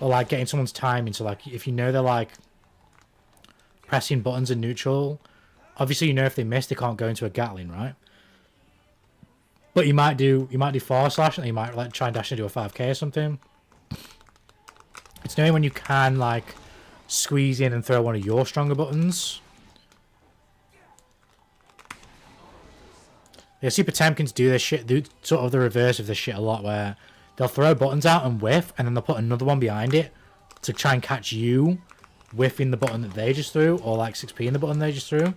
Or like getting someone's timing. So like if you know they're like pressing buttons in neutral, obviously you know if they miss they can't go into a Gatling, right? But you might do forward slash and you might like try and dash into a 5k or something. It's knowing when you can like squeeze in and throw one of your stronger buttons. Yeah, Super Temkins do this shit, do sort of the reverse of this shit a lot, where they'll throw buttons out and whiff, and then they'll put another one behind it to try and catch you whiffing the button that they just threw, or like 6p in the button they just threw.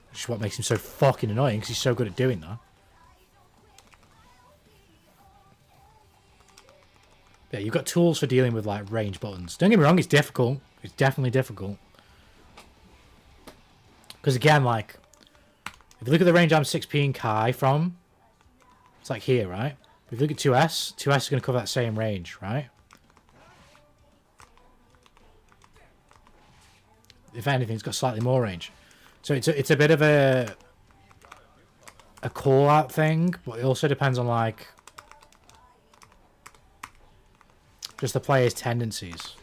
Which is what makes him so fucking annoying, because he's so good at doing that. Yeah, you've got tools for dealing with like range buttons. Don't get me wrong, it's difficult. It's definitely difficult. Because again, like, if you look at the range I'm 6p in Kai from, it's like here, right? If you look at 2S, 2S is going to cover that same range, right? If anything, it's got slightly more range. So it's a bit of a call out thing, but it also depends on like just the player's tendencies.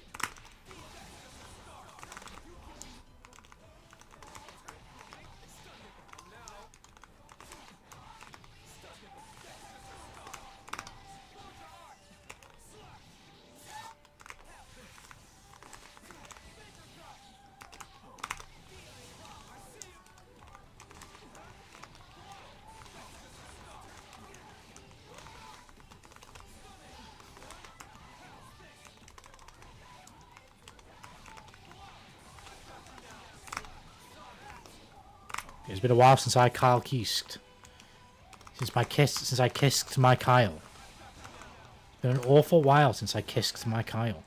It's been a while since I Kyle kissed. Since I kissed my Kyle. It's been an awful while since I kissed my Kyle.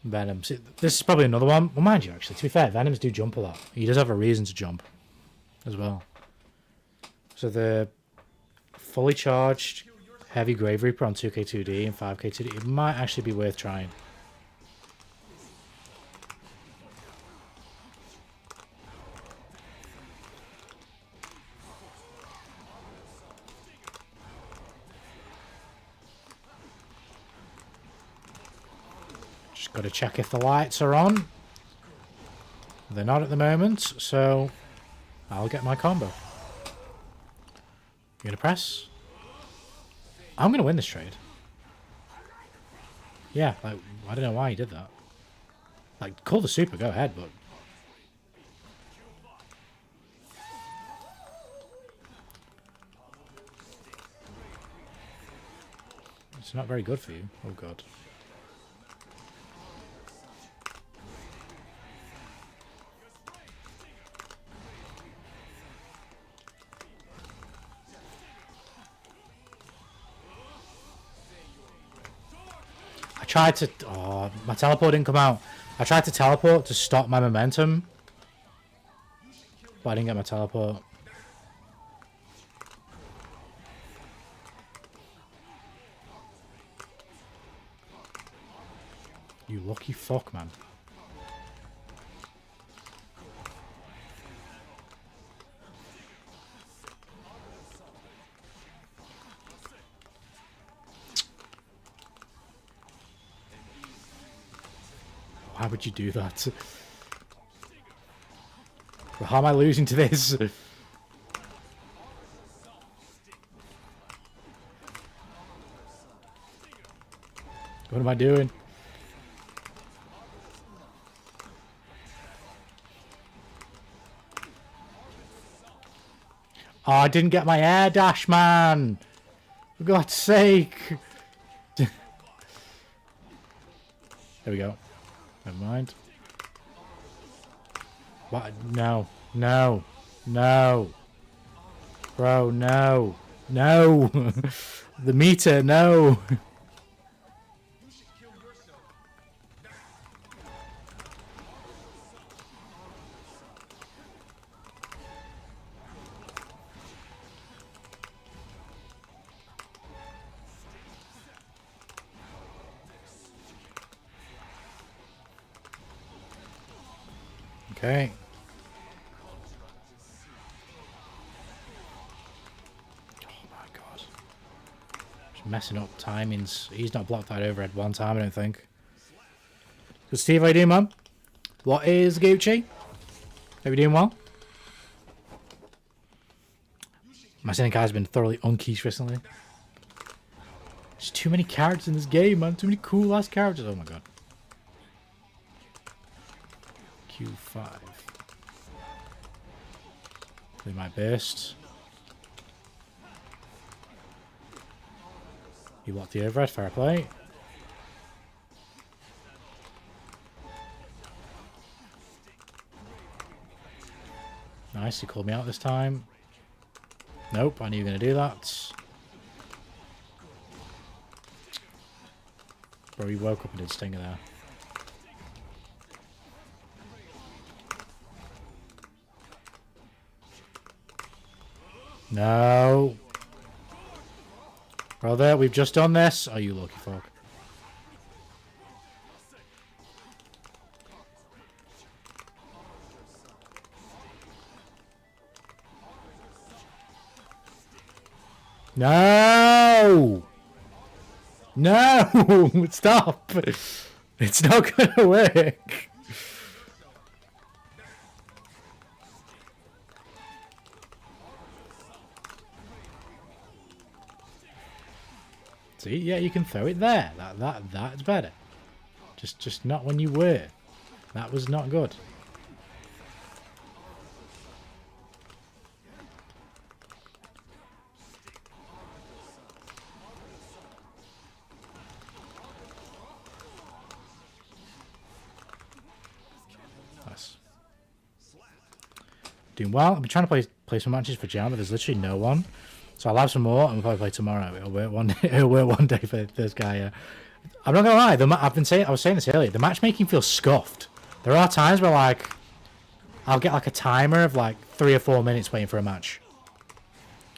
Venom. See, this is probably another one. Well, mind you, actually, to be fair, Venoms do jump a lot. He does have a reason to jump as well. So the fully charged heavy Grave Reaper on 2k2d and 5k2d, it might actually be worth trying. Got to check if the lights are on. They're not at the moment, so I'll get my combo. You gonna press? I'm gonna win this trade. Yeah, like, I don't know why he did that. Like, call the super, go ahead, but... It's not very good for you. Oh, God. I tried to... Oh, my teleport didn't come out. I tried to teleport to stop my momentum. But I didn't get my teleport. You lucky fuck, man. Why would you do that? How am I losing to this? What am I doing? Oh, I didn't get my air dash, man! For God's sake! There we go. Never mind. What? No. No. No. Bro, no. No! The meter, no! Okay. Oh my god. Just messing up timings. He's not blocked that overhead one time, I don't think. Good Steve, how you doing, man? What is Gucci? Are you doing well? My Senkai has been thoroughly unkeyshed recently. There's too many characters in this game, man. Too many cool ass characters. Oh my god. Q5. They might burst. You want the overhead, fair play. Nice, he called me out this time. Nope, I knew you were going to do that. Bro, he woke up and did Stinger there. No. Brother, we've just done this. Oh, you lucky fuck. No! No! Stop! It's not gonna work. See, yeah, you can throw it there. That's better. Just not when you were. That was not good. Nice. Doing well. I've been trying to play some matches for Jam, but there's literally no one. So I'll have some more, and we'll probably play tomorrow. It'll work one day. It'll work one day for this guy. I'm not gonna lie. I was saying this earlier. The matchmaking feels scuffed. There are times where like I'll get like a timer of like 3 or 4 minutes waiting for a match.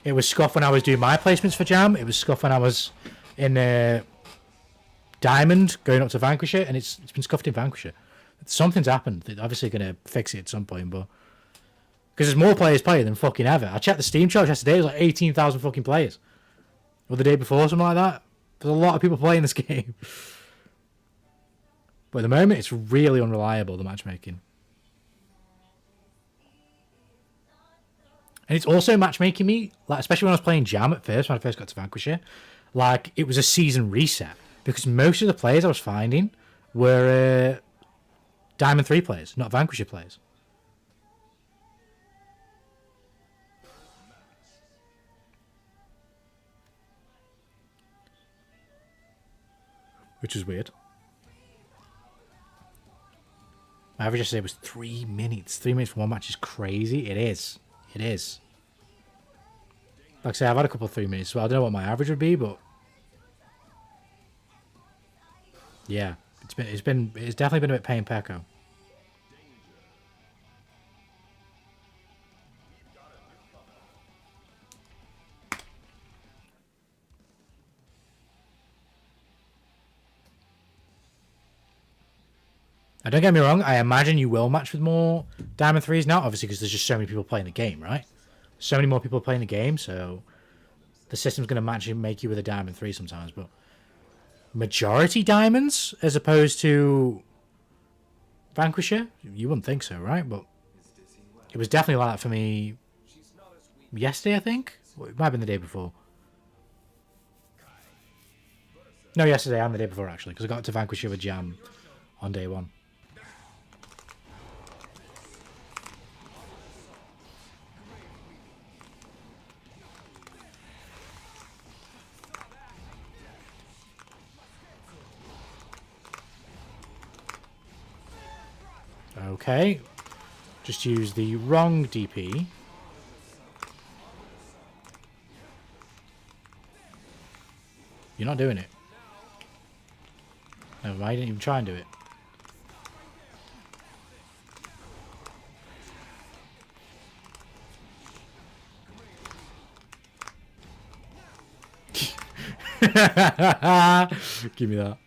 It was scuffed when I was doing my placements for Jam. It was scuffed when I was in Diamond going up to Vanquisher, and it's been scuffed in Vanquisher. Something's happened. They're obviously gonna fix it at some point, but. Because there's more players playing than fucking ever. I checked the Steam charge yesterday, it was like 18,000 fucking players. Or the day before, something like that. There's a lot of people playing this game. But at the moment, it's really unreliable, the matchmaking. And it's also matchmaking me, like especially when I was playing Jam at first, when I first got to Vanquisher, like it was a season reset. Because most of the players I was finding were Diamond 3 players, not Vanquisher players. Which is weird. My average yesterday was 3 minutes. 3 minutes for one match is crazy. It is. It is. Like I say, I've had a couple of 3 minutes. Well, I don't know what my average would be, but yeah, it's definitely been a bit pain pecco. Don't get me wrong, I imagine you will match with more Diamond 3s now, obviously because there's just so many people playing the game, right? So many more people playing the game, so the system's going to make you with a Diamond 3 sometimes, but majority Diamonds as opposed to Vanquisher? You wouldn't think so, right? But it was definitely like that for me yesterday, I think? Well, it might have been the day before. No, yesterday and the day before, actually, because I got to Vanquisher with Jam on day one. Okay, just use the wrong DP. You're not doing it. Never mind, I didn't even try and do it. Give me that.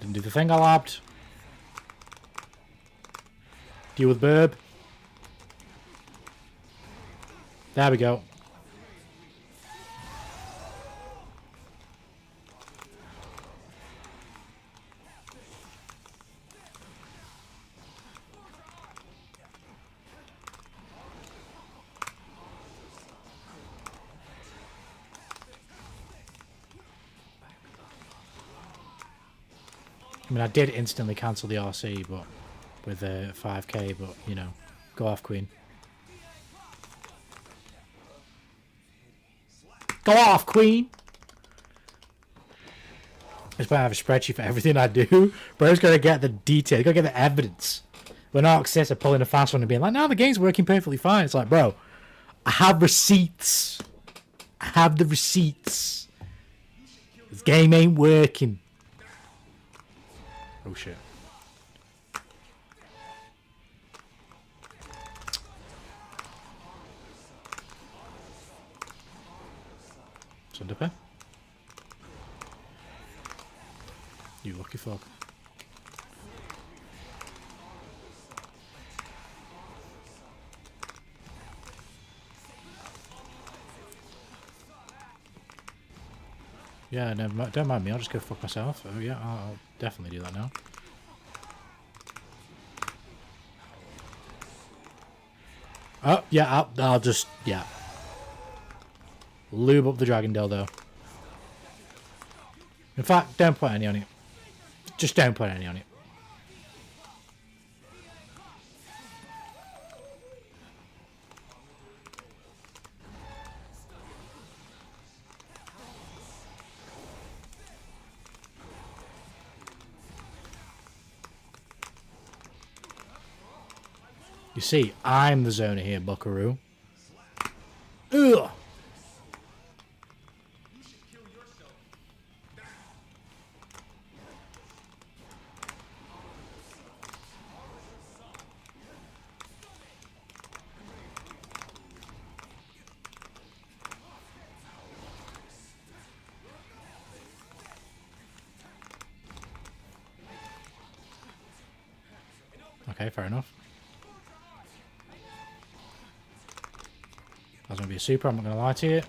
Didn't do the thing I labbed. Deal with Burb. There we go. I mean, I did instantly cancel the RC, but with 5k, but, you know, go off, Queen. Go off, Queen! That's why I have a spreadsheet for everything I do. Bro's got to get the detail. Got to get the evidence. When Arxis are pulling a fast one and being like, no, the game's working perfectly fine. It's like, bro, I have receipts. I have the receipts. This game ain't working. Oh, shit. Sunderpair? You lucky fuck. Yeah, no, don't mind me. I'll just go fuck myself. Oh yeah, I'll definitely do that now. Oh yeah, I'll just yeah. Lube up the dragon dildo. In fact, don't put any on it. Just don't put any on it. You see, I'm the zoner here, buckaroo. Ugh! Okay, fair enough. That's going to be a super, I'm not going to lie to you.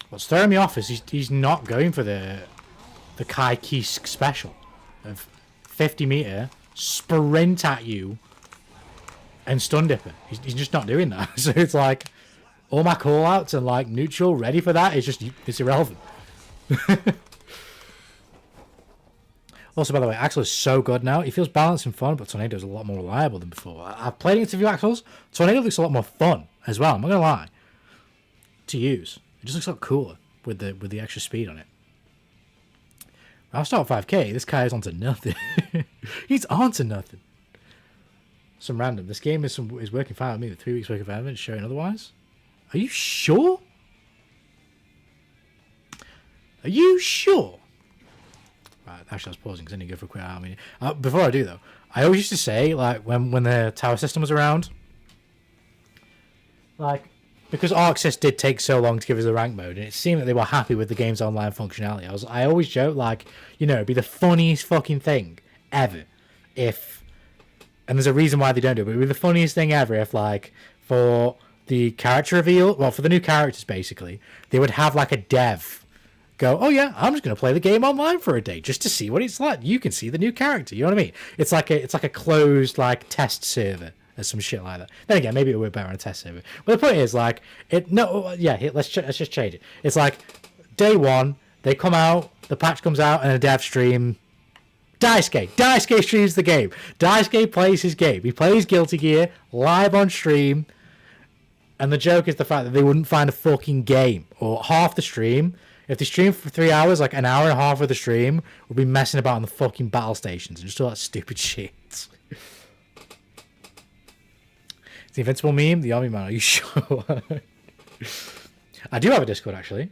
What's throwing me off is he's not going for the Kai Kisk special of 50 meter, sprint at you, and stun dipper. He's just not doing that. So it's like, all my call-outs and like neutral ready for that is just, it's irrelevant. Also, by the way, Axel is so good now. He feels balanced and fun, but Tornado is a lot more reliable than before. I've played against a few Axels. Tornado looks a lot more fun as well. I'm not going to lie. To use. It just looks a lot cooler with the extra speed on it. I'll start 5k. This guy is onto nothing. He's onto nothing. Some random. This game is working fine with me. The 3 weeks worth of evidence showing otherwise. Are you sure? Are you sure? Right, actually, I was pausing because I need to go for a quick army. Before I do, though, I always used to say, like, when the tower system was around, like, because Arxis did take so long to give us the rank mode, and it seemed that they were happy with the game's online functionality. I always joke, like, you know, it'd be the funniest fucking thing ever if, and there's a reason why they don't do it, but it'd be the funniest thing ever if, like, for the character reveal, well, for the new characters, basically, they would have, like, a dev go, oh yeah, I'm just going to play the game online for a day just to see what it's like. You can see the new character, you know what I mean? It's like a closed, like, test server or some shit like that. Then again, maybe it would be better on a test server. But the point is, like, let's just change it. It's like, day one, they come out, the patch comes out, and a dev stream. Daisuke streams the game. Daisuke plays his game. He plays Guilty Gear live on stream. And the joke is the fact that they wouldn't find a fucking game or half the stream. If they stream for 3 hours, like an hour and a half of the stream, we'll be messing about on the fucking battle stations and just all that stupid shit. It's the Invincible meme, the army man, are you sure? I do have a Discord, actually.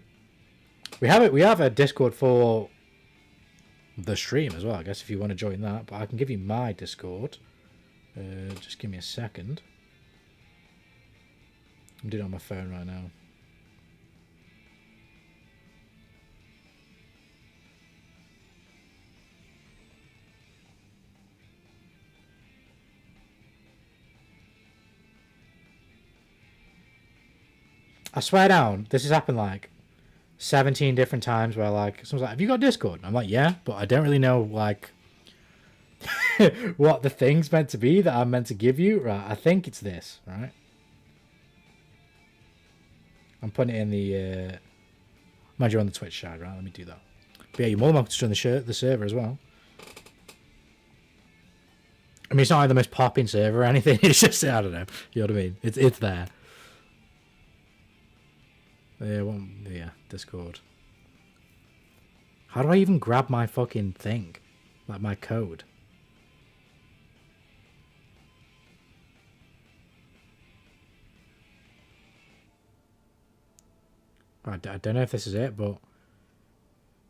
We have a Discord for the stream as well, I guess, if you want to join that. But I can give you my Discord. Just give me a second. I'm doing it on my phone right now. I swear down, this has happened like 17 different times where like someone's like, have you got Discord? And I'm like, yeah, but I don't really know like what the thing's meant to be that I'm meant to give you. Right, I think it's this, right? I'm putting it in the... mind you, on the Twitch side, right? Let me do that. But yeah, you're more than welcome to join the server as well. I mean, it's not like the most popping server or anything. It's just, I don't know. You know what I mean? It's there. Yeah, Discord. How do I even grab my fucking thing? Like my code? I don't know if this is it, but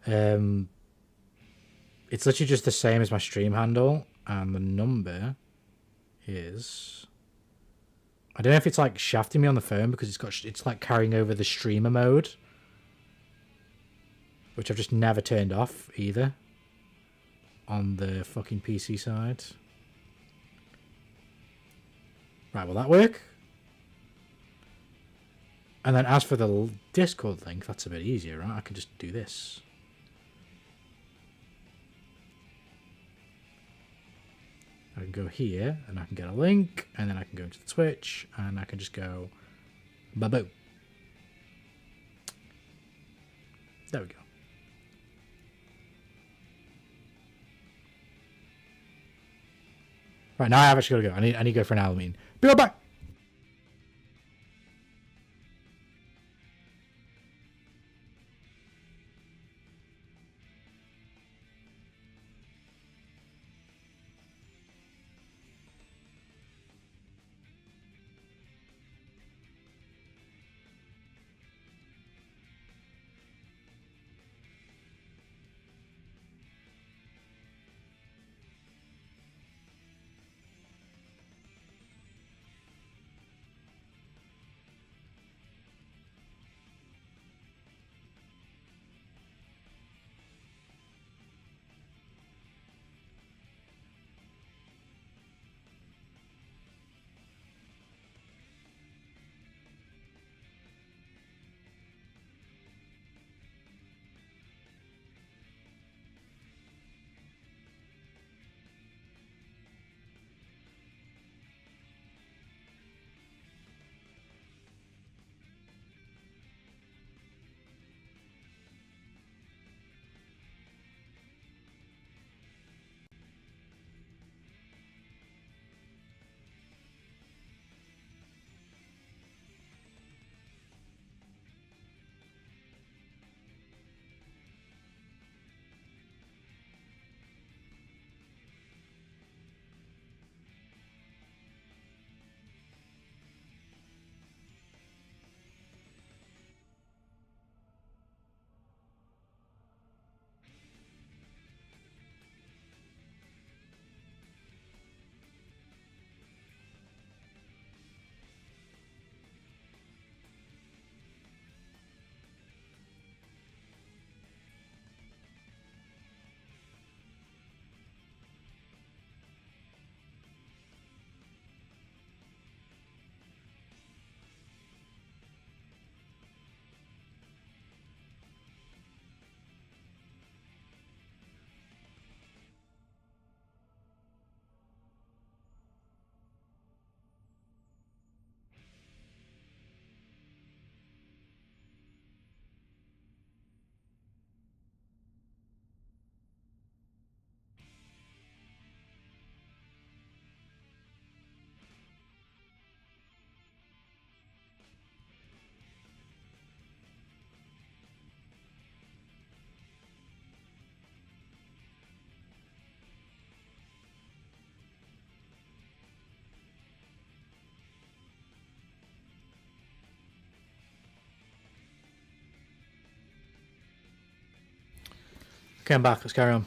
it's literally just the same as my stream handle, and the number is... I don't know if it's like shafting me on the phone because it's like carrying over the streamer mode, which I've just never turned off either on the fucking PC side. Right, will that work? And then as for the Discord link, that's a bit easier, right? I can just do this. I can go here, and I can get a link, and then I can go into the Twitch, and I can just go... Ba-boo. There we go. Right, now I've actually got to go. I need to go for an Halloween. Be right back! Okay, I'm back. Let's carry on.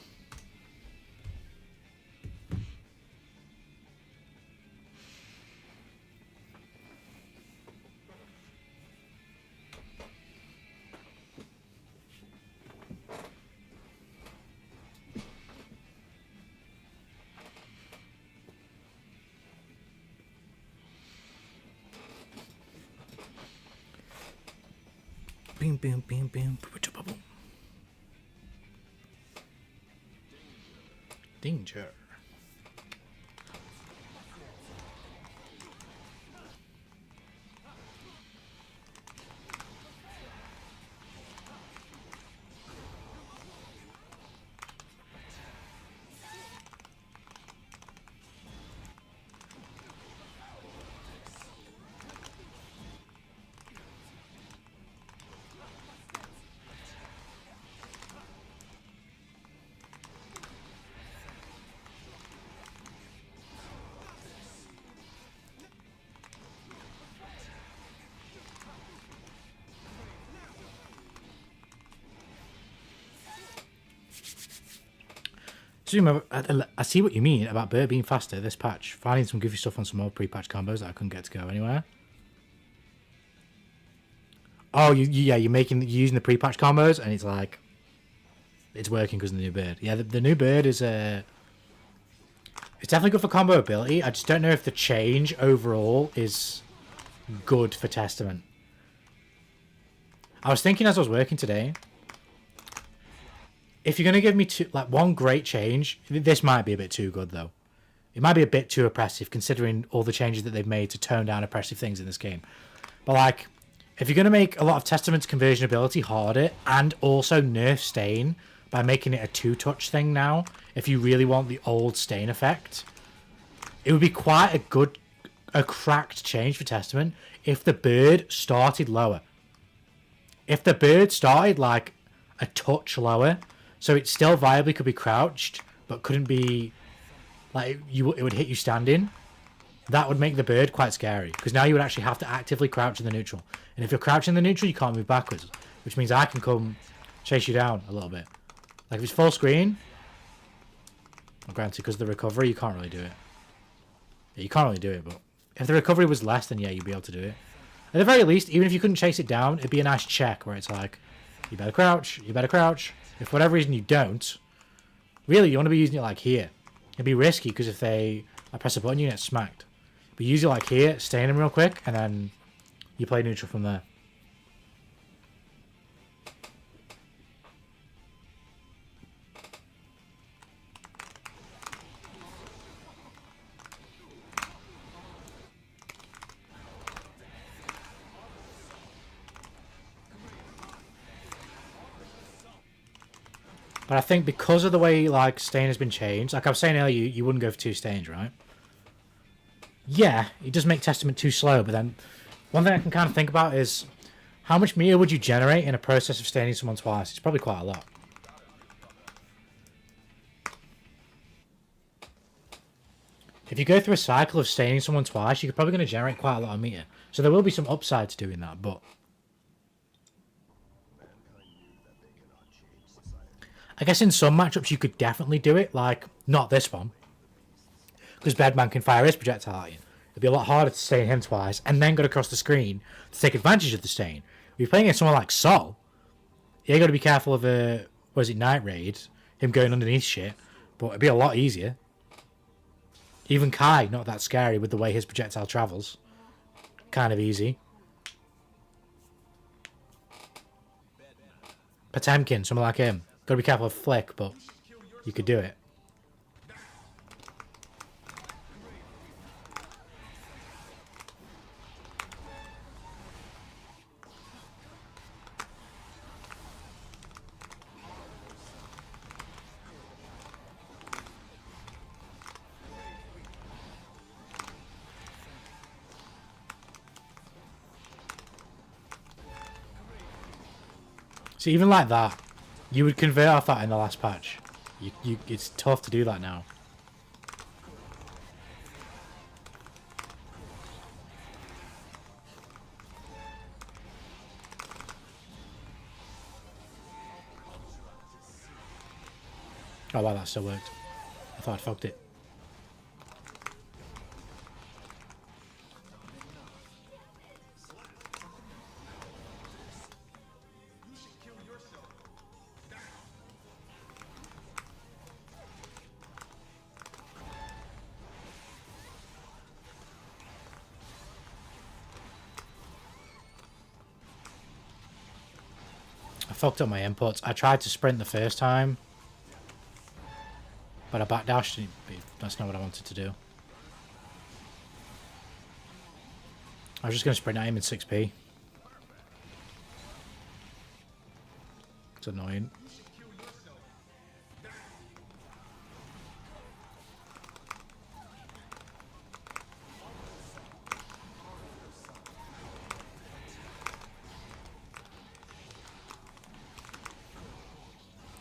Bing, bing, bing, bing. Danger. I see what you mean about Bert being faster this patch. Finding some goofy stuff on some old pre-patch combos that I couldn't get to go anywhere. Oh, yeah, you're using the pre-patch combos, and it's like it's working because of the new bird. Yeah, the new bird is it's definitely good for combo ability. I just don't know if the change overall is good for Testament. I was thinking as I was working today, if you're gonna give me one great change, this might be a bit too good though. It might be a bit too oppressive considering all the changes that they've made to tone down oppressive things in this game. But like, if you're going to make a lot of Testament's conversion ability harder and also nerf Stain by making it a two-touch thing now, if you really want the old Stain effect, it would be quite a cracked change for Testament if the bird started lower. If the bird started like a touch lower, so it still viably could be crouched, but couldn't be like it would hit you standing. That would make the bird quite scary, because now you would actually have to actively crouch in the neutral. And if you're crouching in the neutral, you can't move backwards, which means I can come chase you down a little bit. Like if it's full screen, well, granted, because of the recovery, you can't really do it. Yeah, you can't really do it, but if the recovery was less, then yeah, you'd be able to do it. At the very least, even if you couldn't chase it down, it'd be a nice check where it's like, you better crouch, you better crouch. If for whatever reason you don't, really, you want to be using it like here. It'd be risky, because if they press a button, you get smacked. But use it like here, stain them real quick, and then you play neutral from there. But I think because of the way like Stain has been changed, like I was saying earlier, you wouldn't go for 2 stains, right? Yeah, it does make Testament too slow, but then one thing I can kind of think about is how much meter would you generate in a process of staining someone twice? It's probably quite a lot. If you go through a cycle of staining someone twice, you're probably going to generate quite a lot of meter. So there will be some upside to doing that, but I guess in some matchups you could definitely do it, like not this one. Because Bedman can fire his projectile at you. It'd be a lot harder to stain him twice and then go across the screen to take advantage of the stain. If you're playing against someone like Sol, you got to be careful of Night Raid, him going underneath shit, but it'd be a lot easier. Even Kai, not that scary with the way his projectile travels. Kind of easy. Potemkin, someone like him. Got to be careful of Flick, but you could do it. So even like that, you would convert off that in the last patch. It's tough to do that now. Oh wow, that still worked. I thought I'd fucked it. I fucked up my inputs. I tried to sprint the first time, but I backdashed. That's not what I wanted to do. I was just going to sprint at him in 6p. It's annoying.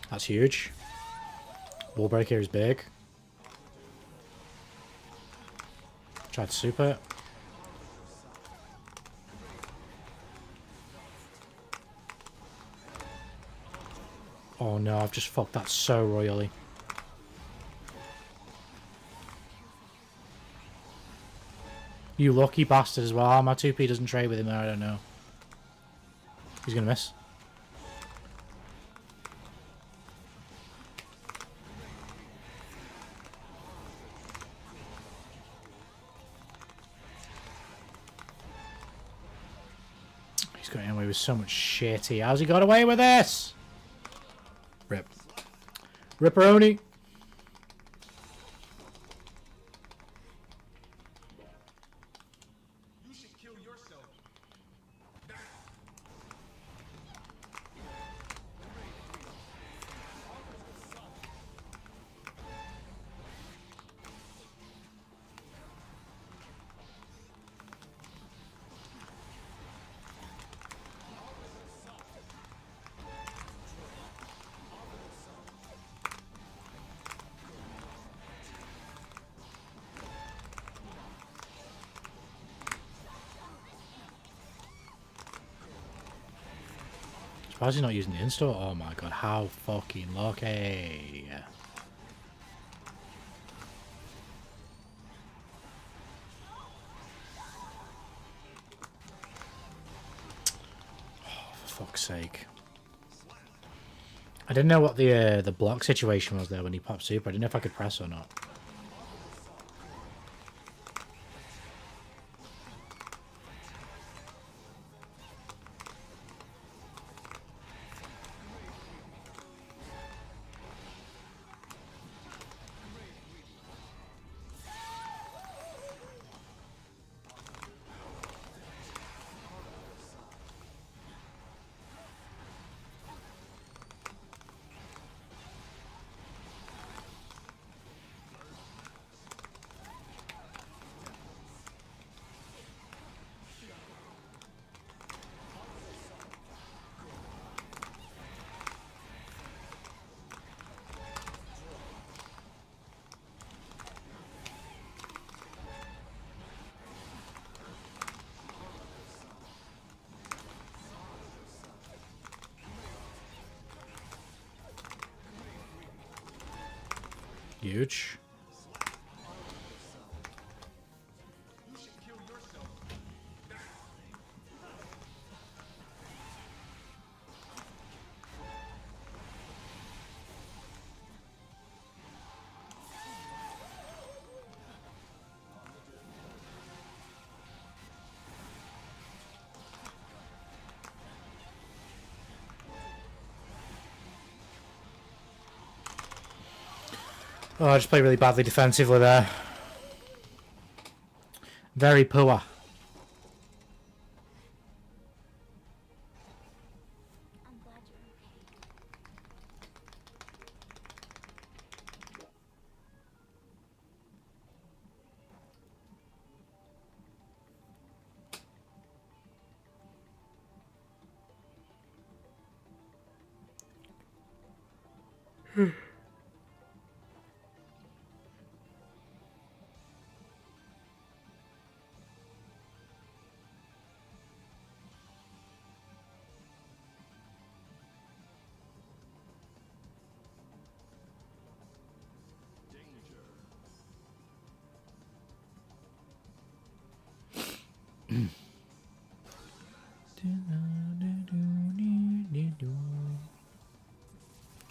That's huge. Wall breaker is big. Tried to super. Oh no, I've just fucked that so royally. You lucky bastard as well. My 2p doesn't trade with him there, I don't know. He's going to miss. He's got away with so much shit here. How's he got away with this? Rip. Ripperoni. Why is he not using the install? Oh my god, how fucking lucky. Oh, for fuck's sake. I didn't know what the block situation was there when he popped super. I didn't know if I could press or not. Huge. Oh, I just played really badly defensively there. Very poor.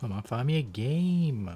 Come on, find me a game.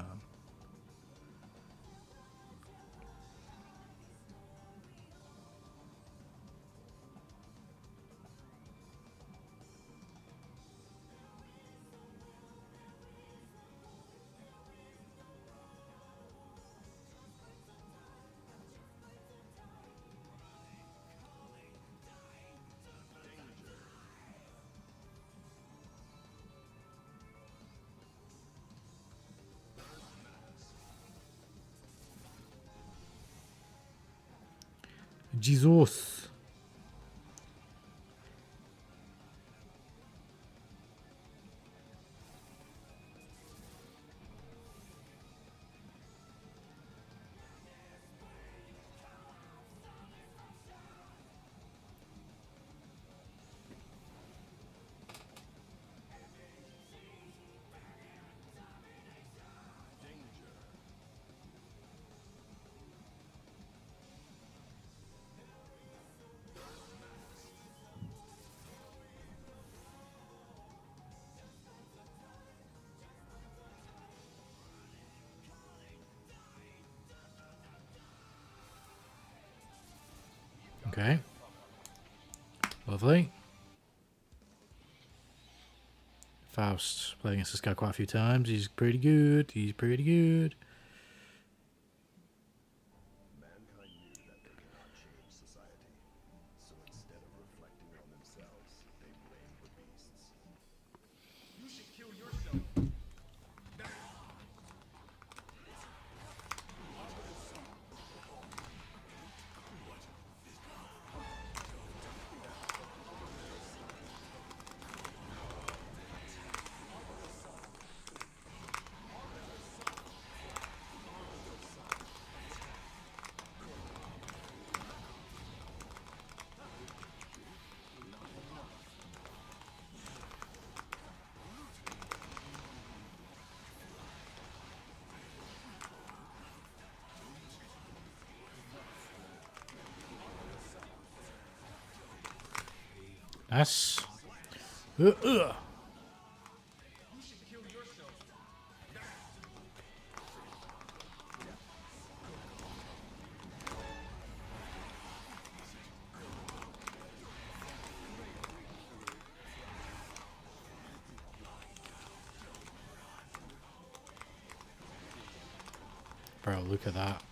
Jesus. Okay. Lovely. Faust. Played against this guy quite a few times. He's pretty good. He's pretty good. Mankind knew that they cannot change society, so instead of reflecting on themselves, they blamed the beasts. You should kill yourself. Nice. Bro, look at that.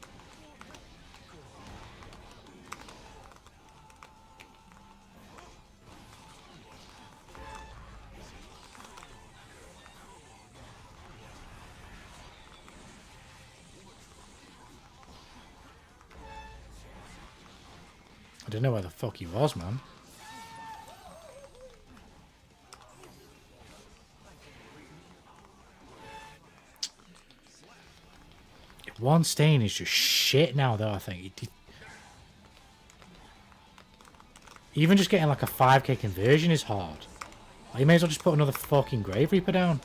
I didn't know where the fuck he was, man. One stain is just shit now, though, I think. Even just getting like a 5k conversion is hard. Like, you may as well just put another fucking Grave Reaper down.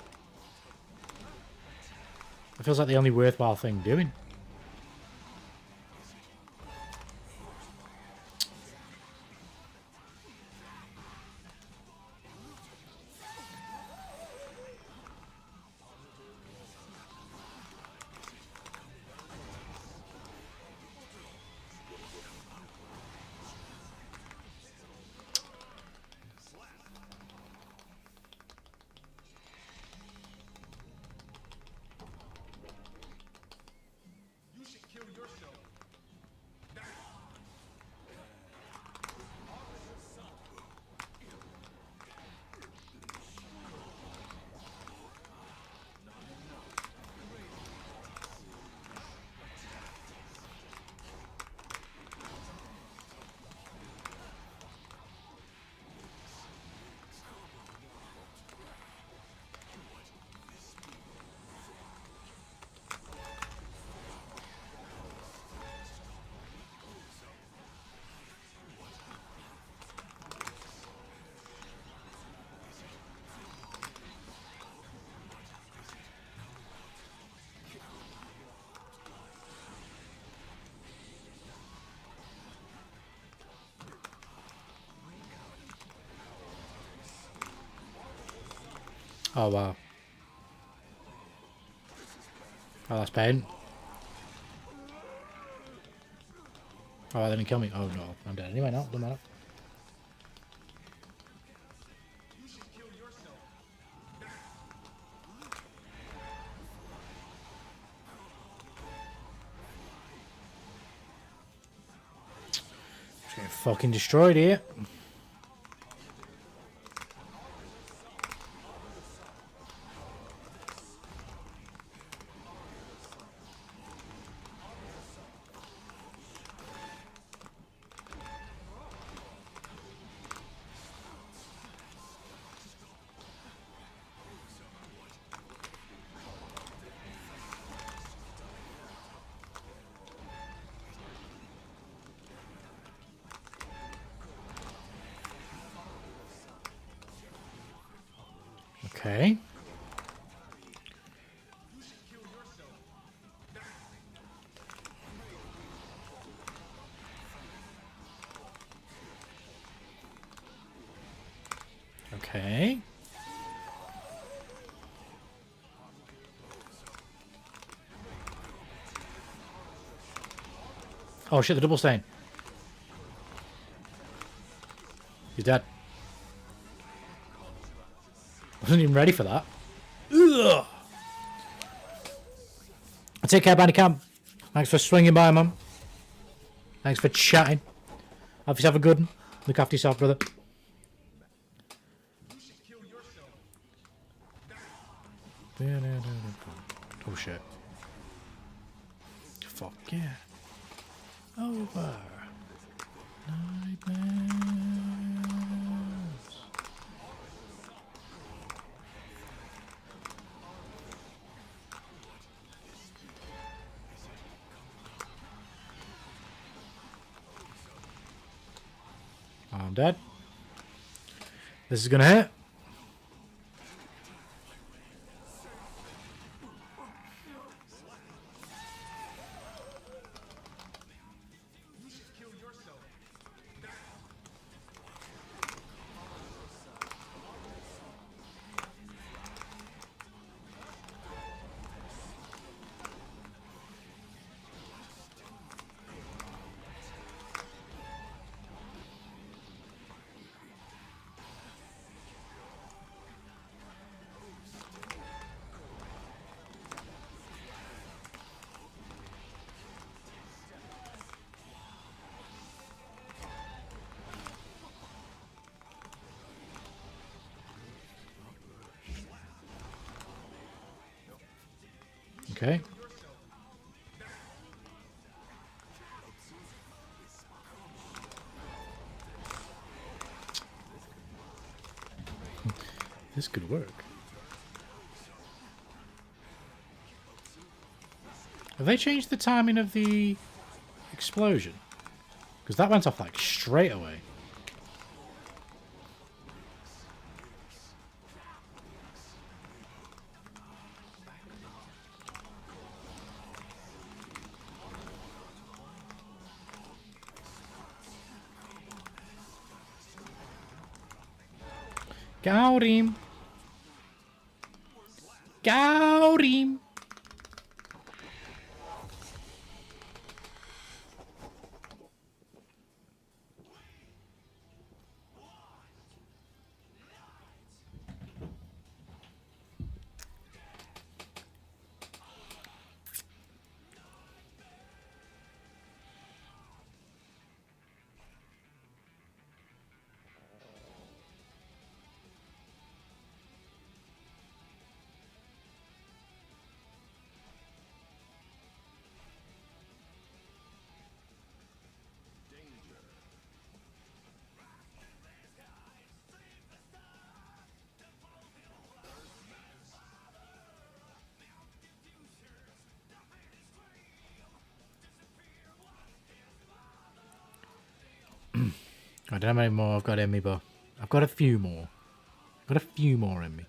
It feels like the only worthwhile thing doing. Oh, wow. Oh, that's pain. Oh, that didn't kill me. Oh, no. I'm dead anyway now. Doesn't matter. Just getting fucking destroyed here. Okay. Okay. Oh shit, the double stain. He's dead. Wasn't even ready for that. Ugh. Take care, Bandicam. Thanks for swinging by, Mum. Thanks for chatting. Have yourself a good one. Look after yourself, brother. Oh shit. Fuck yeah. Over. Nightmares. I'm dead. This is gonna hit. Okay. This could work. Have they changed the timing of the explosion? Because that went off like straight away. Got him. Got him. I don't know how many more I've got in me, but I've got a few more. I've got a few more in me.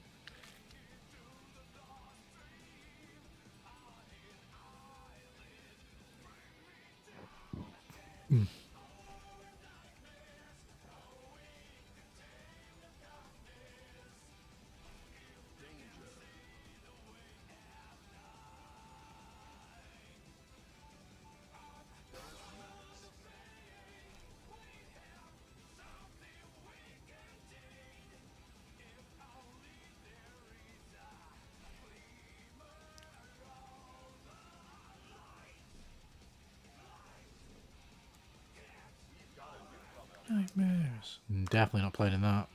Nightmares. Definitely not playing in that.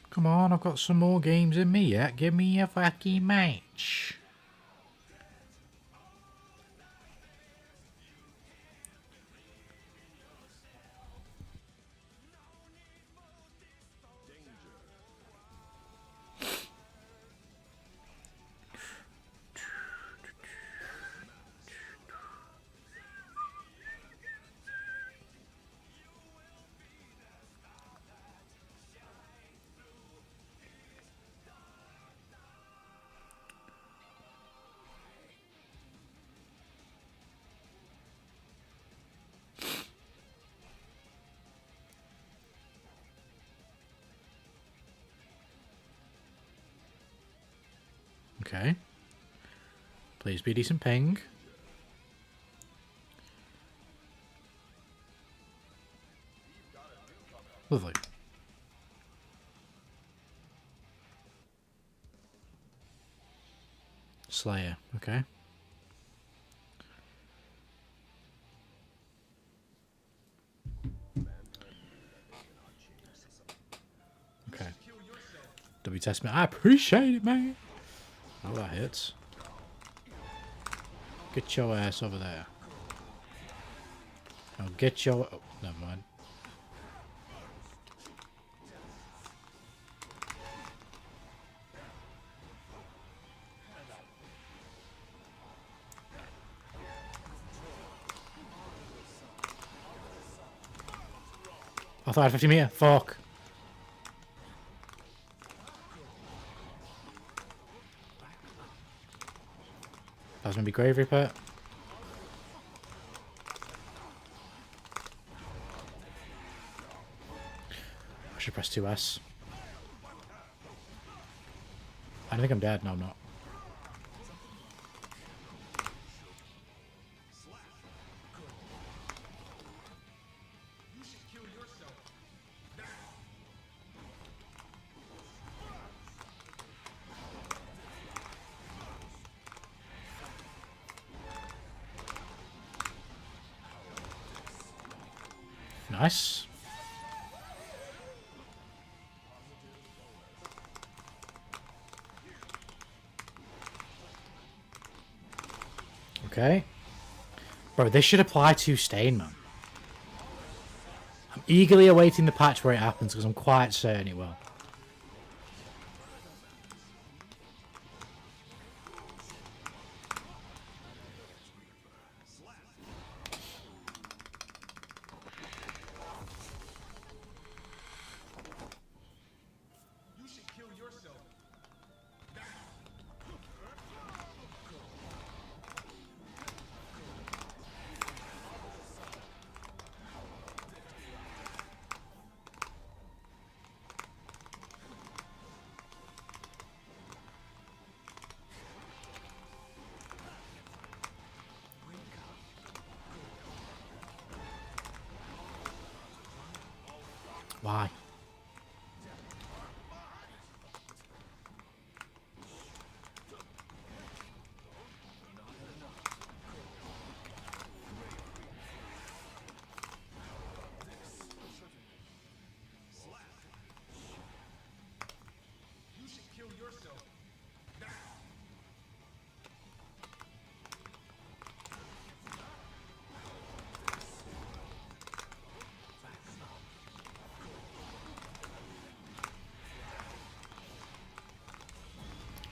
Come on, I've got some more games in me yet. Give me a fucking match. Okay. Please be a decent ping. Lovely. Slayer, okay. Okay. W test me. I appreciate it, man. Oh, that hits. Get your ass over there. Oh, get your... Oh, never mind. I thought I had 50 meter. Fuck. That was going to be Grave Reaper. I should press 2S. I don't think I'm dead. No, I'm not. Nice. Okay. Bro, this should apply to Stain, man. I'm eagerly awaiting the patch where it happens because I'm quite certain it will. Why?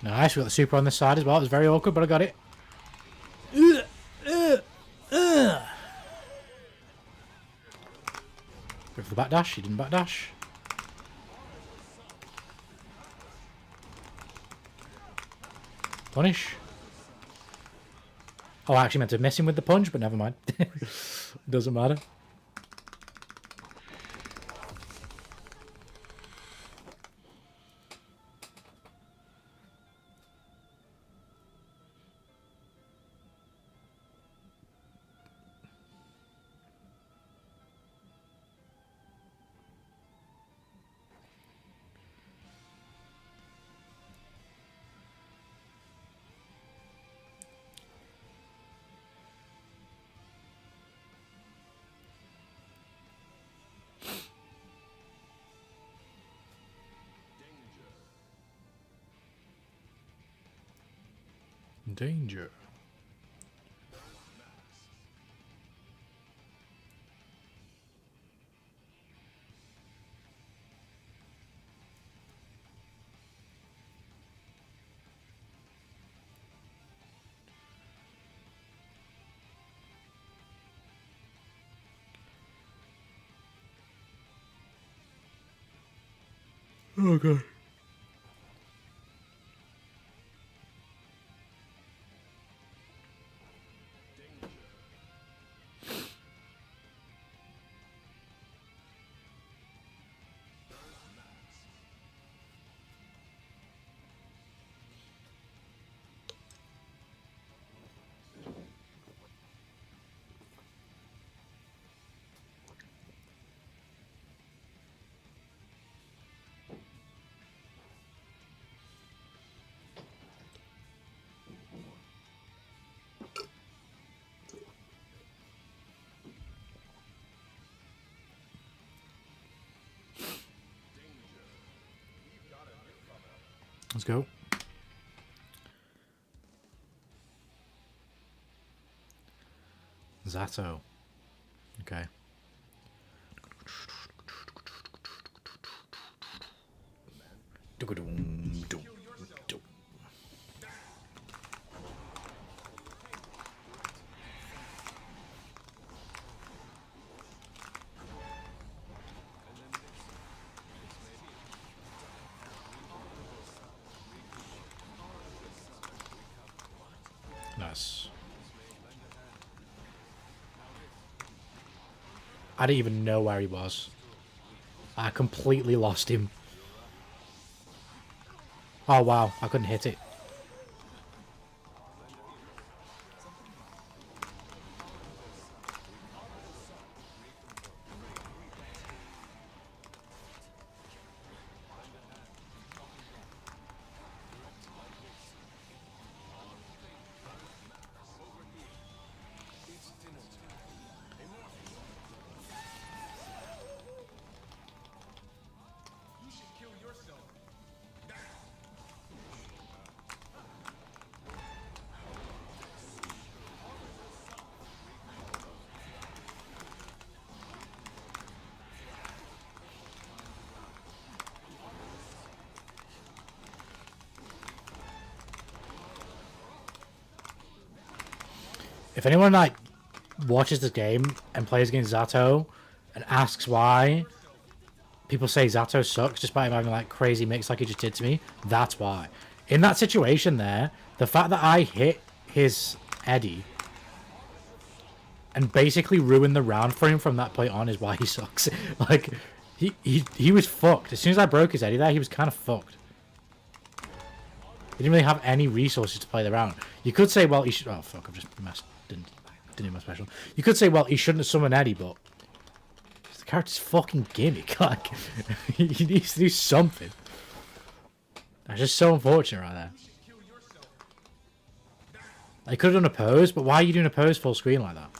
Nice, we got the super on this side as well. It was very awkward, but I got it. Go for the backdash. He didn't backdash. Punish. Oh, I actually meant to miss him with the punch, but never mind. Doesn't matter. Danger. Oh god. Let's go. Zato. Okay. Nice. I didn't even know where he was. I completely lost him. Oh wow, I couldn't hit it. If anyone like watches this game and plays against Zato and asks why people say Zato sucks despite him having like crazy mix like he just did to me, that's why. In that situation there, the fact that I hit his Eddie and basically ruined the round for him from that point on is why he sucks. Like, he was fucked. As soon as I broke his Eddie there, he was kind of fucked. He didn't really have any resources to play the round. You could say, well, he should... Oh, fuck, I've just messed... Didn't do my special. You could say, well, he shouldn't have summoned Eddie, but... The character's fucking gimmick. Like, he needs to do something. That's just so unfortunate right there. I could have done a pose, but why are you doing a pose full screen like that?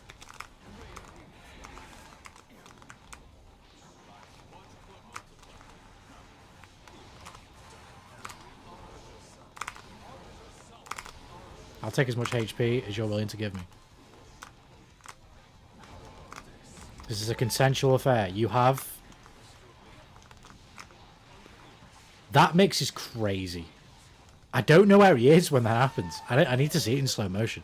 I'll take as much HP as you're willing to give me. This is a consensual affair. You have... That mix is crazy. I don't know where he is when that happens. I need to see it in slow motion.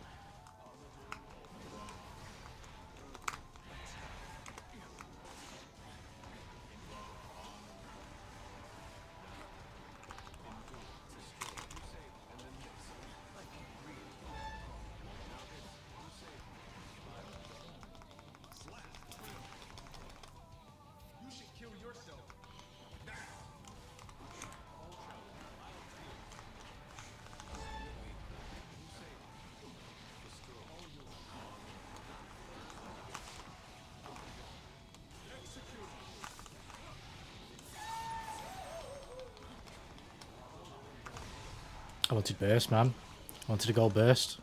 I wanted burst, man. I wanted a gold burst.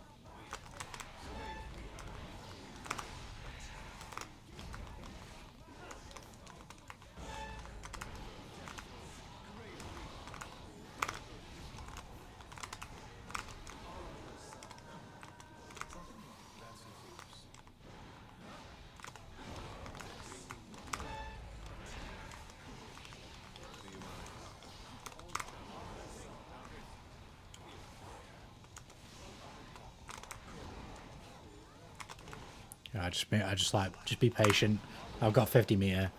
Just be patient. I've got 50 meter.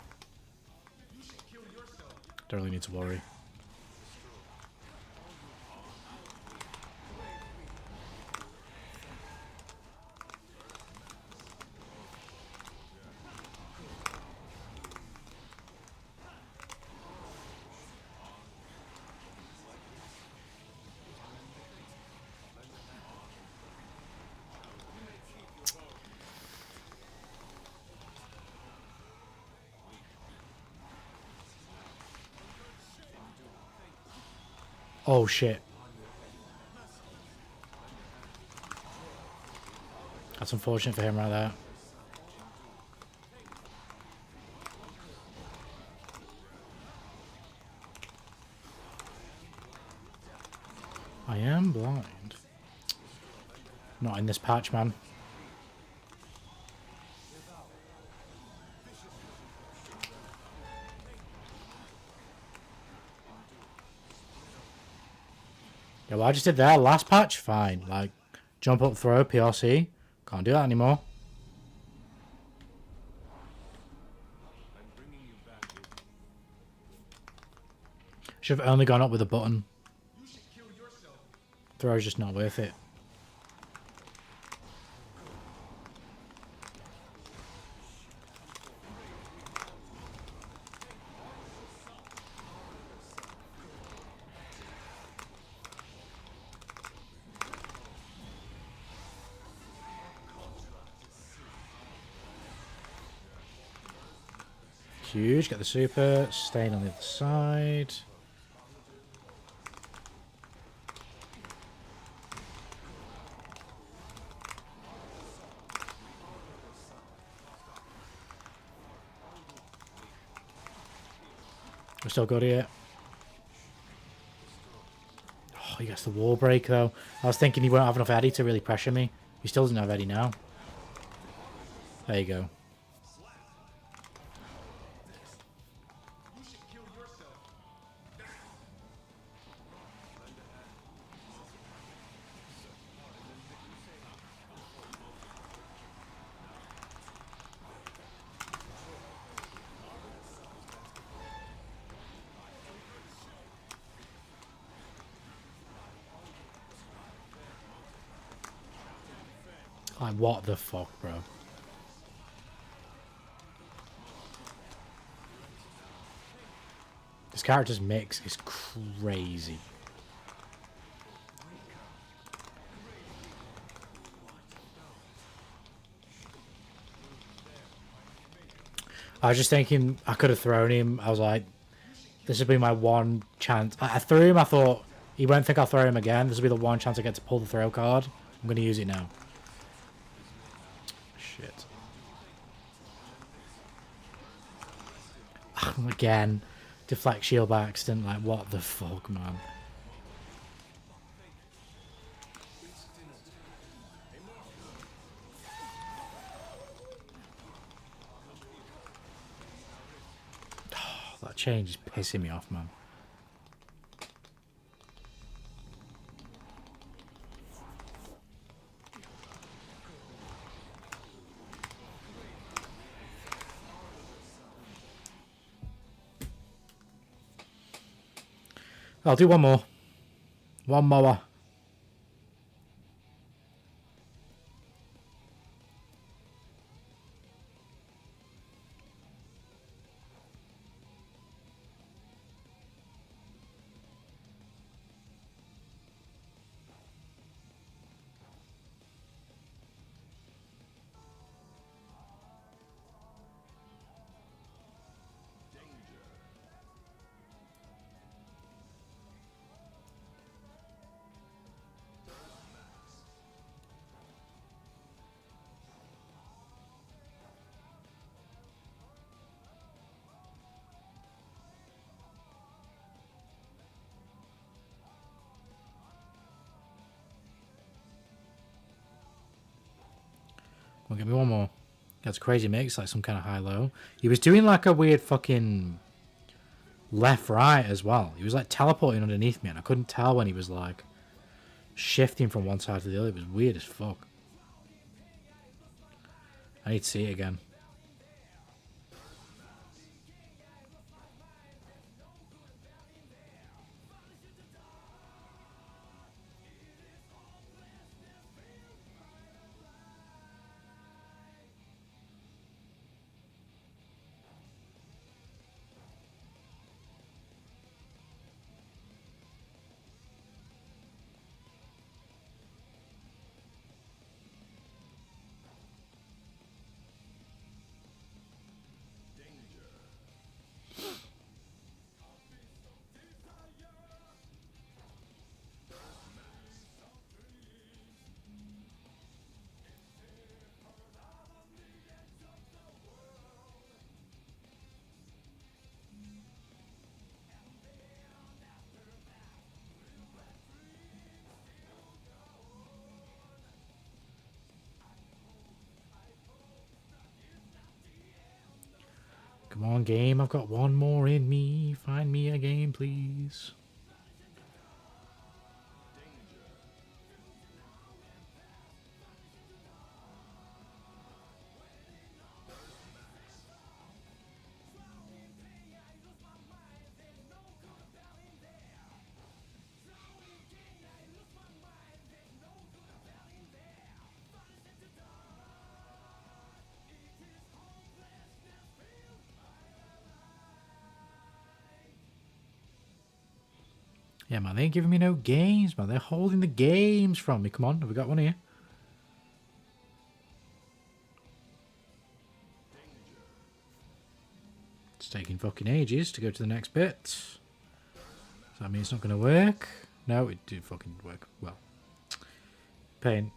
Don't really need to worry. Oh shit. That's unfortunate for him right there. I am blind. Not in this patch, man. Yeah, what I just did there, last patch, fine. Like, jump up, throw, PRC. Can't do that anymore. Should have only gone up with a button. Throw's just not worth it. Huge, get the super, staying on the other side. We're still good here. Oh, he gets the wall break though. I was thinking he won't have enough Eddie to really pressure me. He still doesn't have Eddie now. There you go. Like, what the fuck, bro? This character's mix is crazy. I was just thinking I could have thrown him. I was like, this would be my one chance. I threw him, I thought, he won't think I'll throw him again. This will be the one chance I get to pull the throw card. I'm going to use it now. Shit. Again. Deflect shield by accident. Like, what the fuck, man? Oh, that change is pissing me off, man. I'll do one more. One more. Well, give me one more. That's crazy mix, like some kind of high-low. He was doing like a weird fucking left-right as well. He was like teleporting underneath me and I couldn't tell when he was like shifting from one side to the other. It was weird as fuck. I need to see it again. Come on, game. I've got one more in me. Find me a game, please. Yeah, man, they ain't giving me no games, man. They're holding the games from me. Come on, have we got one here? It's taking fucking ages to go to the next bit. Does that mean it's not going to work? No, it did fucking work. Well, pain.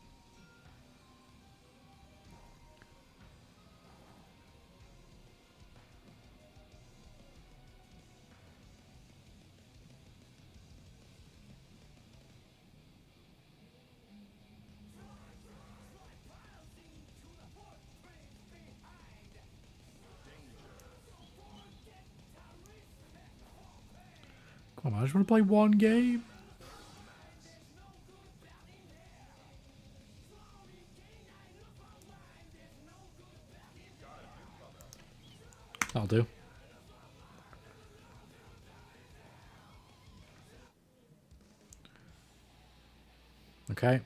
Come on, I just want to play one game. That'll do. Okay.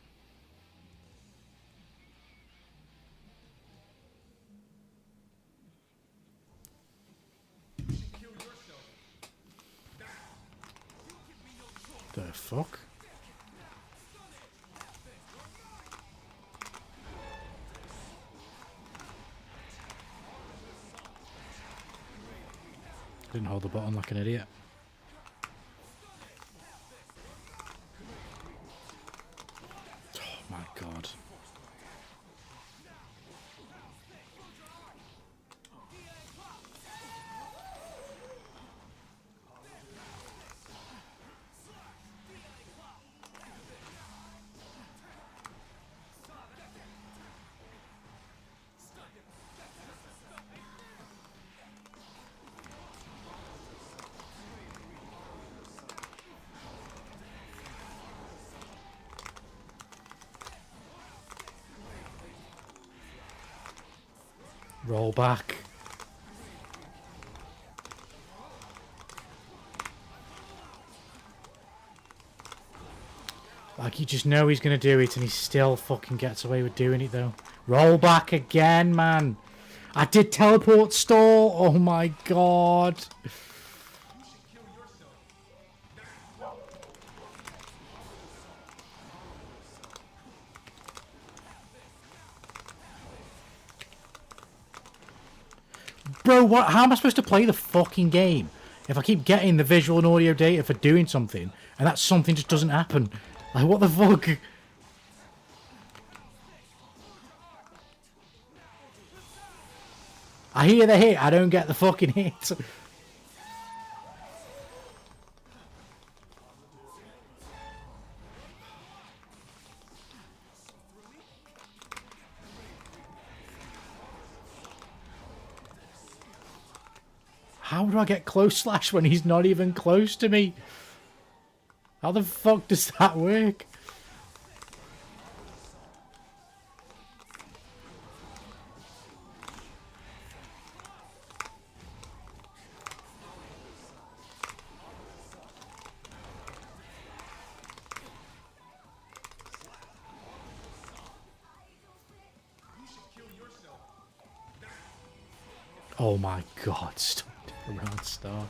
The fuck? Didn't hold the button like an idiot. Oh my god. Roll back. Like, you just know he's going to do it and he still fucking gets away with doing it though. Roll back again, man. I did teleport stall. Oh my god. Bro, what? How am I supposed to play the fucking game if I keep getting the visual and audio data for doing something and that something just doesn't happen? Like, what the fuck? I hear the hit, I don't get the fucking hit. How do I get close slash when he's not even close to me? How the fuck does that work? Oh my god, stop around start.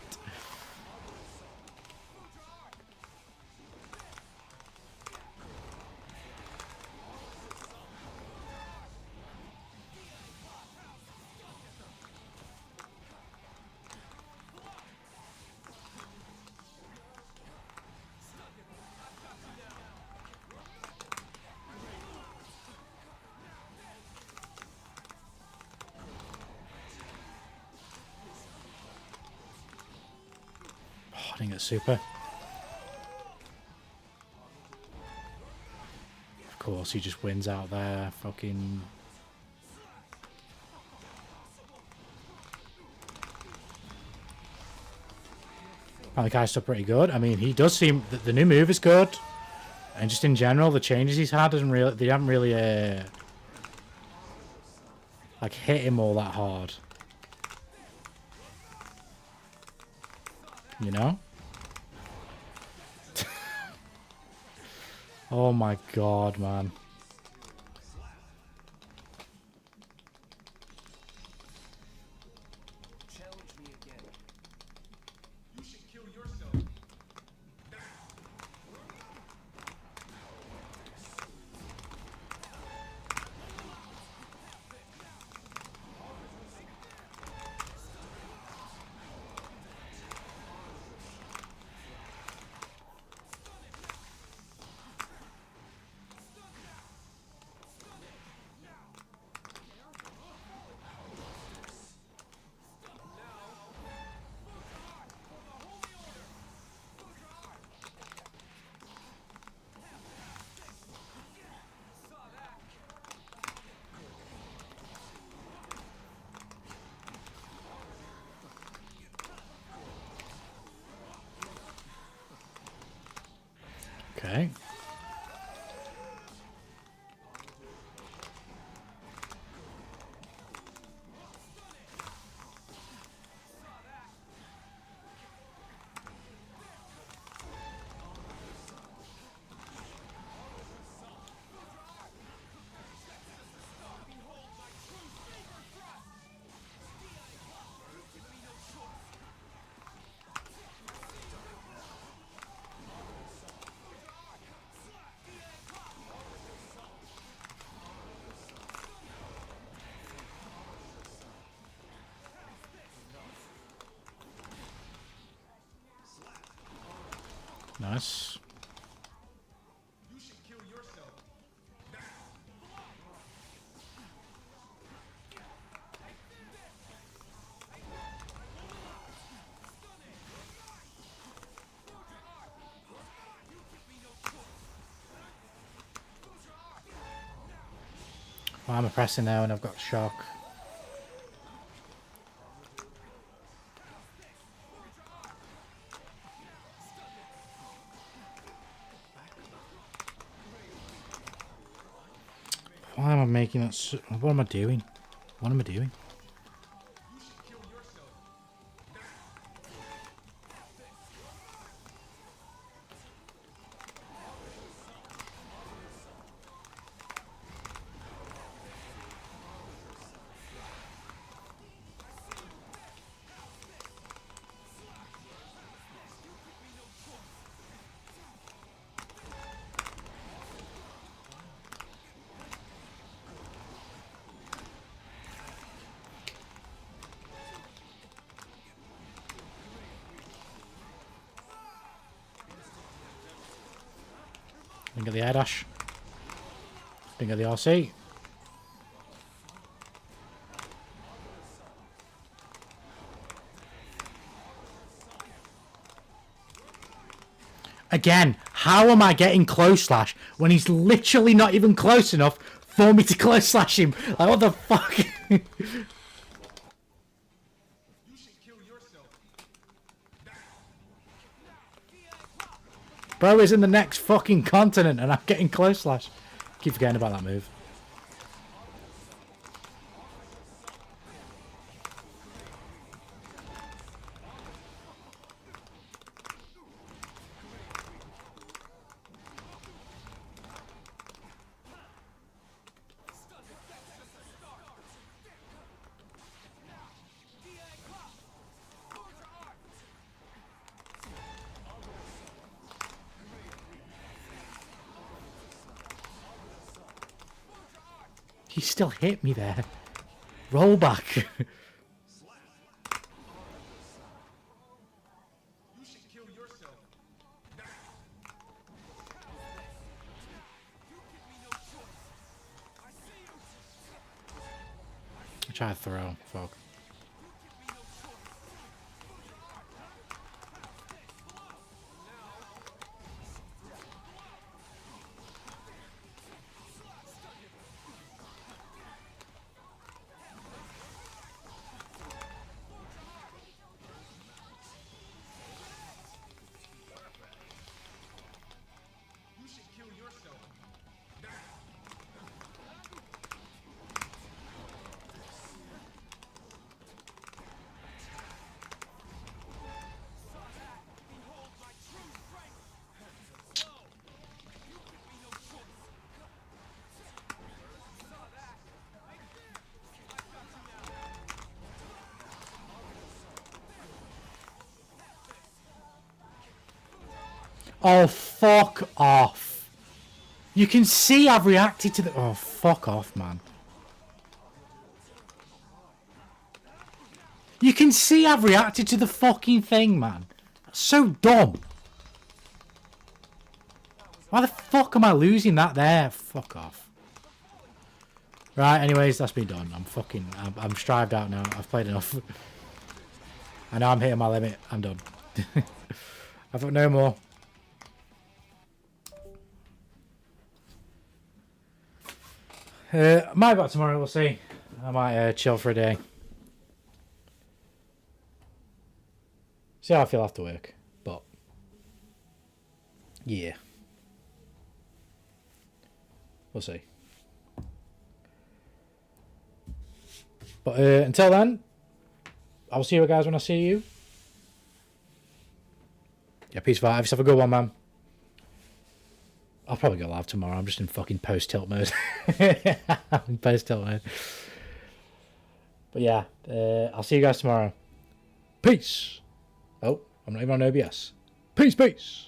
I think it's super. Of course, he just wins out there. Fucking. Oh, the guy's still pretty good. I mean, he does seem... The new move is good. And just in general, the changes he's had doesn't really... They haven't really, like, hit him all that hard. You know? Oh my god, man. Challenge me again. You should kill yourself. Okay. Nice. You should kill yourself. Well, I'm pressing now and I've got shock. Why am I making that so... What am I doing? What am I doing? You should kill yourself. Didn't get the air dash. Didn't get the RC. Again, how am I getting close slash when he's literally not even close enough for me to close slash him? Like, what the fuck? You should kill yourself. Bro is in the next fucking continent and I'm getting close slash. Keep forgetting about that move. He still hit me there. Roll back. You should kill yourself. I try to throw. Fuck. Oh, fuck off. You can see I've reacted to the... Oh, fuck off, man. You can see I've reacted to the fucking thing, man. That's so dumb. Why the fuck am I losing that there? Fuck off. Right, anyways, that's me done. I'm strived out now. I've played enough. I know I'm hitting my limit. I'm done. I've got no more. I might back tomorrow, we'll see. I might chill for a day. See how I feel after work. But, yeah. We'll see. But until then, I'll see you guys when I see you. Yeah, peace vibes. Have a good one, man. I'll probably go live tomorrow. I'm just in fucking post-tilt mode. I'm in post-tilt mode. But yeah, I'll see you guys tomorrow. Peace. Oh, I'm not even on OBS. Peace, peace.